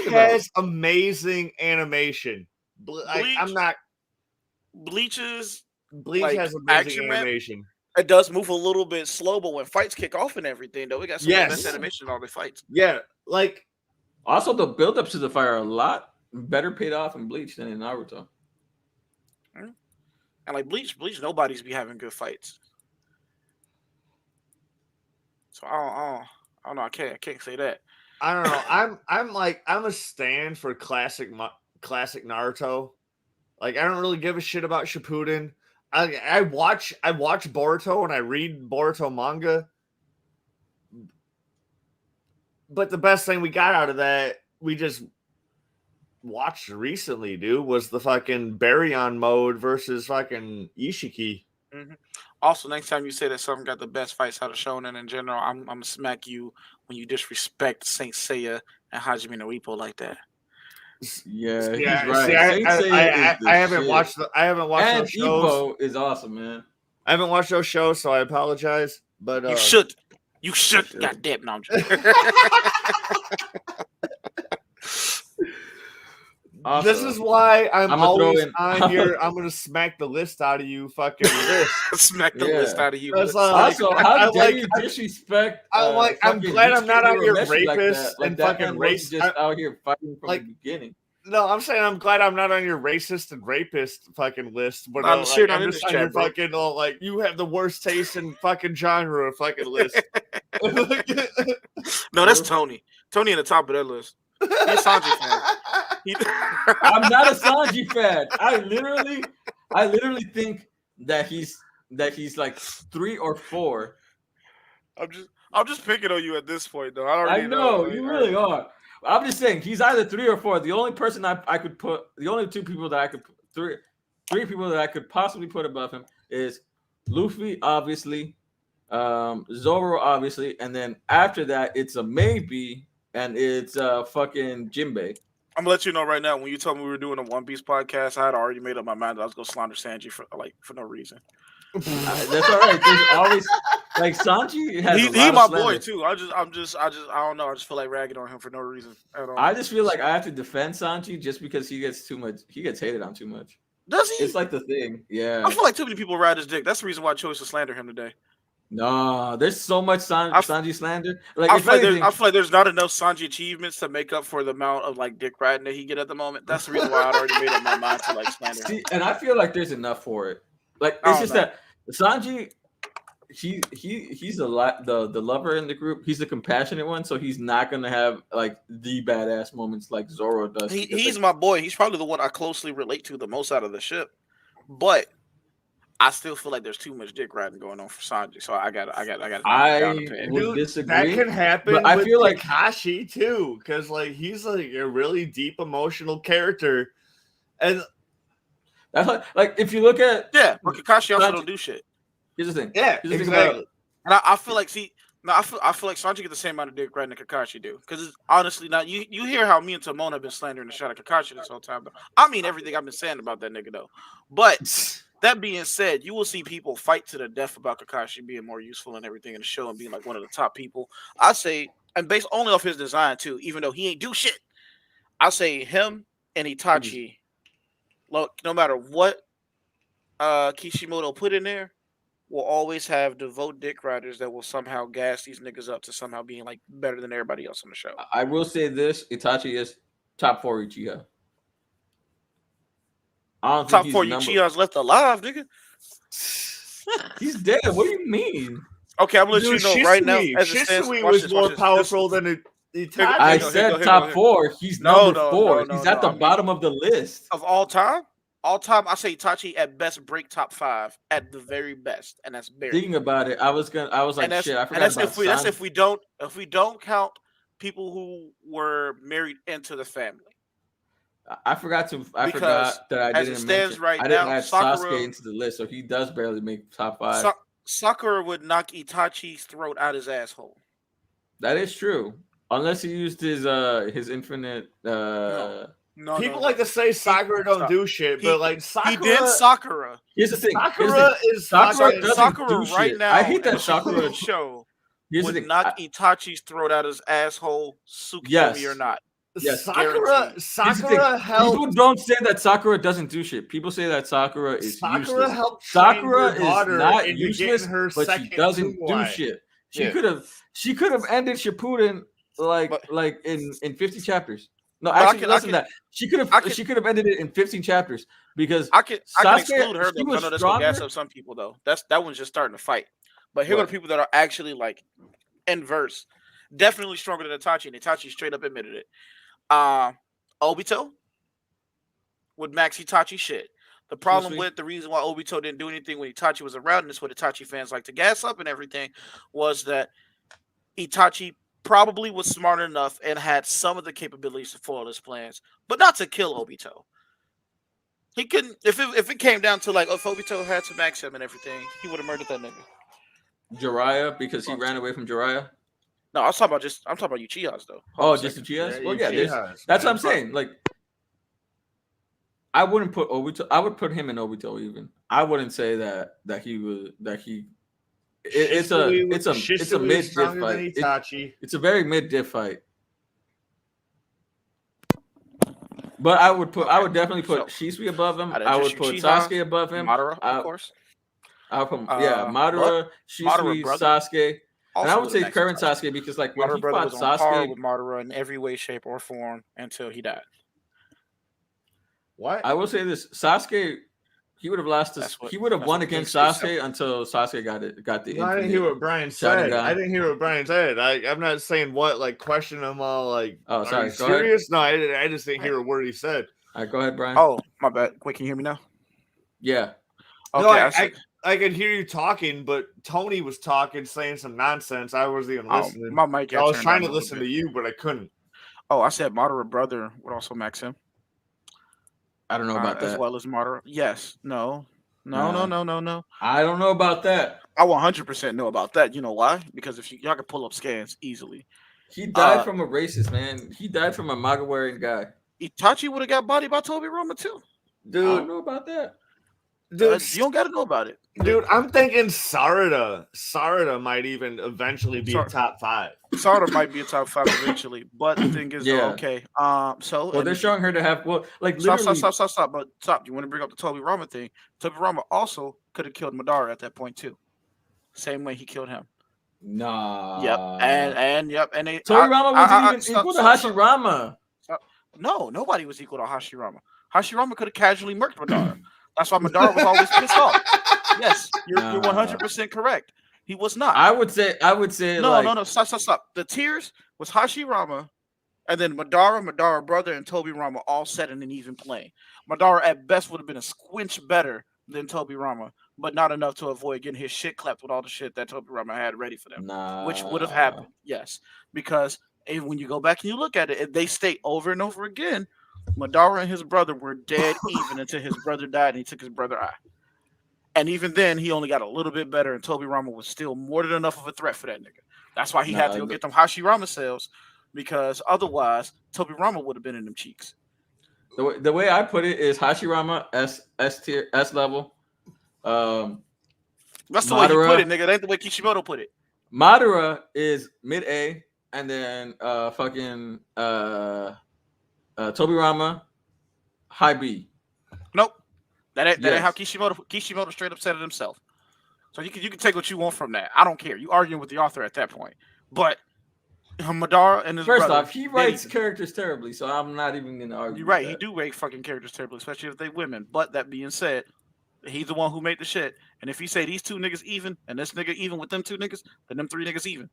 has amazing animation. Bleach has amazing animation. It does move a little bit slow, but when fights kick off and everything, though, we got some of the best animation in all the fights. Yeah, like. Also, the build-ups to the fight are a lot better paid off in Bleach than in Naruto. And like Bleach, nobody's be having good fights. So I don't know. I can't say that. I don't know. I'm a stan for classic Naruto. Like I don't really give a shit about Shippuden. I watch Boruto and I read Boruto manga. But the best thing we got out of that, we just watched recently, dude, was the fucking Baryon mode versus fucking Ishiki. Mm-hmm. Also, next time you say that something got the best fights out of Shonen in general, I'm gonna smack you when you disrespect Saint Seiya and Hajime no Ippo like that. Yeah, he's Yeah, right. see, Saint Seiya is the I haven't shit. watched And those shows. Ippo is awesome, man. I haven't watched those shows, so I apologize. But You should. should. God damn, no, I'm joking. Also, this is why I'm I'ma always throw in- on here. I'm gonna smack the list out of you, fucking list. Smack the Yeah. list out of you. That's, also, I how dare like- you disrespect? I'm fucking glad I'm not on Mitsuki your Hiromeshi like rapist that. Like and that fucking man race. wasn't just out here fighting from like- the beginning. No, I'm saying I'm glad I'm not on your racist and rapist fucking list. But I'm sure not I'm in just this on your chat, bro. fucking like you have the worst taste in fucking genre fucking list. No, that's Tony. Tony in the top of that list. He's a Sanji fan. I'm not a Sanji fan. I literally think that he's like 3 or 4. I'm just picking on you at this point, though. I I already know like, you really are. I'm just saying he's either 3 or 4. The only person I could put, the only 2 people that I could put, three people that I could possibly put above him is Luffy, obviously, Zoro, obviously, and then after that it's a maybe, and it's fucking Jinbei. I'm gonna let you know right now. When you told me we were doing a One Piece podcast, I had already made up my mind that I was gonna slander Sanji for no reason. That's all right. There's always like Sanji has He a lot my of boy slander. too. I don't know. I just feel like ragging on him for no reason at all. I just feel like I have to defend Sanji just because he gets hated on too much. Does he? It's like the thing. Yeah. I feel like too many people ride his dick. That's the reason why I chose to slander him today. No, there's so much Sanji slander. Like I if feel anything, like there's not enough Sanji achievements to make up for the amount of like dick riding that he get at the moment. That's the reason why I'd already made up my mind to like slander him. see, and I feel like there's enough for it. Like I it's don't just know. that Sanji, he's the lover in the group. He's the compassionate one, so he's not gonna have like the badass moments like Zoro does. He's my boy. He's probably the one I closely relate to the most out of the ship. But I still feel like there's too much dick riding going on for Sanji. So I got. I would disagree. That can happen. But I with feel like Kakashi too, because like he's like a really deep emotional character, and that's like if you look at yeah, but Kakashi also Sanji- don't do shit. here's the thing. yeah, Here's the thing exactly. And I feel like I feel like Sanji get the same amount of dick riding that Kakashi do. Because honestly, now you hear how me and Timon have been slandering the shot at Kakashi this whole time. Though. I mean everything I've been saying about that nigga though. But that being said, you will see people fight to the death about Kakashi being more useful and everything in the show and being like one of the top people. I say, and based only off his design too, even though he ain't do shit. I say him and Itachi. Look, no matter what Kishimoto put in there, will always have devout dick riders that will somehow gas these niggas up to somehow being like better than everybody else on the show. I will say this: Itachi is top 4 Uchiha. I don't Top think 4 he's Uchihas left alive, nigga. He's dead. What do you mean? Okay, I'm gonna let Dude, you know right now. Shisui- As it stands, Shisui watch was this, more watch this. powerful than Itachi. I go, said here go, top here. 4. He's No, number 4. no, He's at no. the bottom of the list. Of all time, I say Itachi at best break top 5 at the very best, and that's barely. Thinking about it, I was like, and that's, shit. I and forgot that's about if we don't count people who were married into the family. I forgot that I Because as didn't it stands mention. right I didn't now, add Sakura- Sasuke into the list, so he does barely make top 5. Sakura would knock Itachi's throat out his asshole. That is true, unless he used his infinite. No, People like to say Sakura don't do shit, but like Sakura, he did Sakura. Here's the thing. Sakura is Sakura doesn't Sakura do right shit. now. I hate in that the Sakura Shippuden show Here's the would thing. knock Itachi's throat out his asshole, Tsukuyomi Yes. or not. Yes, Sakura Here's the Sakura thing. helped. People don't say that Sakura doesn't do shit. People say that Sakura is Sakura useless. helped. Sakura train her daughter is not into useless, getting her but she second doesn't do Tsukuyomi. shit. She Yeah. could have ended Shippuden like in 50 chapters. No, But actually, less than that. She could have ended it in 15 chapters because I can Sasuke, exclude her she though. 'Cause I was know that's gonna gas stronger. up some people though. That one's just starting to fight. But here are What? the people that are actually like inverse. Definitely stronger than Itachi, and Itachi straight up admitted it. Obito would max Itachi shit. The problem Sweet. with the reason why Obito didn't do anything when Itachi was around, and this is what Itachi fans like to gas up and everything, was that Itachi probably was smart enough and had some of the capabilities to foil his plans, but not to kill Obito. He couldn't. If it came down to like, if Obito had to max him and everything, he would have murdered that nigga. Jiraiya, because he ran away from Jiraiya. No, I'm talking about Uchihas though. Oh, just Uchihas. Yeah, Well, yeah, Uchihas, that's what man. I'm saying. Like, I wouldn't put Obito. I would put him in Obito even. I wouldn't say that he was that he. It's a mid diff fight. It's a very mid diff fight. But I would definitely put Shisui above him. I would put Sasuke above him. Madara, of course. I'll put Madara, Shisui, Sasuke. And I would say current Sasuke because like when he fought Sasuke with Madara in every way, shape, or form until he died. What? I will say this: Sasuke, he would have lost. He would have won against Sasuke until Sasuke got the. No, I didn't hear what Brian said. I'm not saying what, like, question him all, like. Oh, sorry. Are you serious? No, I just didn't hear a word he said. All right, go ahead, Brian. Oh, my bad. Wait, can you hear me now? Yeah. Okay. No, I could hear you talking, but Tony was talking, saying some nonsense. I wasn't even listening. My mic. I was trying to listen to you, but I couldn't. Oh, I said Madara brother would also max him. I don't know about that. As well as Madara. Yes. No. I don't know about that. I 100% know about that. You know why? Because if y'all can pull up scans easily. He died from a racist, man. He died from a MAGA wearing guy. Itachi would have got bodied by Tobirama too. Dude, I don't know about that. Dude, you don't got to know about it. Dude, I'm thinking Sarada. Sarada might even eventually be a top 5. Sarada might be a top 5 eventually, but the thing is, okay. They're showing her to have stop. But stop. You want to bring up the Tobirama thing? Tobirama also could have killed Madara at that point too, same way he killed him. Nah. Yep. And Tobirama wasn't even equal to Hashirama. No, nobody was equal to Hashirama. Hashirama could have casually murked Madara. That's why Madara was always pissed off. Yes, you're 100% correct. He was not. I would say no. Stop. The tiers was Hashirama, and then Madara brother, and Tobirama all set in an even plane. Madara at best would have been a squinch better than Tobirama, but not enough to avoid getting his shit clapped with all the shit that Tobirama had ready for them, which would have happened. Yes, because when you go back and you look at it, they state over and over again, Madara and his brother were dead even until his brother died and he took his brother eye. And even then, he only got a little bit better, and Tobirama was still more than enough of a threat for that nigga. That's why he had to go get them Hashirama cells, because otherwise, Tobirama would have been in them cheeks. The way I put it is Hashirama S tier, S level. That's the way you put it, nigga. That ain't the way Kishimoto put it. Madara is mid A, and then Tobirama high B. Nope. That ain't how Kishimoto straight up said it himself. So you can take what you want from that. I don't care. You arguing with the author at that point. But Madara and his First brother, off, he writes characters terribly, so I'm not even gonna argue. You're right. He do write fucking characters terribly, especially if they women. But that being said, he's the one who made the shit. And if he say these two niggas even, and this nigga even with them two niggas, then them three niggas even.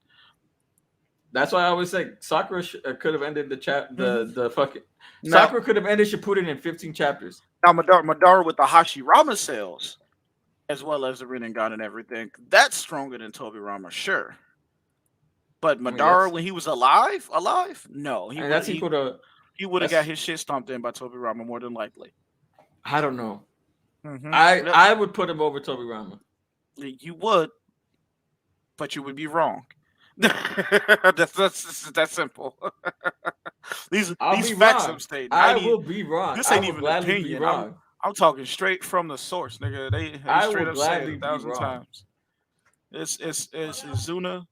That's why I always say Sakura could have ended the fucking. Sakura could have ended Shippuden in 15 chapters. Now Madara with the Hashirama cells, as well as the Rinnegan and everything, that's stronger than Tobirama, sure. But Madara, when he was alive, no, he would have got his shit stomped in by Tobirama more than likely. I don't know. Mm-hmm. I would put him over Tobirama. You would, but you would be wrong. that's simple. these facts I'm stating. I will be wrong. This ain't even an opinion. I'm talking straight from the source, nigga. They straight up said it 1,000 times. It's Izuna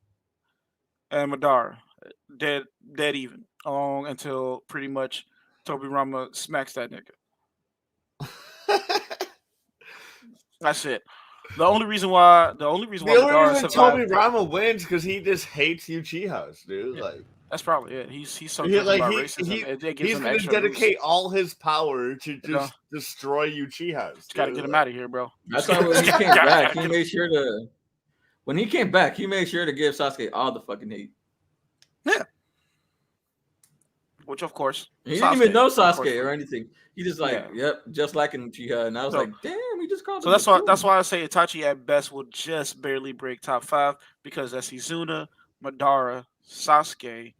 and Madara dead even until pretty much Tobirama smacks that nigga. That's it. The only reason why Tobirama wins because he just hates Uchihas, dude. Yeah. Like that's probably it. He's so racism. He's gonna dedicate all his power to just destroy Uchihas. Just gotta get him out of here, bro. That's why when he came back, he made sure to. When he came back, he made sure to give Sasuke all the fucking hate. Yeah. Which of course he didn't even know Sasuke or anything. He just yep, just like in Uchiha, and I was like, damn, he just called. So that's why I say Itachi at best will just barely break top 5 because that's Izuna, Madara, Sasuke,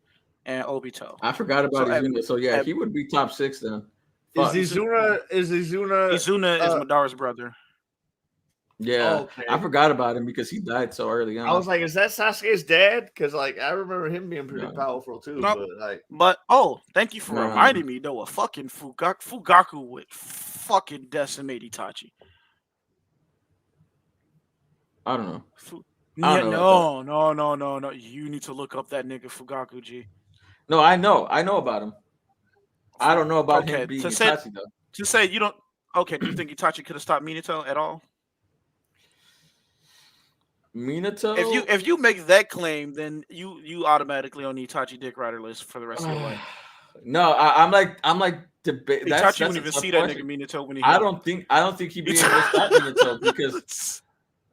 and Obito. I forgot about So Izuna. So yeah, at- he would be top 6 then. Is Fuck. Izuna? Izuna is Madara's brother. Yeah, Okay. I forgot about him because he died so early on. I was like, is that Sasuke's dad? Because like I remember him being pretty No. powerful too. No. But like, Thank you for No. reminding me though. A fucking Fugaku would fucking decimate Itachi. I don't know. Yeah, I don't know no. You need to look up that nigga Fugaku, G. No, I know about him. I don't know about him being Itachi though. To say you don't. Okay, do you think Itachi could have stopped Minato at all? Minato. If you make that claim, then you automatically on the Itachi dick rider list for the rest of your life. No, I'm like debate. Itachi wouldn't even see that nigga Minato when he. I don't think he'd be able to stop Minato because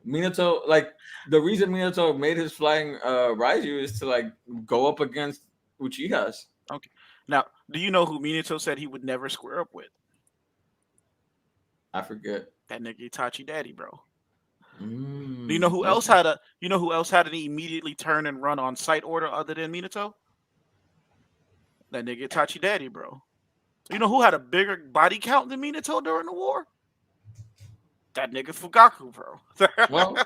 Minato, like the reason Minato made his flying Raiju is to like go up against Uchihas. Okay. Now, do you know who Minato said he would never square up with? I forget. That nigga Itachi daddy, bro. Do Mm, you know who else had an immediately turn and run on sight order other than Minato? That nigga Itachi daddy, bro. You know who had a bigger body count than Minato during the war? That nigga Fugaku, bro. Well,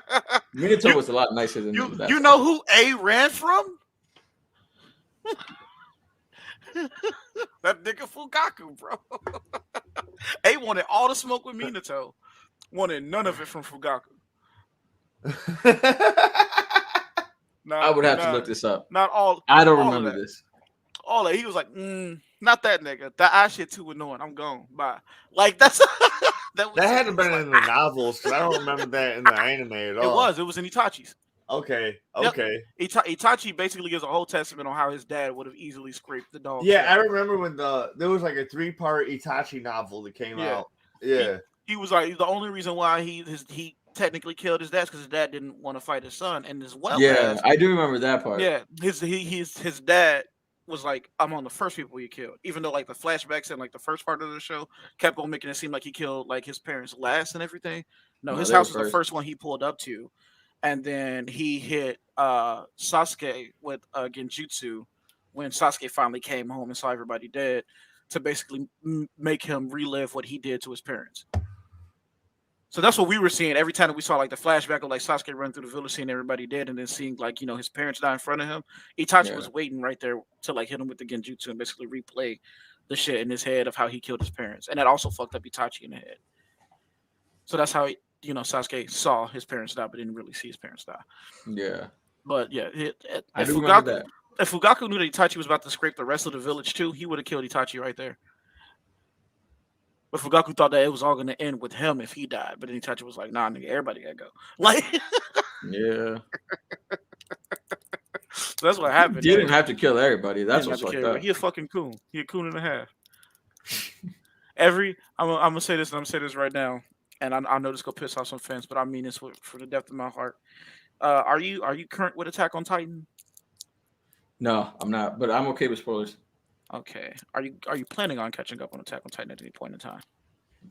Minato was a lot nicer than that. You know who A ran from? That nigga Fugaku, bro. A wanted all the smoke with Minato. Wanted none of it from Fugaku. I would have to look this up. Not all. I don't all remember this. All that he was like, not that nigga. That eye shit too annoying. I'm gone. Bye. Like that's that had to been in the novels because I don't remember that in the anime at all. It was in Itachi's. Okay. Yep. Itachi basically gives a whole testament on how his dad would have easily scraped the dog. Yeah, I remember when there was like a 3-part Itachi novel that came out. Yeah, he was like the only reason why he technically killed his dad because his dad didn't want to fight his son, and as well. Yeah, I do remember that part. Yeah, his dad was like, I'm on the first people you killed, even though like the flashbacks and like the first part of the show kept on making it seem like he killed like his parents last and everything. No, his house was the first one he pulled up to. And then he hit Sasuke with Genjutsu when Sasuke finally came home and saw everybody dead to basically make him relive what he did to his parents. So that's what we were seeing every time that we saw like the flashback of like Sasuke running through the village, seeing everybody dead, and then seeing like his parents die in front of him. Itachi was waiting right there to like hit him with the Genjutsu and basically replay the shit in his head of how he killed his parents, and that also fucked up Itachi in the head. So that's how Sasuke saw his parents die, but didn't really see his parents die. Yeah. But yeah, I do remember that. If Fugaku knew that Itachi was about to scrape the rest of the village too, he would have killed Itachi right there. But Fugaku thought that it was all going to end with him if he died. But then Itachi was like, nah, nigga, everybody got to go. Like, yeah. So that's what happened. He didn't have to kill everybody. That's what's fucked up. He a fucking coon. He a coon and a half. I'm going to say this, and I'm going to say this right now. And I know this going to piss off some fans, but I mean this for the depth of my heart. Are you current with Attack on Titan? No, I'm not. But I'm okay with spoilers. Okay. Are you planning on catching up on Attack on Titan at any point in time?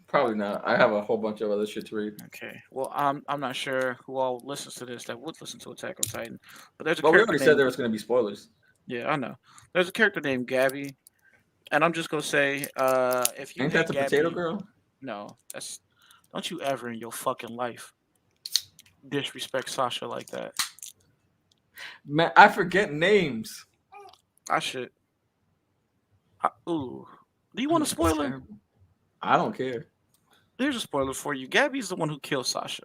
Probably not. I have a whole bunch of other shit to read. Okay. Well, I'm not sure who all listens to this that would listen to Attack on Titan, but there's a we character already said there was going to be spoilers. Yeah, I know. There's a character named Gabby, and I'm just gonna say, if you ain't that the Gabby, potato girl? No, that's. Don't you ever in your fucking life disrespect Sasha like that. Man, I forget names. I should. Ooh. Do you want a spoiler? I don't care. There's a spoiler for you. Gabby's the one who killed Sasha.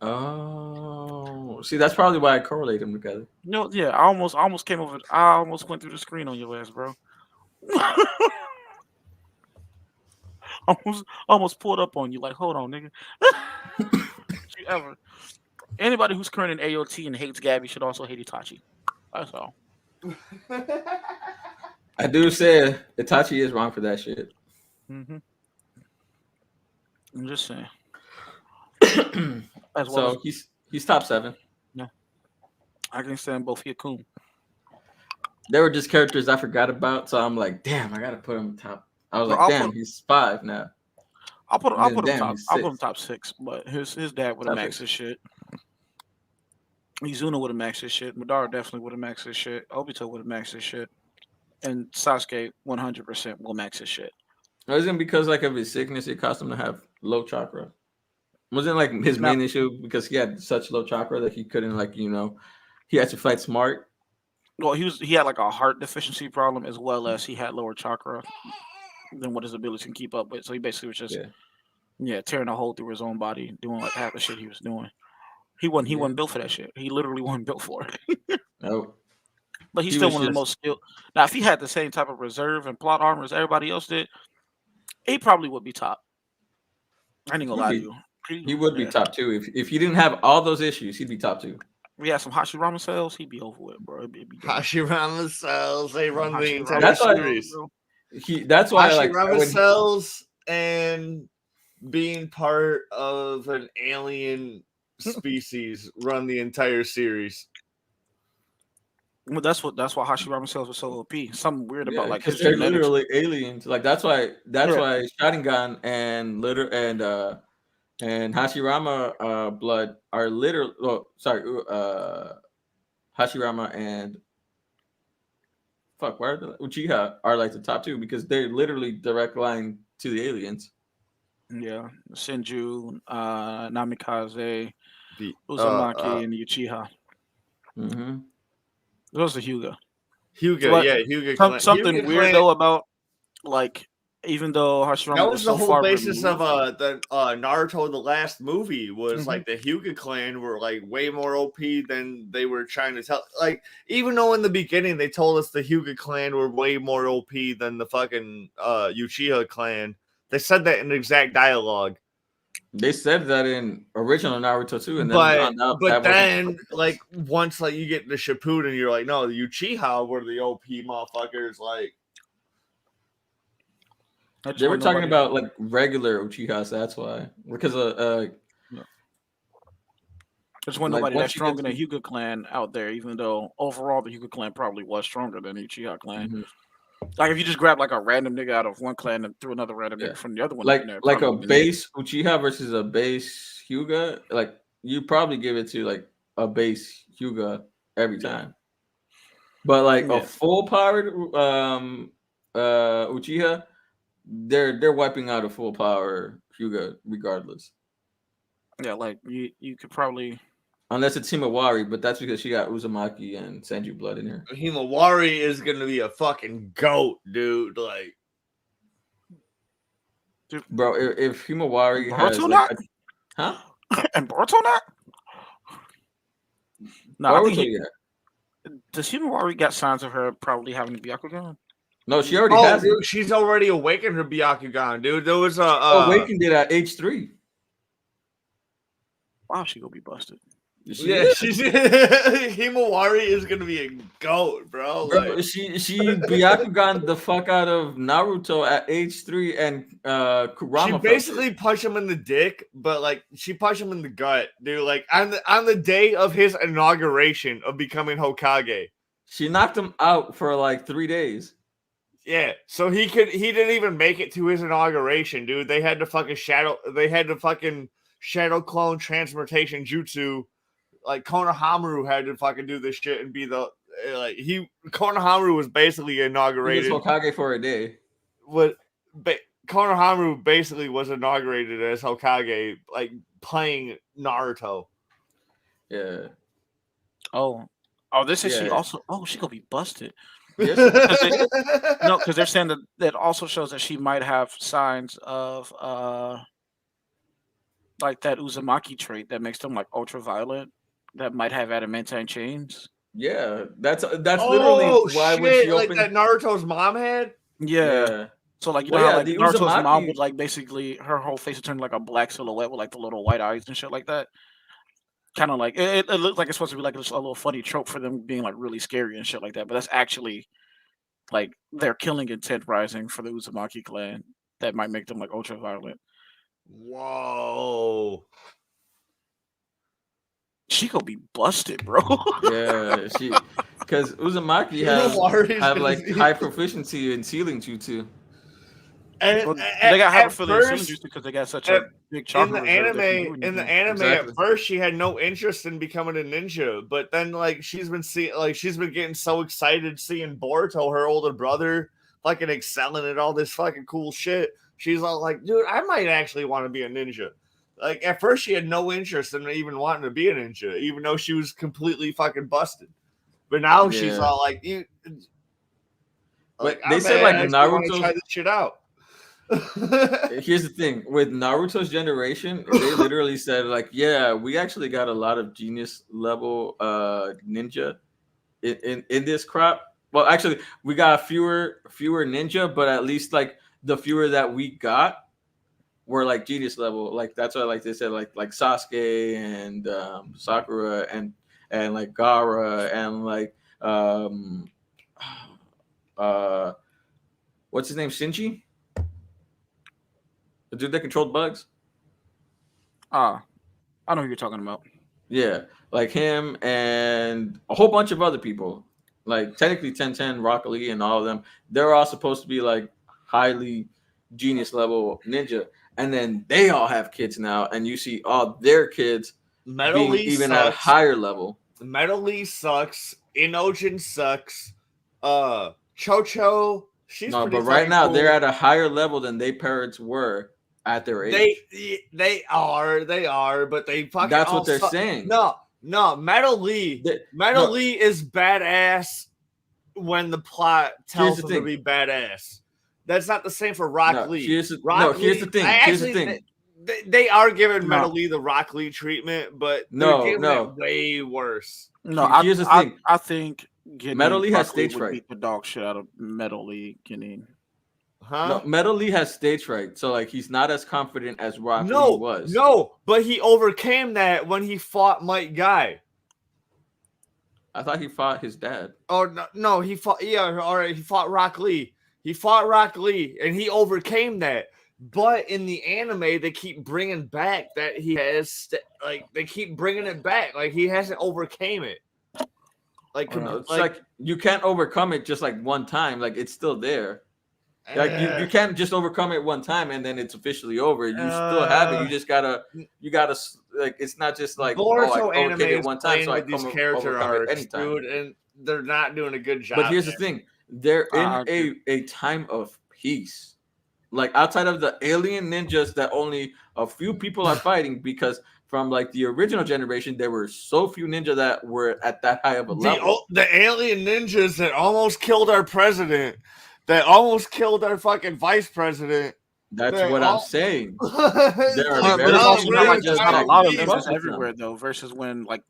Oh, see, that's probably why I correlate them together. No, yeah, I almost came over. I almost went through the screen on your ass, bro. almost pulled up on you. Like, hold on, nigga. You ever? Anybody who's current in AOT and hates Gabby should also hate Itachi. That's all. I do say Itachi is wrong for that shit. Mm-hmm. I'm just saying. So he's top 7. Yeah, I can stand both. He a coon. There were just characters I forgot about, so I'm like, damn, I gotta put him top. I was like, damn, he's 5 now. I'll put him top 6, but his dad would have maxed his shit. Mizuna would have maxed his shit. Madara definitely would have maxed his shit. Obito would have maxed his shit. And Sasuke 100% will max his shit. Wasn't it because like of his sickness it caused him to have low chakra? Wasn't like his Now, main issue because he had such low chakra that he couldn't he had to fight smart. well, he had like a heart deficiency problem as well as he had lower chakra than what his ability can keep up with. So he basically was just tearing a hole through his own body, doing like half the shit he was doing. He wasn't built for that shit. He literally wasn't built for it. No, But he's he still was one of the just most skilled. Now, if he had the same type of reserve and plot armor as everybody else did, he probably would be top. I ain't gonna lie to you. he would be top 2 if he didn't have all those issues. He'd be top 2. We had some Hashirama cells, he'd be over with, bro. It'd be done. Hashirama cells. They run the entire That's why- series. That's why I like Hashirama cells and being part of an alien species run the entire series. Well, that's why Hashirama cells were so OP. Something weird about like because his they're genetics. literally aliens. Like that's why Sharingan and Hashirama blood are literally Hashirama and why are the Uchiha are like the top 2 because they're literally direct line to the aliens. Yeah, Senju, Namikaze, The Uzumaki, and Uchiha. Mm-hmm. Those are Hyuga. Hyuga. Something Hyuga weird clan, though about like even though Hashirama that was was so the whole far basis removed, of the Naruto, the last movie was like the Hyuga clan were like way more OP than they were trying to tell. Like even though in the beginning they told us the Hyuga clan were way more OP than the fucking Uchiha clan, they said that in exact dialogue. They said that in original Naruto too, and then found out but then like once like you get the Shippuden, you're like, no, the Uchiha were the OP motherfuckers. Like they were talking about like regular Uchiha, so that's why because there's one nobody that's stronger than Hyuga clan out there, even though overall the Hyuga clan probably was stronger than the Uchiha clan. Mm-hmm. Like if you just grab like a random nigga out of one clan and threw another random nigga from the other one, like a base Uchiha versus a base Hyuga, like you probably give it to like a base Hyuga every time. But like a full powered Uchiha, they're wiping out a full power Hyuga regardless. Yeah, like you could probably. Unless it's Himawari, but that's because she got Uzumaki and Senju blood in her. Himawari is gonna be a fucking goat, dude. Like, bro, if Himawari has and Boruto not? No, I think does Himawari got signs of her probably having the Byakugan? No, she already has. Dude, she's already awakened her Byakugan, dude. There was awakened it at age 3. Wow, she gonna be busted. She's Himawari is gonna be a goat, bro. Like, she Byakugan the fuck out of Naruto at age 3, and Kurama. She basically punched him in the dick, but like she punched him in the gut, dude. Like on the day of his inauguration of becoming Hokage, she knocked him out for like 3 days. Yeah, so he didn't even make it to his inauguration, dude. They had to fucking shadow clone transmutation jutsu. Like Konohamaru had to fucking do this shit and be the Konohamaru was basically inaugurated. He was Hokage for a day. Konohamaru basically was inaugurated as Hokage, like playing Naruto. Yeah. Oh, this is she also. Oh, she gonna be busted. Yes. No, because they're saying that also shows that she might have signs of like that Uzumaki trait that makes them like ultraviolet. That might have adamantine chains. Yeah, that's literally why when she opened like that Naruto's mom had. Yeah. So like how like Naruto's mom would like basically her whole face would turn like a black silhouette with like the little white eyes and shit like that. Kind of like it looks like it's supposed to be like a little funny trope for them being like really scary and shit like that, but that's actually like their killing intent rising for the Uzumaki clan that might make them like ultraviolet. Whoa. She gonna be busted, bro. Yeah, because Uzumaki have like high proficiency in sealing jutsu. And Well, they got at hyperphilic first, synergies because they got such a big in chakra the reserve. They can do anime, anything. Exactly. at first she had no interest in becoming a ninja, but then like she's been getting so excited seeing Boruto, her older brother, fucking excelling at all this fucking cool shit. She's all like, dude, I might actually want to be a ninja. Like at first she had no interest in even wanting to be a ninja, even though she was completely fucking busted. But now she's Yeah. all like, you But I they said might like actually want to Naruto's. try this shit out. Here's the thing with Naruto's generation, they literally said like, yeah, we actually got a lot of genius level ninja in this crop. Well, actually, we got fewer ninja, but at least like the fewer that we got were like genius level. Like that's why like they said like Sasuke and Sakura and like Gara and like what's his name, Shinji, the dude that controlled bugs. I know who you're talking about. Yeah, like him and a whole bunch of other people. Like technically 1010, Rock Lee, and all of them. They're all supposed to be like highly genius level ninja. And then they all have kids now, and you see all their kids Metal being Lee even at a sucks. higher level. Metal Lee sucks. Inojin sucks. Chocho, she's No, pretty but right fucking now cool. they're at a higher level than their parents were at their age. They are, but they fucking. That's what they're saying. No, Metal Lee. Metal Lee is badass when the plot tells him to be badass. That's not the same for Rock Lee. Here's the thing. Here's the thing. They are giving Metal Lee the Rock Lee treatment, but they're giving it way worse. No, here's the thing. I think Metal Lee has stage fright. Beat the dog shit out of Metal Lee getting. No, Metal Lee has stage fright, so like he's not as confident as Rock Lee was. No, but he overcame that when he fought Mike Guy. I thought he fought his dad. Oh no, he fought. Yeah, all right, he fought Rock Lee. He fought Rock Lee, and he overcame that. But in the anime, they keep bringing back that he has, they keep bringing it back, like he hasn't overcame it. Like, it's like you can't overcome it just like one time. Like it's still there. Like you can't just overcome it one time and then it's officially over. You still have it. You gotta like it's not just like Boruto I anime it one time, so I with these come character arcs, anytime. dude, and they're not doing a good job. But here's the thing: they're in a time of peace. Like outside of the alien ninjas that only a few people are fighting, because from like the original generation, there were so few ninja that were at that high of a level. The alien ninjas that almost killed our president, that almost killed our fucking vice president. That's what I'm saying. There are very not a lot of ninjas everywhere though. Versus when like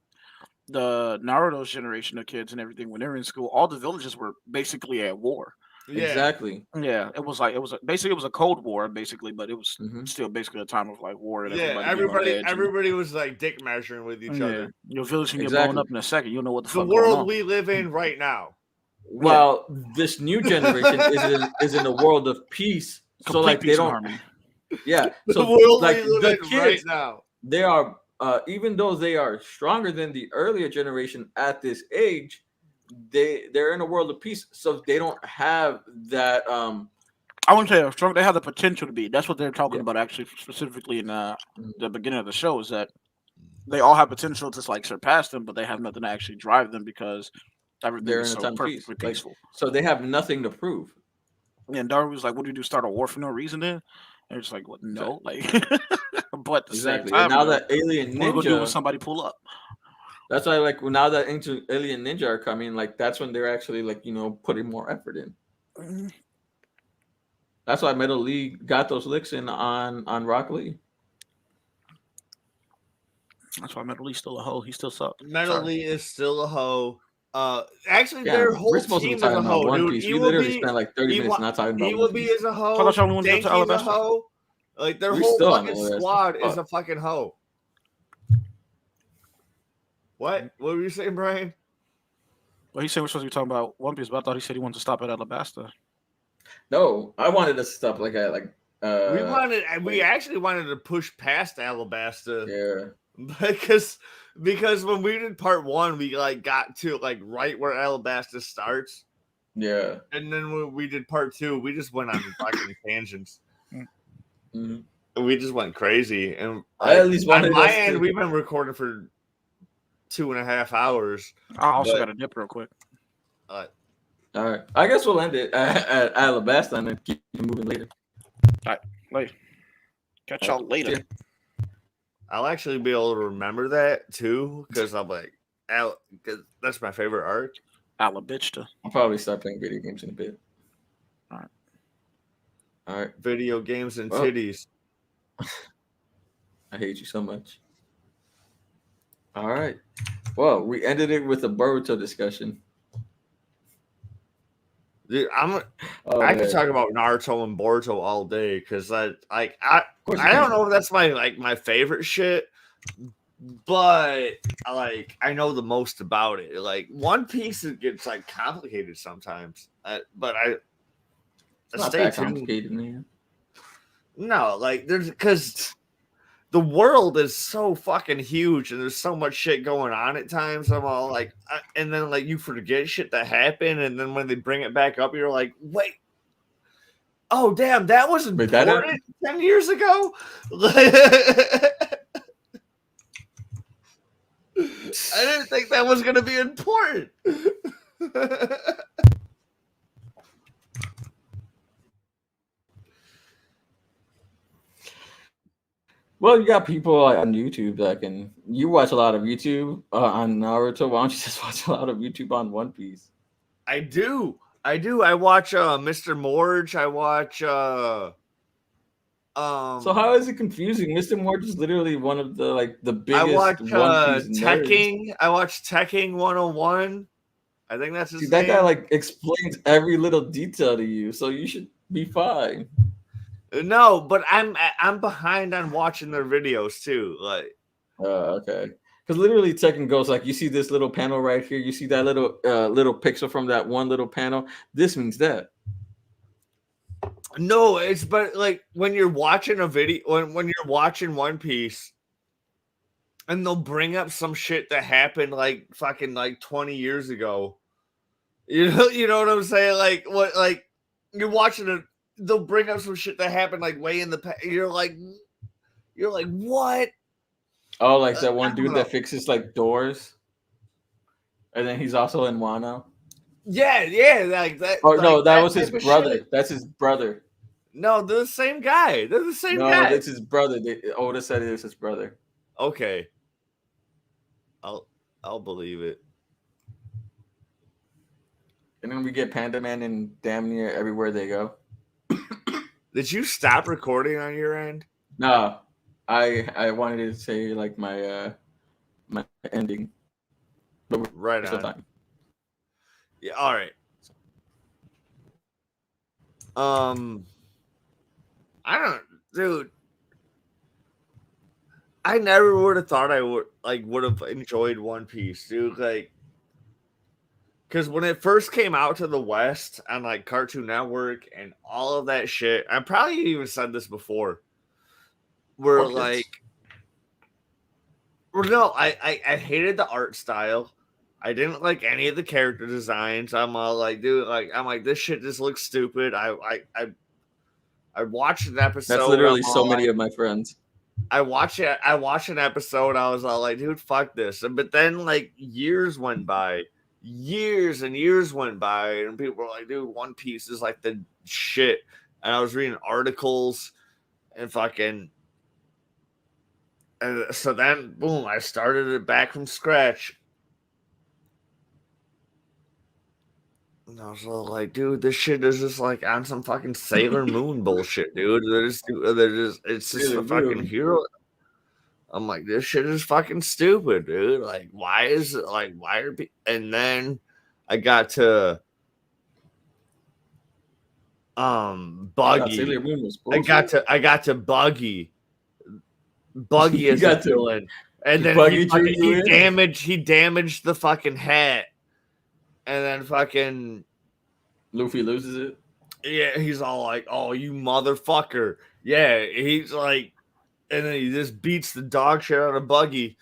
the Naruto's generation of kids and everything, when they were in school, all the villages were basically at war. Yeah. Exactly. Yeah, it was a Cold War basically, but it was still basically a time of like war. And everybody was like dick measuring with each other. Your village can get blown up in a second. You don't know what the fuck world we live in right now. Well, this new generation is in a world of peace. So like they don't. Harmony. Yeah. So like the kids right now, they are even though they are stronger than the earlier generation at this age. They're in a world of peace, so they don't have that. I wouldn't say strong. They have the potential to be. That's what they're talking about, actually, specifically in the beginning of the show. Is that they all have potential to like surpass them, but they have nothing to actually drive them because they're in a time perfectly peaceful. So they have nothing to prove. And Darwin was like, "What do you do? Start a war for no reason?" Then and it's like, "What? No, like." But exactly. Time, now that alien ninja, go do when somebody pull up. That's why, like, now that alien ninja are coming, like, that's when they're actually, like, putting more effort in. That's why Metal Lee got those licks in on Rock Lee. That's why Metal Lee's still a hoe. He still sucks. Metal Lee is still a hoe. Actually, their whole team is a hoe, dude. We literally spent like 30 minutes not talking about One Piece. Is a hoe. Denki's a hoe. Like, their whole fucking squad is a fucking hoe. What were you saying, Brian? Well, he said we're supposed to be talking about One Piece, but I thought he said he wanted to stop at Alabasta. No, I wanted to stop like at like. We actually wanted to push past Alabasta. Yeah. Because when we did part 1, we like got to like right where Alabasta starts. Yeah. And then when we did part 2, we just went on fucking tangents. Mhm. We just went crazy. And I at least wanted on my us end, to. we've been recording for 2.5 hours. I also But- got a dip real quick. All right. I guess we'll end it at Alabasta and then keep moving later. Later. Catch y'all later. Yeah. I'll actually be able to remember that too, because I'm like, because that's my favorite arc. Alabista. I'll probably start playing video games in a bit. All right. All right. Video games and Well- titties. I hate you so much. All right. Well, we ended it with a Boruto discussion. Dude, I man. could talk about Naruto and Boruto all day because I Of course you I don't can. know if that's my favorite shit, but I know the most about it. Like One Piece, it gets like complicated sometimes, but It's not stay that tuned. complicated, man. No, like there's because the world is so fucking huge and there's so much shit going on at times. I'm all like, and then like you forget shit that happened, and then when they bring it back up, you're like, wait, oh damn, that was Wait, that important 10 years ago. I didn't think that was gonna be important. Well, you got people on YouTube that can. You watch a lot of YouTube on Naruto. Why don't you just watch a lot of YouTube on One Piece? I do. I watch Mr. Morge. I watch So how is it confusing? Mr. Morge is literally one of the biggest I watch One Piece nerds. Tekking. I watch Tekking 101. I think that's his See, name. that guy explains every little detail to you, so you should be fine. No, but I'm behind on watching their videos too. Like, Okay. Because literally Tekken goes you see this little panel right here, you see that little pixel from that one little panel. This means that. no, it's but like when you're watching a video when you're watching One Piece and they'll bring up some shit that happened like fucking 20 years ago. You know what I'm saying? Like what you're watching it, they'll bring up some shit that happened way in the past. You're like what? Oh, like that one I dude don't that know. fixes doors, and then he's also in Wano. Yeah, like that. Oh no, that was type his of brother. shit. That's his brother. No, they're the same guy. They're the same No, guy. that's his brother. Oda said it was his brother. Okay. I'll believe it. And then we get Panda Man in damn near everywhere they go. Did you stop recording on your end? No, I wanted to say my my ending, but we're Right still on. time. Yeah, all right. I don't, dude. I never would have thought I would have enjoyed One Piece, dude. Because when it first came out to the West on Cartoon Network and all of that shit, I probably even said this before. Where Poor kids. no, I hated the art style. I didn't like any of the character designs. I'm all like, dude, I'm like, this shit just looks stupid. I watched an episode. That's literally I'm so all many like, of my friends. I watched an episode. I was all like, dude, fuck this. But then years went by, years and years went by, and people were like, dude, One Piece is the shit. And I was reading articles and fucking. And so then, boom, I started it back from scratch. And I was all like, dude, this shit is just on some fucking Sailor Moon bullshit, dude. It's just Sailor a fucking Moon. hero. I'm like, this shit is fucking stupid, dude. Why is it why are people? And then I got to Buggy. Sailor Moon was I bullshit. got to Buggy. Buggy You is got a to- villain. And then Buggy drew you in? he damaged the fucking hat. And then fucking Luffy loses it. yeah, he's all like, "Oh, you motherfucker!" Yeah, he's like, and then he just beats the dog shit out of Buggy,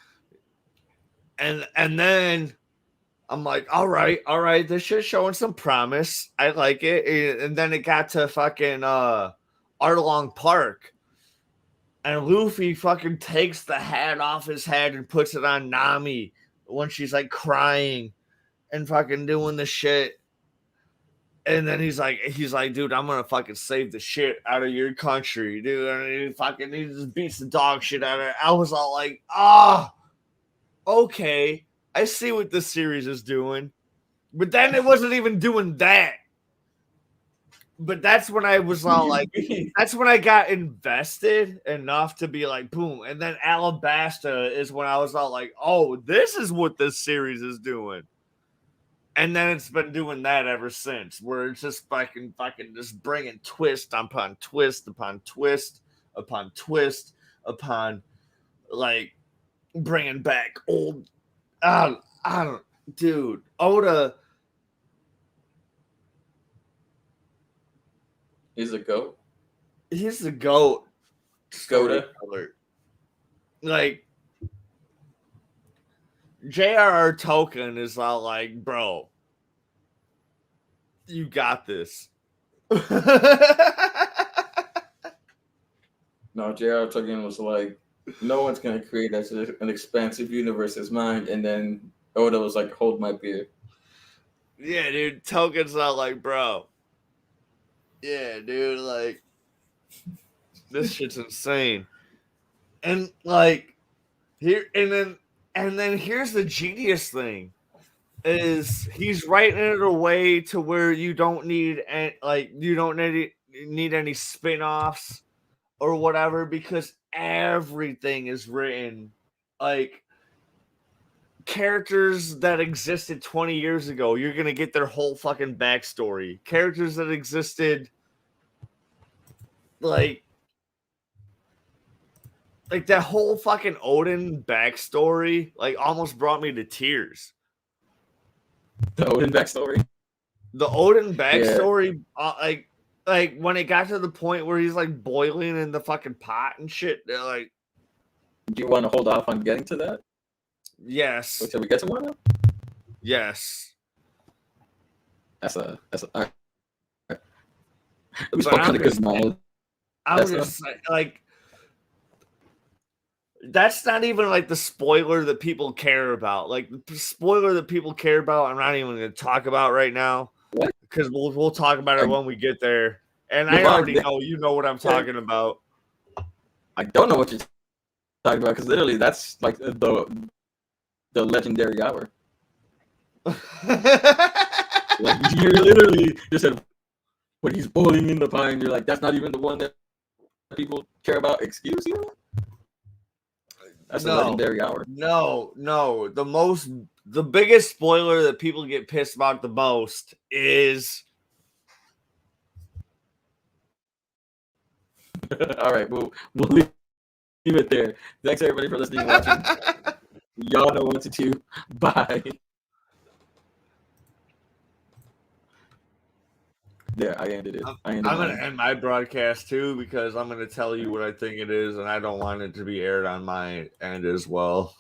and then I'm like, all right, this shit's showing some promise. I like it. And then it got to fucking Arlong Park. And Luffy fucking takes the hat off his head and puts it on Nami when she's like crying and fucking doing the shit. And then he's like, dude, I'm gonna fucking save the shit out of your country, dude. And he just beats the dog shit out of it. I was all like, okay, I see what this series is doing. But then it wasn't even doing that. But that's when I was all like, that's when I got invested enough to be like, boom. And then Alabasta is when I was all like, oh, this is what this series is doing. And then it's been doing that ever since, where it's just fucking just bringing twist upon twist upon twist upon twist upon, like, bringing back old. I don't, dude. Oda. He's a goat. He's the goat. Skoda. Like, J.R.R. Tolkien is all like, bro, you got this. No, J.R.R. Tolkien was like, no one's gonna create an expansive universe as mine, and then Oda was like, hold my beer. Yeah, dude. Tolkien's all like, bro. Yeah, dude. Like, this shit's insane. And like, and then here's the genius thing: is he's writing it away to where you don't need any spin-offs or whatever, because everything is written like characters that existed 20 years ago. You're gonna get their whole fucking backstory. Characters that existed like that whole fucking Odin backstory like almost brought me to tears. The Odin backstory. The Odin backstory, like when it got to the point where he's like boiling in the fucking pot and shit. They're like, do you want to hold off on getting to that? Yes. Until we get to one. Yes. That's a. It was kind of good, man. I'm just like, that's not even like the spoiler that people care about. Like the spoiler that people care about, I'm not even going to talk about right now. What? Because we'll talk about it when we get there. And I already know you know what I'm talking about. I don't know what you're talking about, because literally that's like the legendary hour. Like you literally just said when he's boiling in the pine, you're like, that's not even the one that people care about. Excuse you? That's the legendary hour. No. The biggest spoiler that people get pissed about the most is. All right, we'll leave it there. Thanks everybody for listening and watching. Y'all know what to do. Bye. Yeah, I ended it. I'm going to end my broadcast too, because I'm going to tell you what I think it is, and I don't want it to be aired on my end as well.